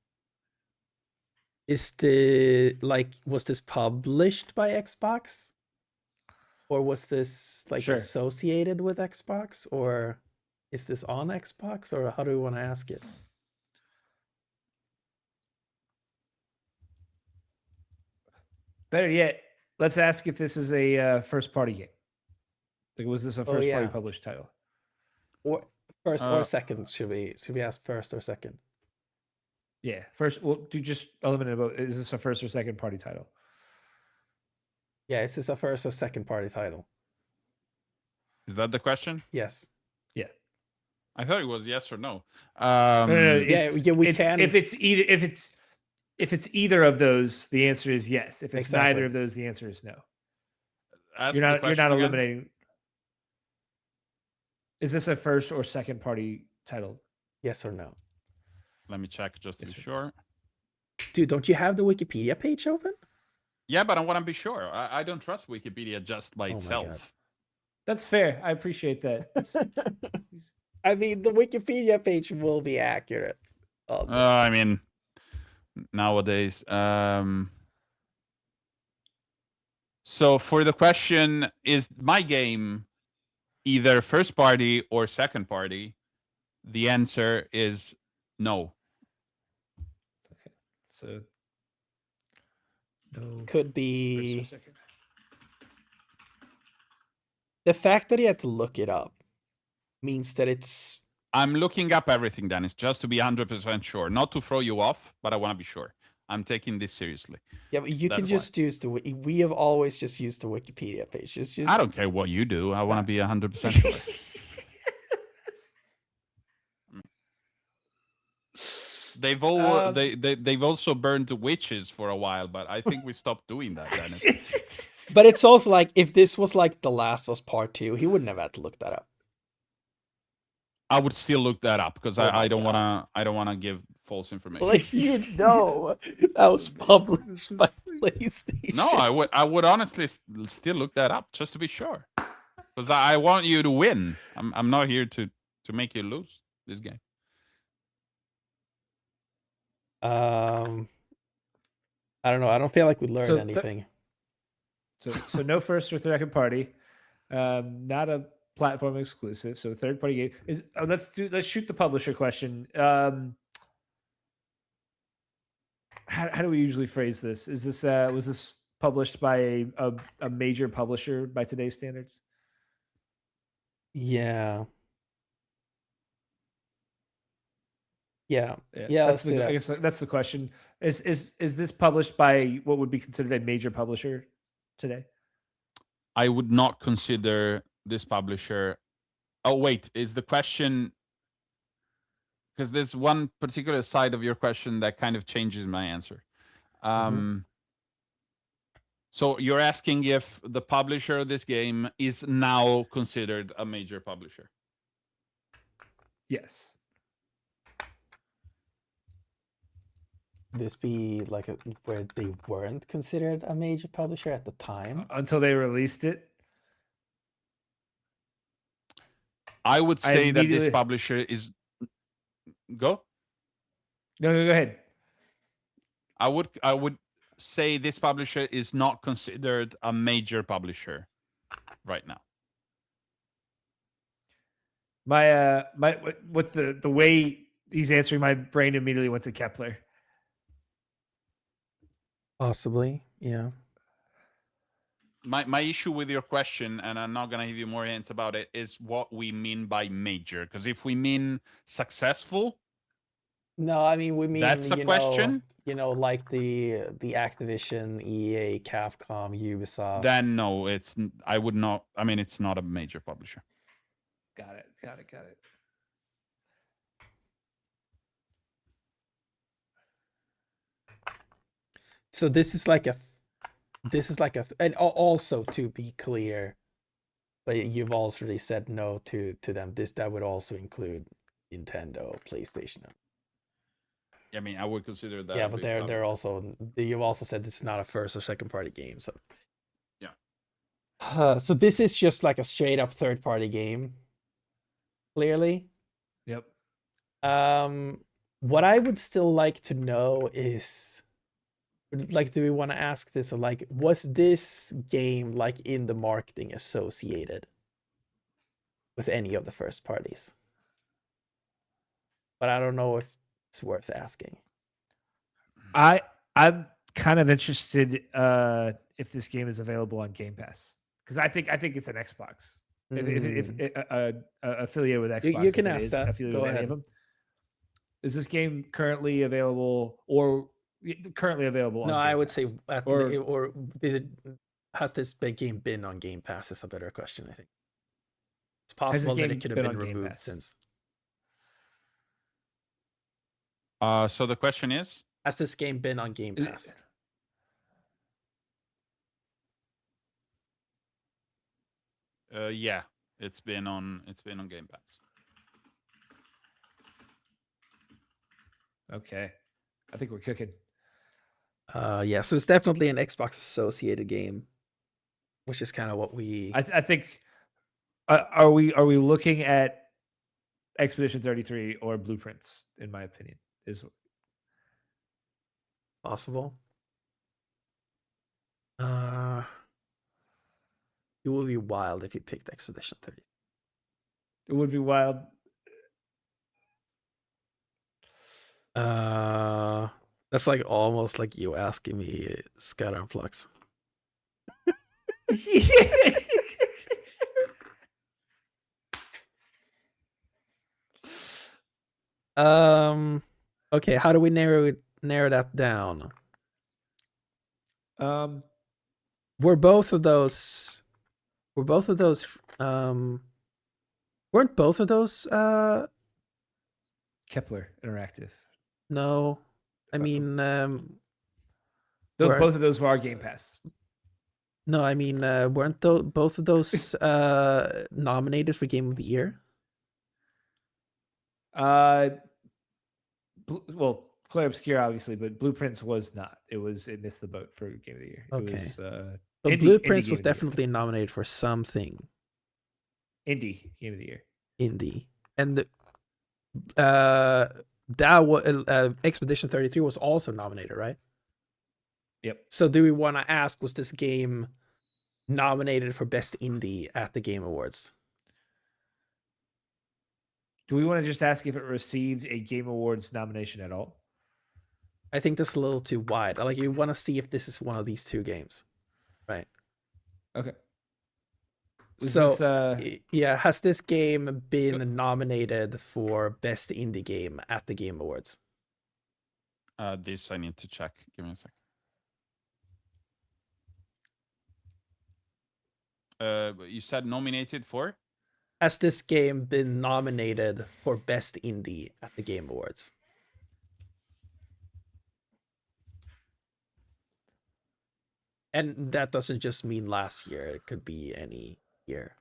Was this published by Xbox, or was this like Sure. associated with Xbox, or is this on Xbox, or how do we want to ask it? Better yet, let's ask if this is a first party game. Like, was this a first party yeah. published title? Or first or Uh, second? Should we ask first or second? Yeah, first. Well, do just eliminate about. Is this a first or second party title? Yeah, is this a first or second party title? Is that the question? Yes. Yeah. I thought it was yes or no. No, yeah, we can. If it's either of those, the answer is yes. If it's Exactly. neither of those, the answer is no. Ask You're the not question again. eliminating. Is this a first or second party title? Yes or no? Let me check just to Yes, be sir. sure. Dude, don't you have the Wikipedia page open? Yeah, but I want to be sure. I don't trust Wikipedia just by Oh my God. itself. That's fair. I appreciate that. I mean, the Wikipedia page will be accurate. On this. I mean, nowadays. So for the question, is my game either first party or second party? The answer is no. So no. Could First be or second. the fact that he had to look it up means that it's. I'm looking up everything, Dennis, just to be 100% sure. Not to throw you off, but I want to be sure. I'm taking this seriously. Yeah, but you can That's just use the. We have always just used the Wikipedia page. Just. I don't care what you do. I want to be 100% sure. They've all they've also burned the witches for a while, but I think we stopped doing that, Dennis. But it's also like, if this was like The Last of Us Part 2, he wouldn't have had to look that up. I would still look that up because Oh my I don't God. wanna give false information. Like, you know, that was published by PlayStation. No, I would honestly still look that up just to be sure, because I want you to win. I'm not here to make you lose this game. I don't know. I don't feel like we learned So anything. So no first or second party, not a platform exclusive. So third party game is. Oh, let's shoot the publisher question. How do we usually phrase this? Is this was this published by a major publisher by today's standards? Yeah. Yeah. Let's do that. I guess that's the question. Is this published by what would be considered a major publisher today? I would not consider this publisher. Oh wait, is the question? Because there's one particular side of your question that kind of changes my answer. So you're asking if the publisher of this game is now considered a major publisher? Yes. This be like where they weren't considered a major publisher at the time? Until they released it. I would say that this immediately- publisher is. Go. No, go ahead. I would say this publisher is not considered a major publisher right now. What's the way he's answering, my brain immediately went to Kepler. Possibly, yeah. My issue with your question, and I'm not gonna give you more hints about it, is what we mean by major. Because if we mean successful, No, I mean we mean that's a question. Like the Activision, EA, Capcom, Ubisoft. Then no, I would not. I mean, it's not a major publisher. Got it. So this is like and also, to be clear, but you've already said no to them. That would also include Nintendo, PlayStation. I mean, I would consider that. Yeah, but they're also, you've also said this is not a first or second party game. So yeah. So this is just like a straight up third party game. Clearly. Yep. What I would still like to know is, like, do we want to ask this, or like, was this game like in the marketing associated with any of the first parties? But I don't know if it's worth asking. I'm kind of interested if this game is available on Game Pass, because I think it's an Xbox. If affiliated with Xbox, you can ask that. Affiliated Go with ahead. any of them. Is this game currently available, or currently available? No, on Game I would Pass? say or has this big game been on Game Pass? Is a better question. I think it's possible that it could have been removed since. So the question is, has this game been on Game Pass? Yeah, it's been on Game Pass. Okay, I think we're cooking. Yeah, so it's definitely an Xbox associated game, which is kind of what we. I think. Are we looking at Expedition 33 or Blueprints? In my opinion, is possible. It would be wild if you picked Expedition 30. It would be wild. That's like almost like you asking me Scatter and Flux. Okay, how do we narrow that down? Were both of those weren't both of those Kepler Interactive? No. I mean both of those were our Game Pass. No, I mean weren't both of those nominated for Game of the Year? Well, Claire Obscure obviously, but Blueprints was not. It missed the boat for Game of the Year. Okay. It was, but Blueprints was definitely nominated for something. Indie Game of the Year. Indie. And that was Expedition 33 was also nominated, right? Yep. So do we want to ask, was this game nominated for Best Indie at the Game Awards? Do we want to just ask if it received a Game Awards nomination at all? I think that's a little too wide. Like, you want to see if this is one of these two games, right? Okay. Yeah, has this game been nominated for Best Indie Game at the Game Awards? This I need to check. Give me a second. You said nominated for? Has this game been nominated for Best Indie at the Game Awards? And that doesn't just mean last year. It could be any year.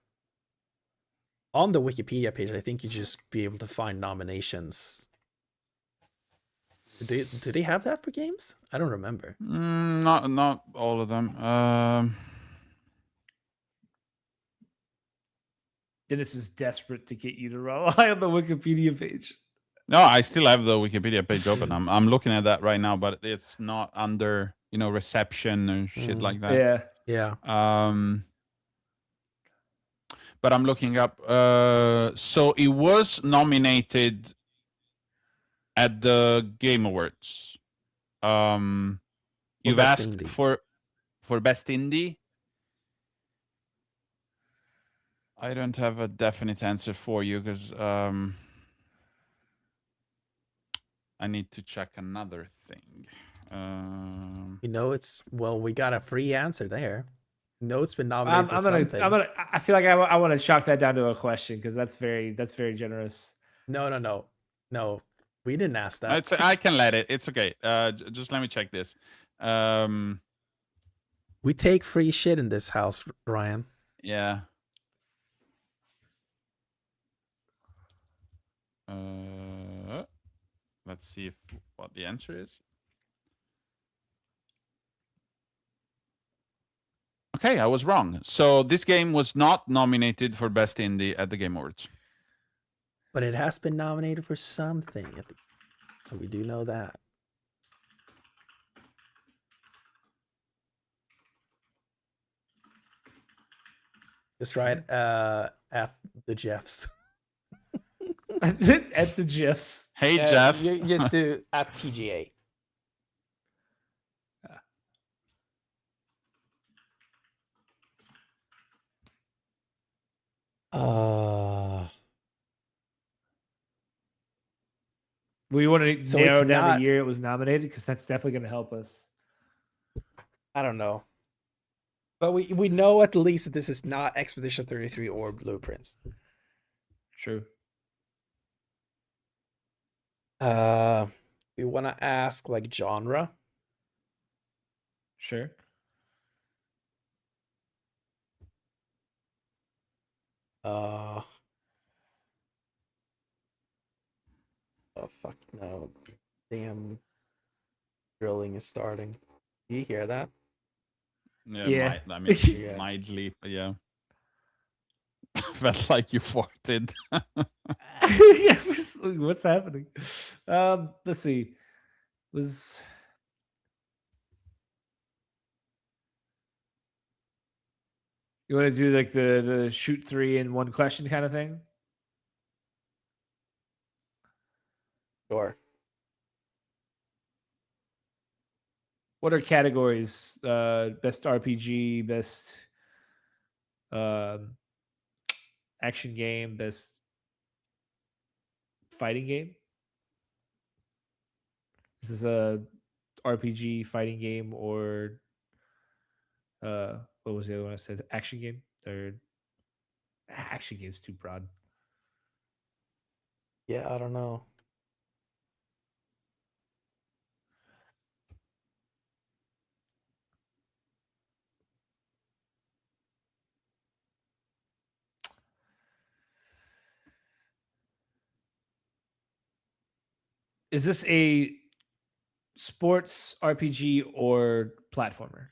On the Wikipedia page, I think you just be able to find nominations. Do they have that for games? I don't remember. Not all of them. Dennis is desperate to get you to rely on the Wikipedia page. No, I still have the Wikipedia page open. I'm looking at that right now, but it's not under reception or shit like that. Yeah. Yeah. But I'm looking up. So it was nominated at the Game Awards. You've Best asked Indie. for best indie. I don't have a definite answer for you because I need to check another thing. We got a free answer there. It's been nominated for something. I feel like I want to chalk that down to a question because that's very generous. No. We didn't ask that. I can let it. It's okay. Just let me check this. We take free shit in this house, Ryan. Yeah. Let's see what the answer is. Okay, I was wrong. So this game was not nominated for Best Indie at the Game Awards. But it has been nominated for something. So we do know that. Just write at the Jeffs. At the GIFs. Hey, Jeff. You just do at TGA. We want to So narrow it's down not- the year it was nominated because that's definitely going to help us. I don't know. But we know at least that this is not Expedition 33 or Blueprints. True. We want to ask like genre. Sure. Oh fuck no. Damn drilling is starting. Do you hear that? Yeah. I mean, Yeah. mildly, but yeah. Felt like you farted. Yeah, what's happening? Let's see. You want to do like the shoot 3 in one question kind of thing? Sure. What are categories? Best RPG, best action game, best fighting game. Is this a RPG fighting game or what was the other one I said? Action game or action game's too broad. Yeah, I don't know. Is this a sports RPG or platformer?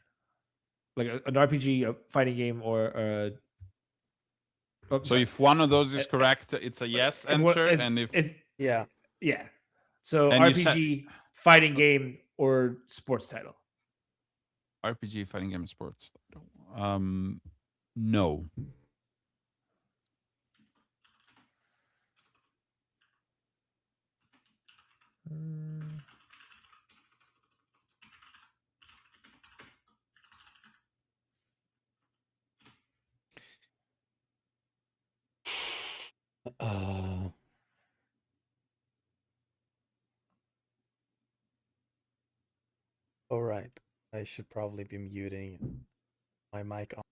Like an RPG, a fighting game, or a. Oh, So sorry. if one of those is correct, it's a yes answer, and if Yeah. yeah, so And you RPG, fighting game, or sports title. RPG fighting game sports, no. All right. I should probably be muting my mic on.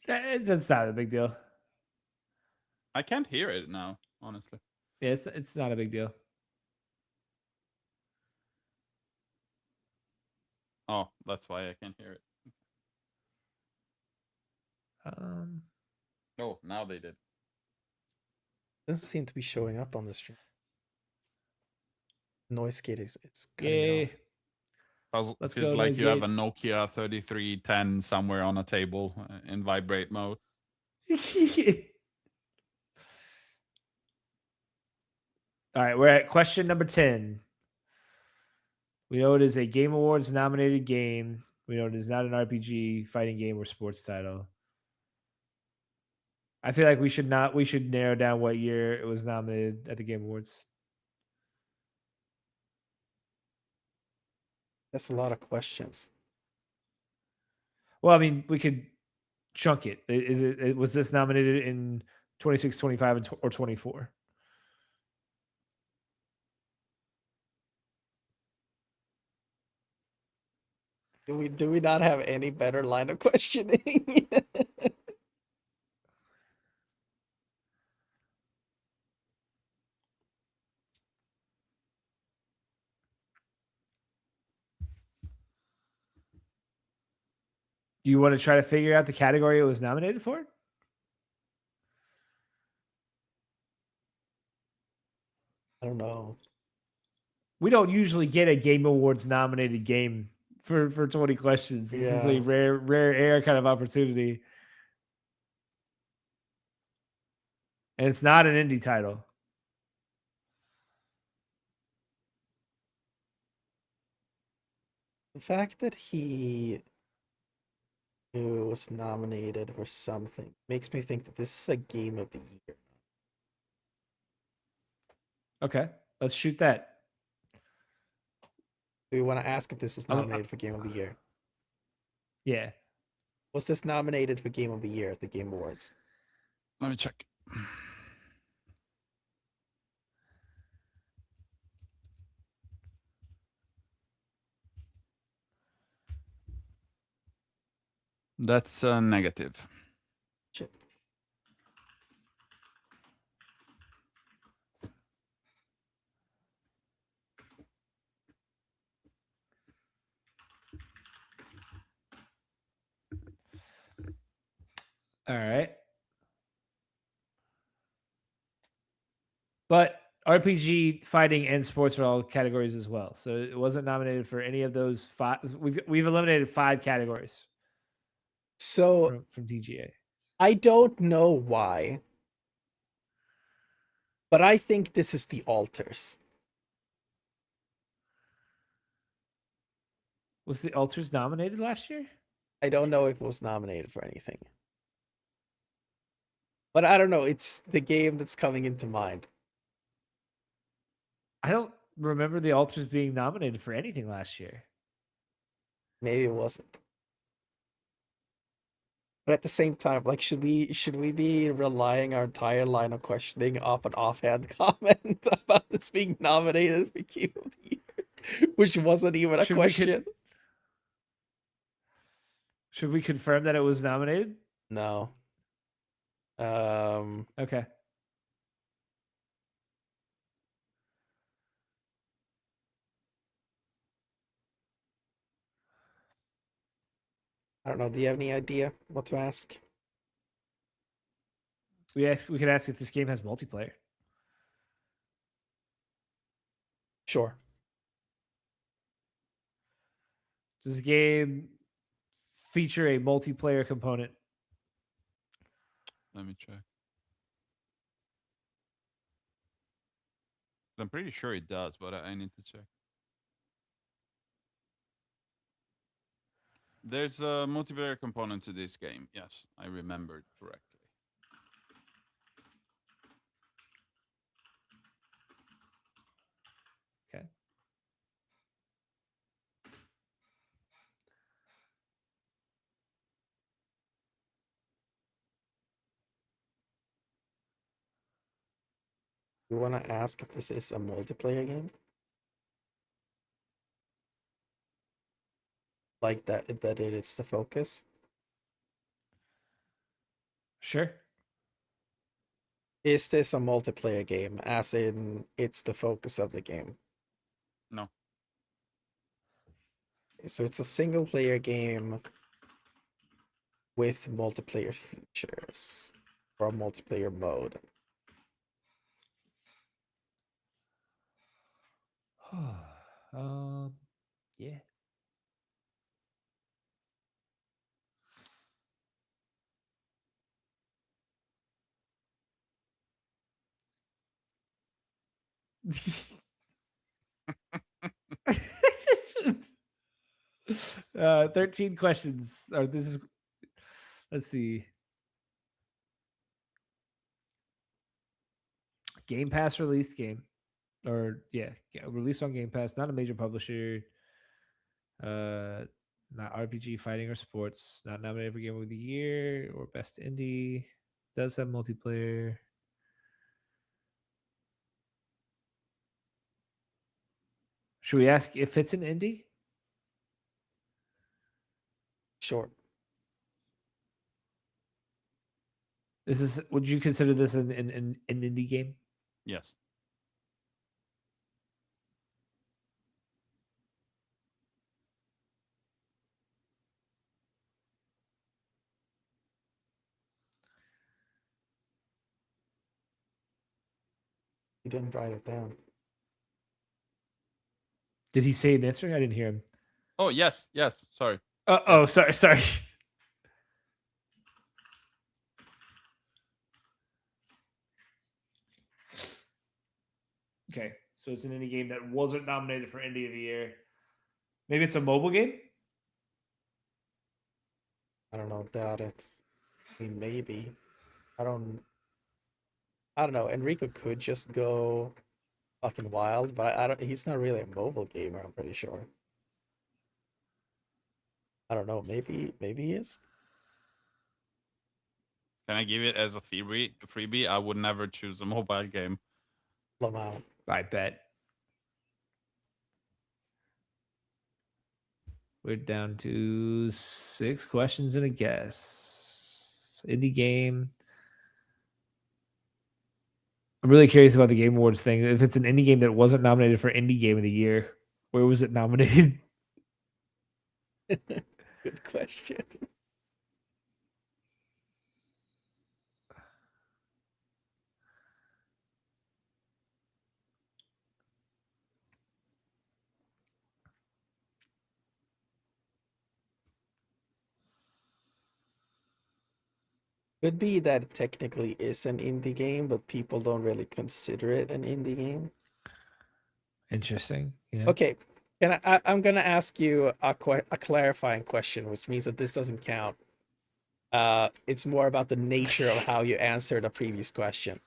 That's not a big deal. I can't hear it now, honestly. Yeah, it's not a big deal. Oh, that's why I can't hear it. Oh, now they did. Doesn't seem to be showing up on the stream. Noise gate is cutting Yay. Feels Let's feels go, like Noise you have Gate. a Nokia 3310 somewhere on a table in vibrate mode. All right, we're at question number 10. We know it is a Game Awards nominated game. We know it is not an RPG, fighting game, or sports title. I feel like we should narrow down what year it was nominated at the Game Awards. That's a lot of questions. Well, I mean, we could chunk it. Was this nominated in 26, 25, or 24? Do we not have any better line of questioning? Do you want to try to figure out the category it was nominated for? I don't know. We don't usually get a Game Awards nominated game for 20 questions. This is a Yeah. rare air kind of opportunity. And it's not an indie title. The fact that he was nominated for something makes me think that this is a game of the year. Okay, let's shoot that. Do we want to ask if this was I'm- nominated for game of the year? Yeah. Was this nominated for game of the year at the Game Awards? Let me check. That's negative. Shit. All right. But RPG, fighting, and sports are all categories as well. So it wasn't nominated for any of those five. We've eliminated 5 categories So from TGA. I don't know why, but I think this is the Altars. Was the Altars nominated last year? I don't know if it was nominated for anything. But I don't know, it's the game that's coming into mind. I don't remember the Altars being nominated for anything last year. Maybe it wasn't. But at the same time, like, should we be relying our entire line of questioning off an offhand comment about this being nominated for Game of the Year, which wasn't even a question? Should we confirm that it was nominated? No. Okay. I don't know. Do you have any idea what to ask? We could ask if this game has multiplayer. Sure. Does this game feature a multiplayer component? Let me check. I'm pretty sure it does, but I need to check. There's a multiplayer component to this game. Yes, I remembered correctly. Okay. You want to ask if this is a multiplayer game? Like that it is the focus? Sure. Is this a multiplayer game, as in it's the focus of the game? No. So it's a single player game with multiplayer features or a multiplayer mode. Yeah. 13 questions. Or this is, let's see. Game Pass released game. Or yeah, released on Game Pass, not a major publisher. Not RPG, fighting, or sports. Not nominated for Game of the Year or Best Indie. Does have multiplayer. Should we ask if it's an indie? Sure. Would you consider this an indie game? Yes. You didn't write it down. Did he say an answer? I didn't hear him. Oh, yes. Yes. Sorry. Oh, sorry. Okay, so it's an indie game that wasn't nominated for Indie of the Year. Maybe it's a mobile game? I don't know. Doubt it. I mean, maybe. I don't know. Enrico could just go fucking wild, but I don't. He's not really a mobile gamer. I'm pretty sure. I don't know. Maybe he is. Can I give it as a freebie? I would never choose a mobile game. Lamau. I bet. We're down to 6 questions and a guess. Indie game. I'm really curious about the Game Awards thing. If it's an indie game that wasn't nominated for Indie Game of the Year, where was it nominated? Good question. Could be that it technically is an indie game, but people don't really consider it an indie game. Interesting. Yeah. Okay, and I'm gonna ask you a clarifying question, which means that this doesn't count. It's more about the nature of how you answered a previous question.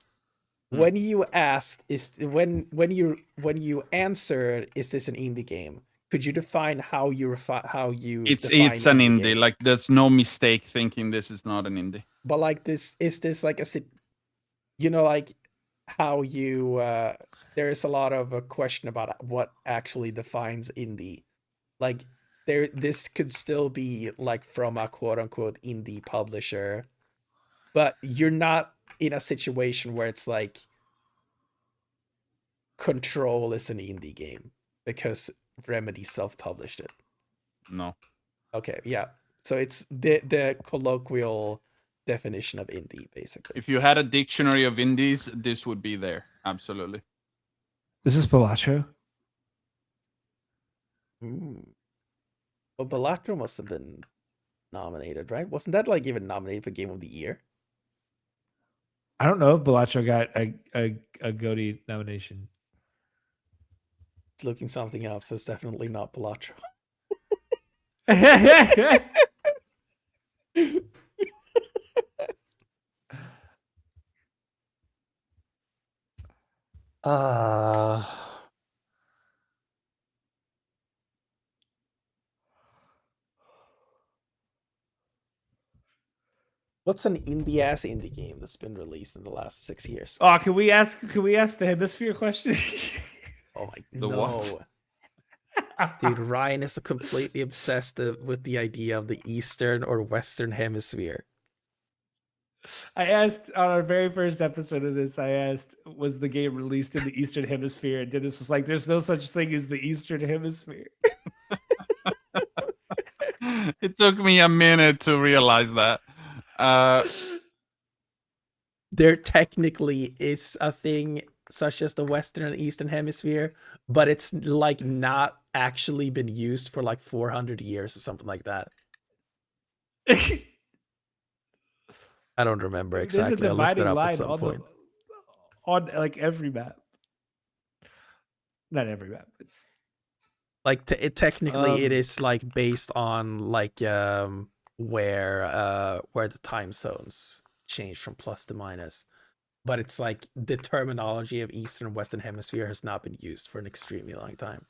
When you asked when you answered, is this an indie game? Could you define how you It's define an indie. game? Like there's no mistake thinking this is not an indie. But like this, is this like like how you there is a lot of a question about what actually defines indie. Like this could still be like from a quote unquote indie publisher, but you're not in a situation where it's like Control is an indie game because Remedy self-published it. No. Okay, yeah. So it's the colloquial definition of indie, basically. If you had a dictionary of indies, this would be there. Absolutely. This is Balatro. Well, Balatro must have been nominated, right? Wasn't that like even nominated for Game of the Year? I don't know if Balatro got a GOTY nomination. It's looking something up, so it's definitely not Balatro. What's an indie game that's been released in the last 6 years? Oh, can we ask the hemisphere question? Oh my The no. what? Dude, Ryan is completely obsessed with the idea of the Eastern or Western Hemisphere. I asked on our very first episode of this, was the game released in the Eastern Hemisphere? And Dennis was like, there's no such thing as the Eastern Hemisphere. It took me a minute to realize that. There technically is a thing such as the Western and Eastern Hemisphere, but it's like not actually been used for like 400 years or something like that. I don't remember exactly. I looked it up at some point. On like every map. Not every map. But Like technically, it Um, is like based on like where the time zones change from plus to minus, but it's like the terminology of Eastern and Western Hemisphere has not been used for an extremely long time.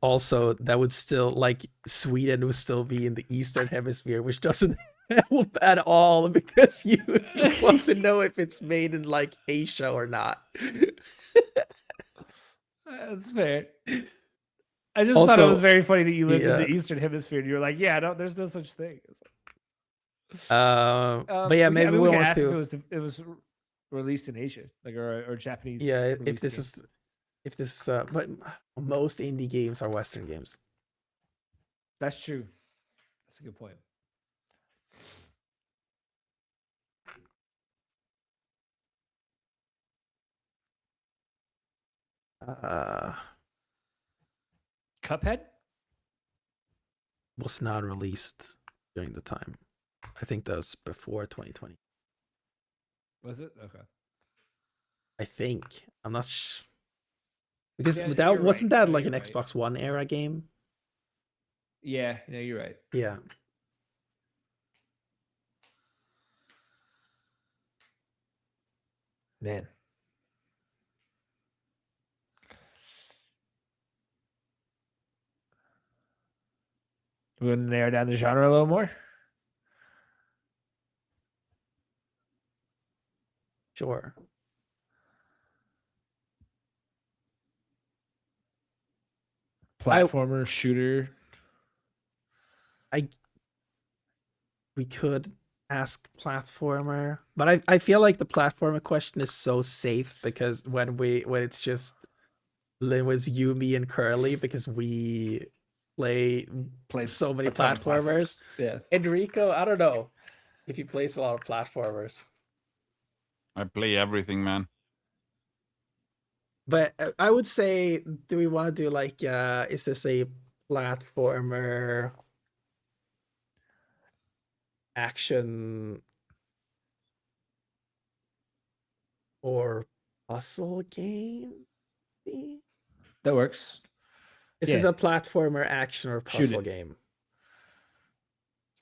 Also, that would still like Sweden would still be in the Eastern Hemisphere, which doesn't help at all because you want to know if it's made in like Asia or not. that's fair. I just thought it was Also, very funny that you lived in the yeah. Eastern Hemisphere and you were like, yeah, no, there's no such thing. It's But yeah, maybe we we can want ask if to. it was released in Asia, like or Japanese. Yeah, if release this game. is but most indie games are Western games. That's true. That's a good point. Uh, Cuphead? was not released during the time. I think that was before 2020. Was it? Okay. I think I'm not because Yeah, that you're wasn't right. that No, like you're an right. Xbox One era game. Yeah, no, you're right. Yeah. Man. We want to narrow down the genre a little more? Sure. Platformer, shooter. We could ask platformer, but I feel like the platformer question is so safe because when it's just you, me, and Curly because we play Played so many a ton of platformers. Yeah. Enrico, I don't know if he plays a lot of platformers, I play everything, man. but I would say, do we want to do like, is this a platformer action or puzzle game? That works. This is a platformer action or puzzle game.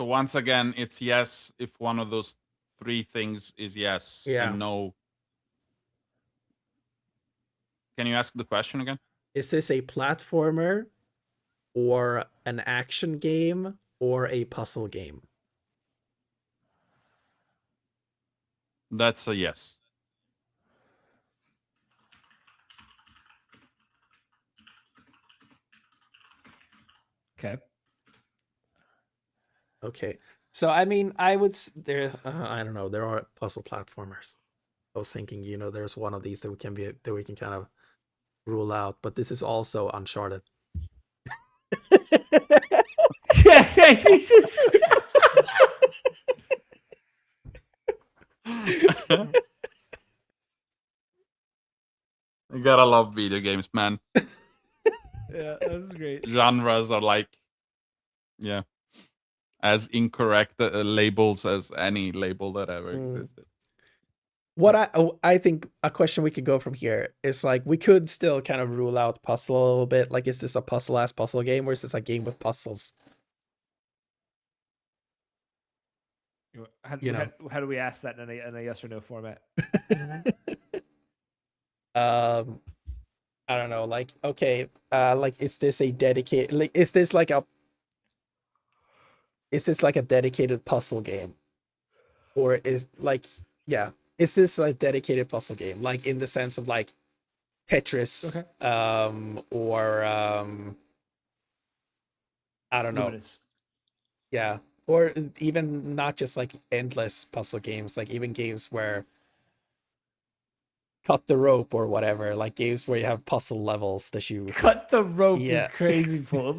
So once again, it's yes if one of those three things is yes Yeah. and no. Can you ask the question again? Is this a platformer or an action game or a puzzle game? That's a yes. Okay. Okay. So I mean, I would there. I don't know. There are puzzle platformers. I was thinking, there's one of these that we can kind of rule out, but this is also Uncharted. You gotta love video games, man. Yeah, that's great. Genres are like, yeah, as incorrect labels as any label that ever existed. What I think a question we could go from here is like we could still kind of rule out puzzle a little bit. Like, is this a puzzle game or is this a game with puzzles? How do we ask that in a yes or no format? I don't know. Like, okay, like, is this a dedicated? Like, is this like a dedicated puzzle game, or is like, yeah, is this like dedicated puzzle game? Like in the sense of like Tetris, Okay. or I don't know. Luminous. Yeah, or even not just like endless puzzle games, like even games where cut the rope or whatever, like games where you have puzzle levels that you Cut the rope Yeah. is crazy, Paul.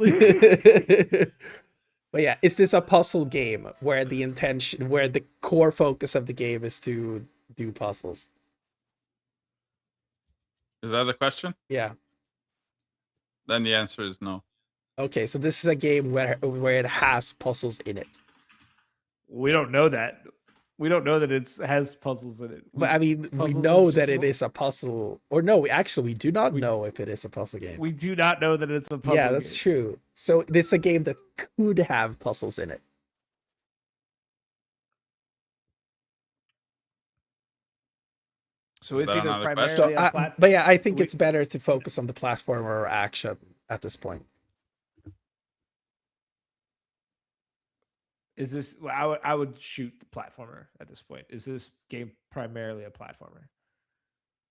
But yeah, is this a puzzle game where the core focus of the game is to do puzzles? Is that the question? Yeah. Then the answer is no. Okay, so this is a game where it has puzzles in it. We don't know that. We don't know that it has puzzles in it. But I mean, we puzzles know is that just it is a puzzle. Or no, we do not We- know if it is a puzzle game. We do not know that it's a puzzle. Yeah, that's game. true. So it's a game that could have puzzles in it. So Is it's that either another primarily question? a platform. But yeah, I think we- it's better to focus on the platformer or action at this point. Is this? I would shoot the platformer at this point. Is this game primarily a platformer?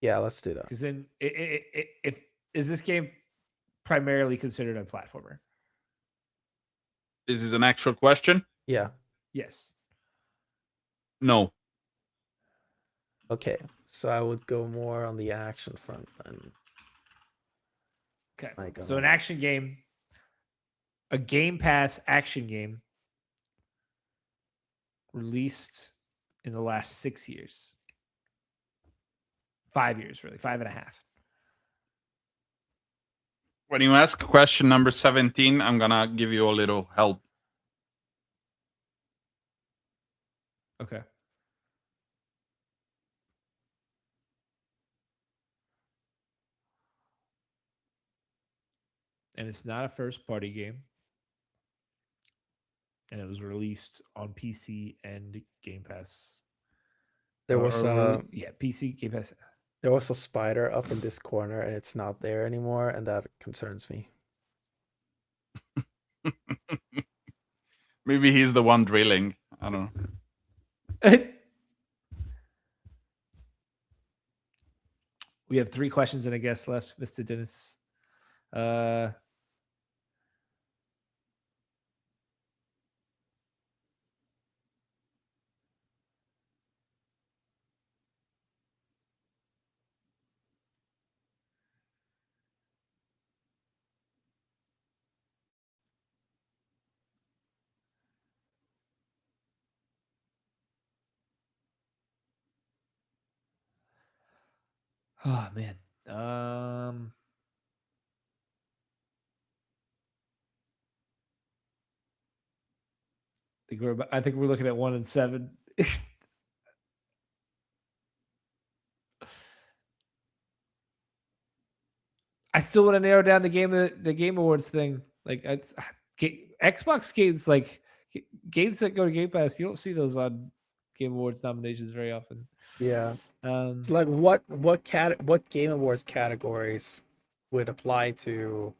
Yeah, let's do that. Because then, if is this game primarily considered a platformer? This is an actual question. Yeah. Yes. No. Okay. So I would go more on the action front then. Okay. My God. So an action game, a Game Pass action game, released in the last 6 years. 5 years, really, 5.5. When you ask question number 17, I'm gonna give you a little help. Okay. And it's not a first party game. And it was released on PC and Game Pass. There was PC Game Pass. there was a spider up in this corner and it's not there anymore, and that concerns me. Maybe he's the one drilling. I don't know. We have 3 questions and a guest left, Mr. Dennis. Oh man. I think we're looking at 1 and 7. I still want to narrow down the Game Awards thing. Like Xbox games, like games that go to Game Pass, you don't see those on Game Awards nominations very often. Yeah. Um, It's like what Game Awards categories would apply to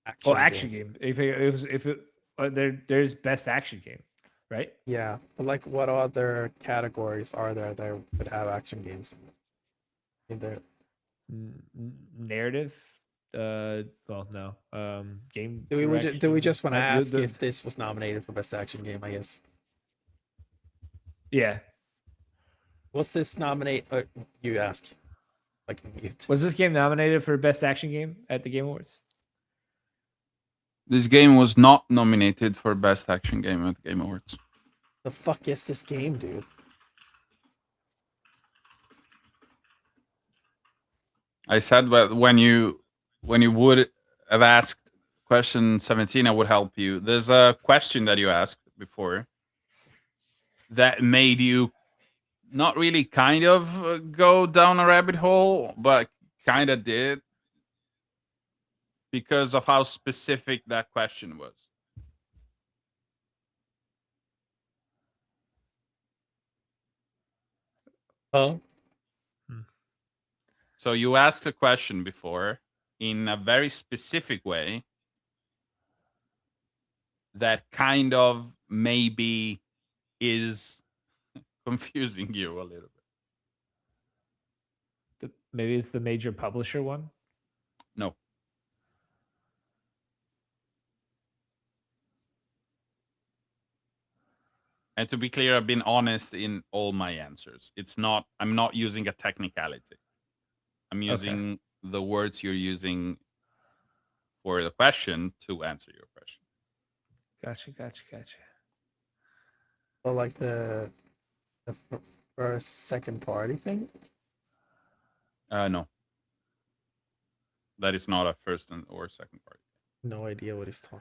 action? action game. If it there's best action game, right? Yeah, but like what other categories are there that would have action games in there? Narrative. Well, no. Game. Do we just correction. want to The- ask the- if this was nominated for best action game? I guess. Yeah. Was this nominate? You ask. Like mute. Was this game nominated for best action game at the Game Awards? This game was not nominated for Best Action Game at Game Awards. The fuck is this game, dude? I said that when you would have asked question 17, I would help you. There's a question that you asked before that made you not really kind of go down a rabbit hole, but kind of did because of how specific that question was. Oh. So you asked a question before in a very specific way that kind of maybe is confusing you a little bit. Maybe it's the major publisher one. No. And to be clear, I've been honest in all my answers. I'm not using a technicality. I'm using the words you're using for the question to answer your question. Gotcha. So like the first second party thing? No. That is not a first or second party. No idea what he's talking.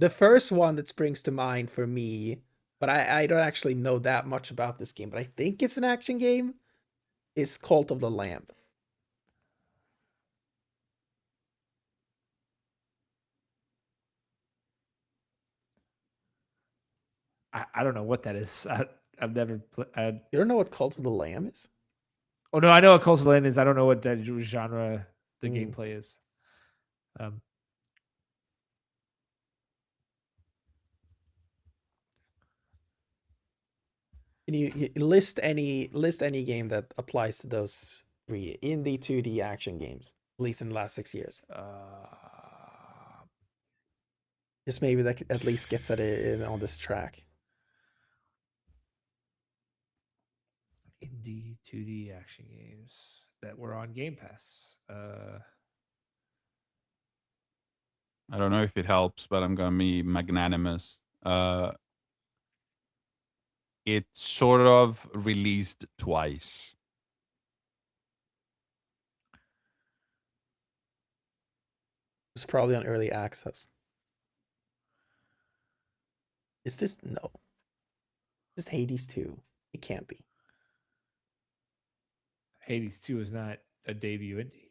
The first one that springs to mind for me, but I don't actually know that much about this game, but I think it's an action game, is Cult of the Lamb. I don't know what that is. I've never. You don't know what Cult of the Lamb is? Oh no, I know what Cult of the Lamb is. I don't know what that genre the Mm. gameplay is. Can you list any game that applies to those three indie 2D action games, at least in the last 6 years? Just maybe that at least gets it in on this track. Indie 2D action games that were on Game Pass. I don't know if it helps, but I'm gonna be magnanimous. It sort of released twice. It's probably on early access. Is this no? Is this Hades 2? It can't be. Hades 2 is not a debut indie.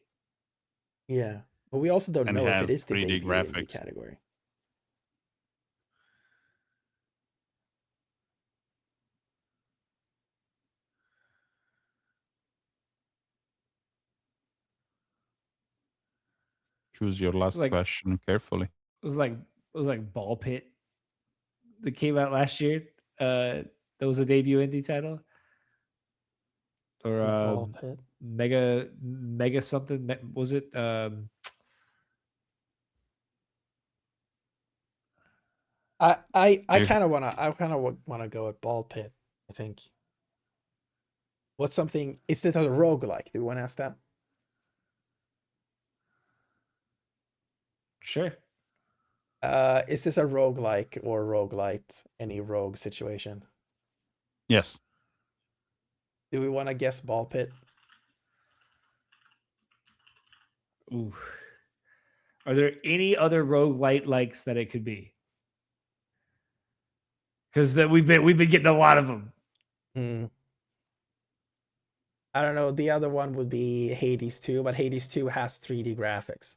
Yeah. But we also don't And know if has it is the 3D debut indie graphics. category. Choose your last Like- question carefully. It was like Ball Pit that came out last year. That was a debut indie title. Or Ball Pit. Mega something. Was it? I kind of wanna go with Ball Pit. I think. What's something? Is this a roguelike? Do we want to ask that? Sure. Is this a roguelike or roguelite? Any rogue situation? Yes. Do we want to guess Ball Pit? Ooh. Are there any other roguelite likes that it could be? Because we've been getting a lot of them. I don't know. The other one would be Hades 2, but Hades 2 has 3D graphics.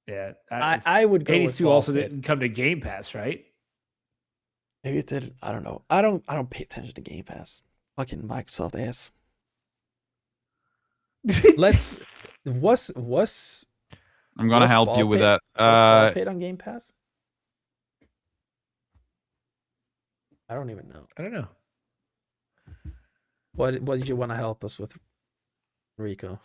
Yeah, I would go Hades with 2 Ball also Pit. didn't come to Game Pass, right? Maybe it did. I don't know. I don't pay attention to Game Pass. Fucking Microsoft ass. Let's was I'm gonna Was help Ball you with Pit- that. was Ball Pit on Game Pass? I don't even know. I don't know. What did you want to help us with, Rico?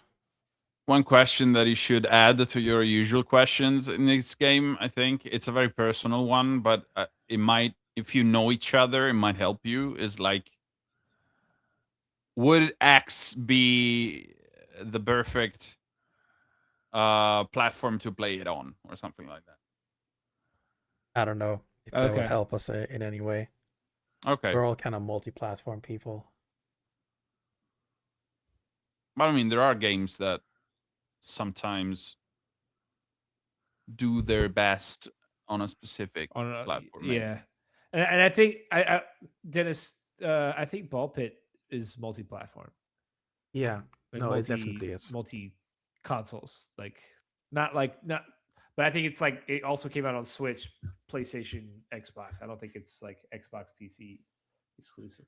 One question that you should add to your usual questions in this game, I think it's a very personal one, but it might, if you know each other, it might help you. Is like, would X be the perfect platform to play it on, or something like that? I don't know if that would Okay. help us in any way. Okay, We're all kind of multi-platform people. but I mean, there are games that sometimes do their best on a specific platform. maybe. Yeah, and I think Dennis, I think Ball Pit is multi-platform. Yeah. Like No, it definitely is. multi consoles. Not, but I think it's like it also came out on Switch, PlayStation, Xbox. I don't think it's like Xbox PC exclusive.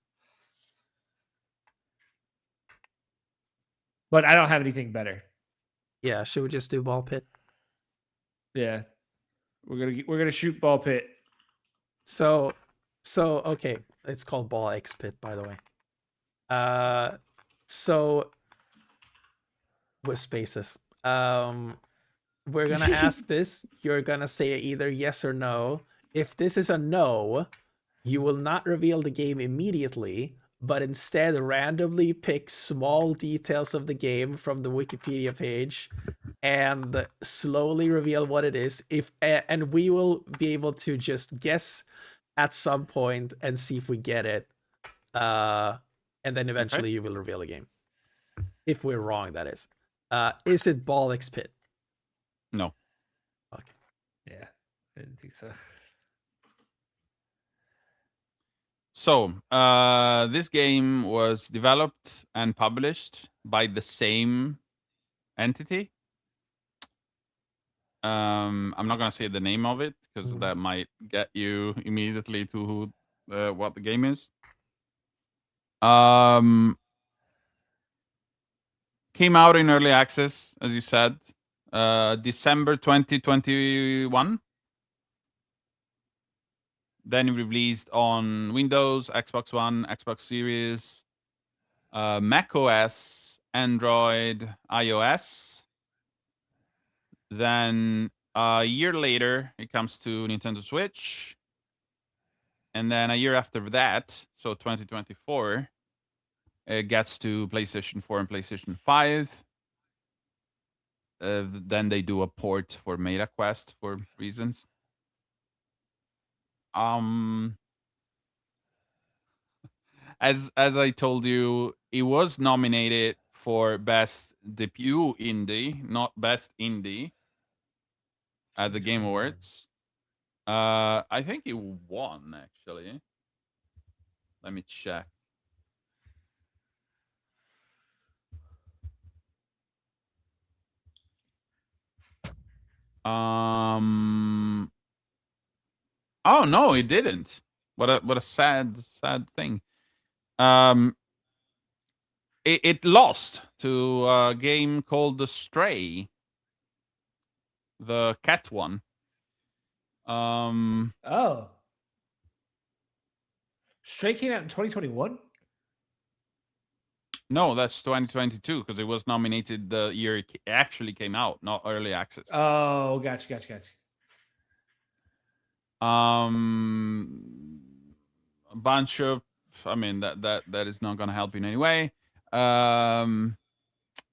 But I don't have anything better. Yeah, should we just do Ball Pit? Yeah, we're gonna shoot Ball Pit. So okay, it's called Ball X Pit, by the way. So with spaces. We're gonna ask this. You're gonna say either yes or no. If this is a no, you will not reveal the game immediately, but instead randomly pick small details of the game from the Wikipedia page and slowly reveal what it is. And we will be able to just guess at some point and see if we get it. And then eventually you will reveal the game. If we're wrong, that is. Is it Ball X Pit? No. Okay. Yeah. didn't think so. So, this game was developed and published by the same entity. I'm not gonna say the name of it because that might get you immediately to what the game is. Came out in early access, as you said, December 2021. Then released on Windows, Xbox One, Xbox Series, Mac OS, Android, iOS. Then a year later, it comes to Nintendo Switch. And then a year after that, so 2024, it gets to PlayStation 4 and PlayStation 5. Then they do a port for MetaQuest for reasons. As I told you, it was nominated for Best Debut Indie, not Best Indie, at the Game Awards. I think it won, actually. Let me check. Oh no, it didn't. What a sad thing. It lost to a game called The Stray, the cat one. Oh, Stray came out in 2021. No, that's 2022 because it was nominated the year it actually came out, not early access. Oh, gotcha. A bunch of, I mean, that is not going to help in any way.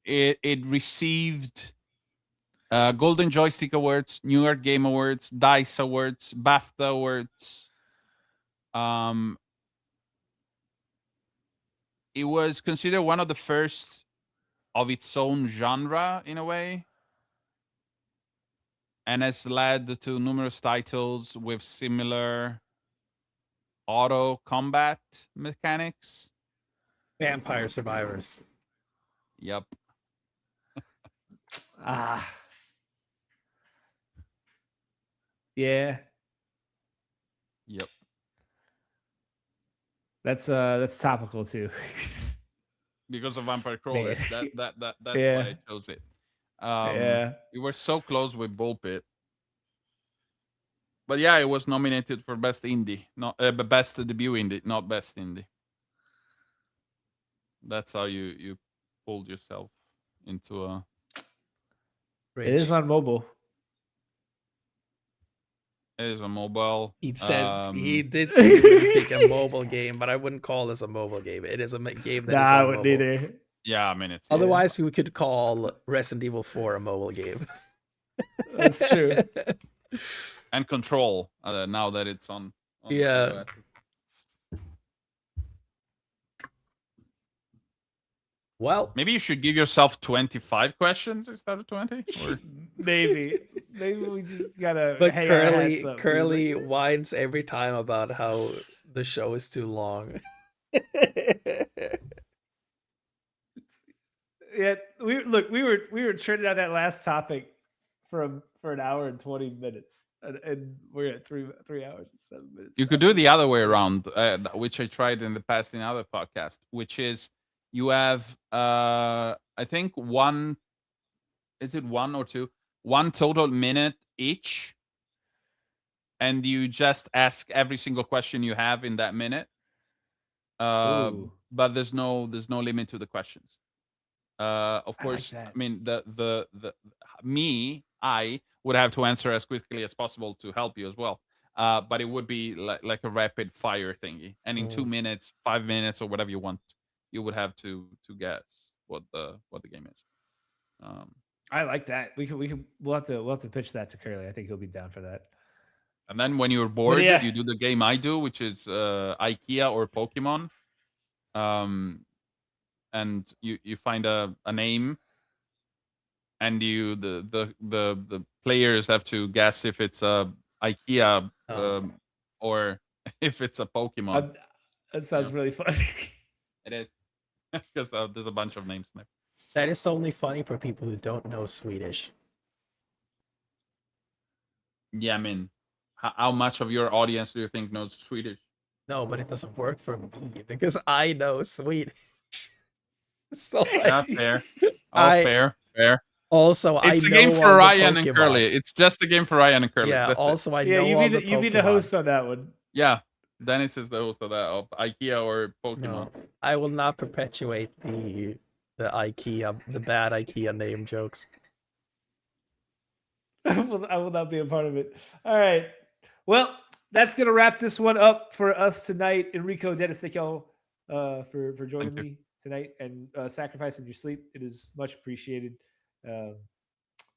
It received Golden Joystick Awards, New York Game Awards, Dice Awards, BAFTA Awards. It was considered one of the first of its own genre in a way, and has led to numerous titles with similar auto combat mechanics. Vampire Survivors. Yep. Yeah. Yep. That's topical too. Because of Vampire Crawler. Man. That's Yeah. why I chose it. Yeah. We were so close with Bullpit. But yeah, it was nominated for Best Indie, not Best Debut Indie, not Best Indie. That's how you pulled yourself into a. It is on mobile. It is a mobile. He did say he would pick a mobile game, but I wouldn't call this a mobile game. It is a game that is I on wouldn't mobile. either. Yeah, I mean it's. Otherwise, we could call Resident Evil 4 a mobile game. That's true. And Control, now that it's on Yeah. iOS. Well, maybe you should give yourself 25 questions instead of 20. Or... maybe we just gotta. But hang our hats up, Curly whines every time about how the show is too long. Yeah, we were trending on that last topic for an hour and 20 minutes, and we're at 3 hours and 7 minutes. You could do the other way around, which I tried in the past in other podcasts, which is you have I think one or two, one total minute each, and you just ask every single question you have in that minute. But there's no limit to the questions. Of course, I mean I would have to answer as quickly as possible to help you as well. But it would be like a rapid fire thingy, and in 2 minutes, 5 minutes, or whatever you want, you would have to guess what the game is. I like that. We'll have to pitch that to Curly. I think he'll be down for that. And then when you're bored, you do the game I do, which is IKEA or Pokemon. And you find a name, and the players have to guess if it's a IKEA, Oh. or if it's a Pokemon. That sounds Yeah. really fun. It is because there's a bunch of names there. That is only funny for people who don't know Swedish. Yeah, I mean, how much of your audience do you think knows Swedish? No, but it doesn't work for me because I know Swedish. So Yeah, fair. I Fair. also I It's a game know for all the Ryan and Curly. Pokemon. It's just a game for Ryan and Curly. Yeah, That's it. also I Yeah, know all the you be the Pokemon. host on that one. Yeah, Dennis is the host of that, of IKEA or Pokemon. No, I will not perpetuate the IKEA, the bad IKEA name jokes. I will not be a part of it. All right. Well, that's gonna wrap this one up for us tonight. Enrico, Dennis, thank y'all for joining Thank you. me tonight and sacrificing your sleep. It is much appreciated.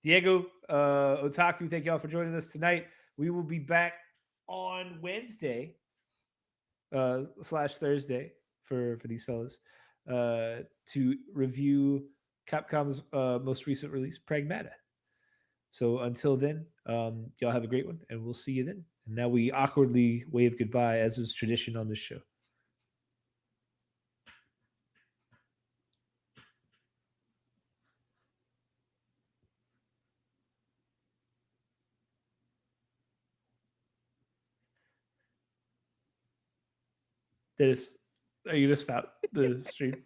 Diego, Otaku, thank y'all for joining us tonight. We will be back on Wednesday / Thursday for these fellas to review Capcom's most recent release, Pragmata. So until then, y'all have a great one, and we'll see you then. And now we awkwardly wave goodbye, as is tradition on this show. Dennis, are you gonna stop the stream?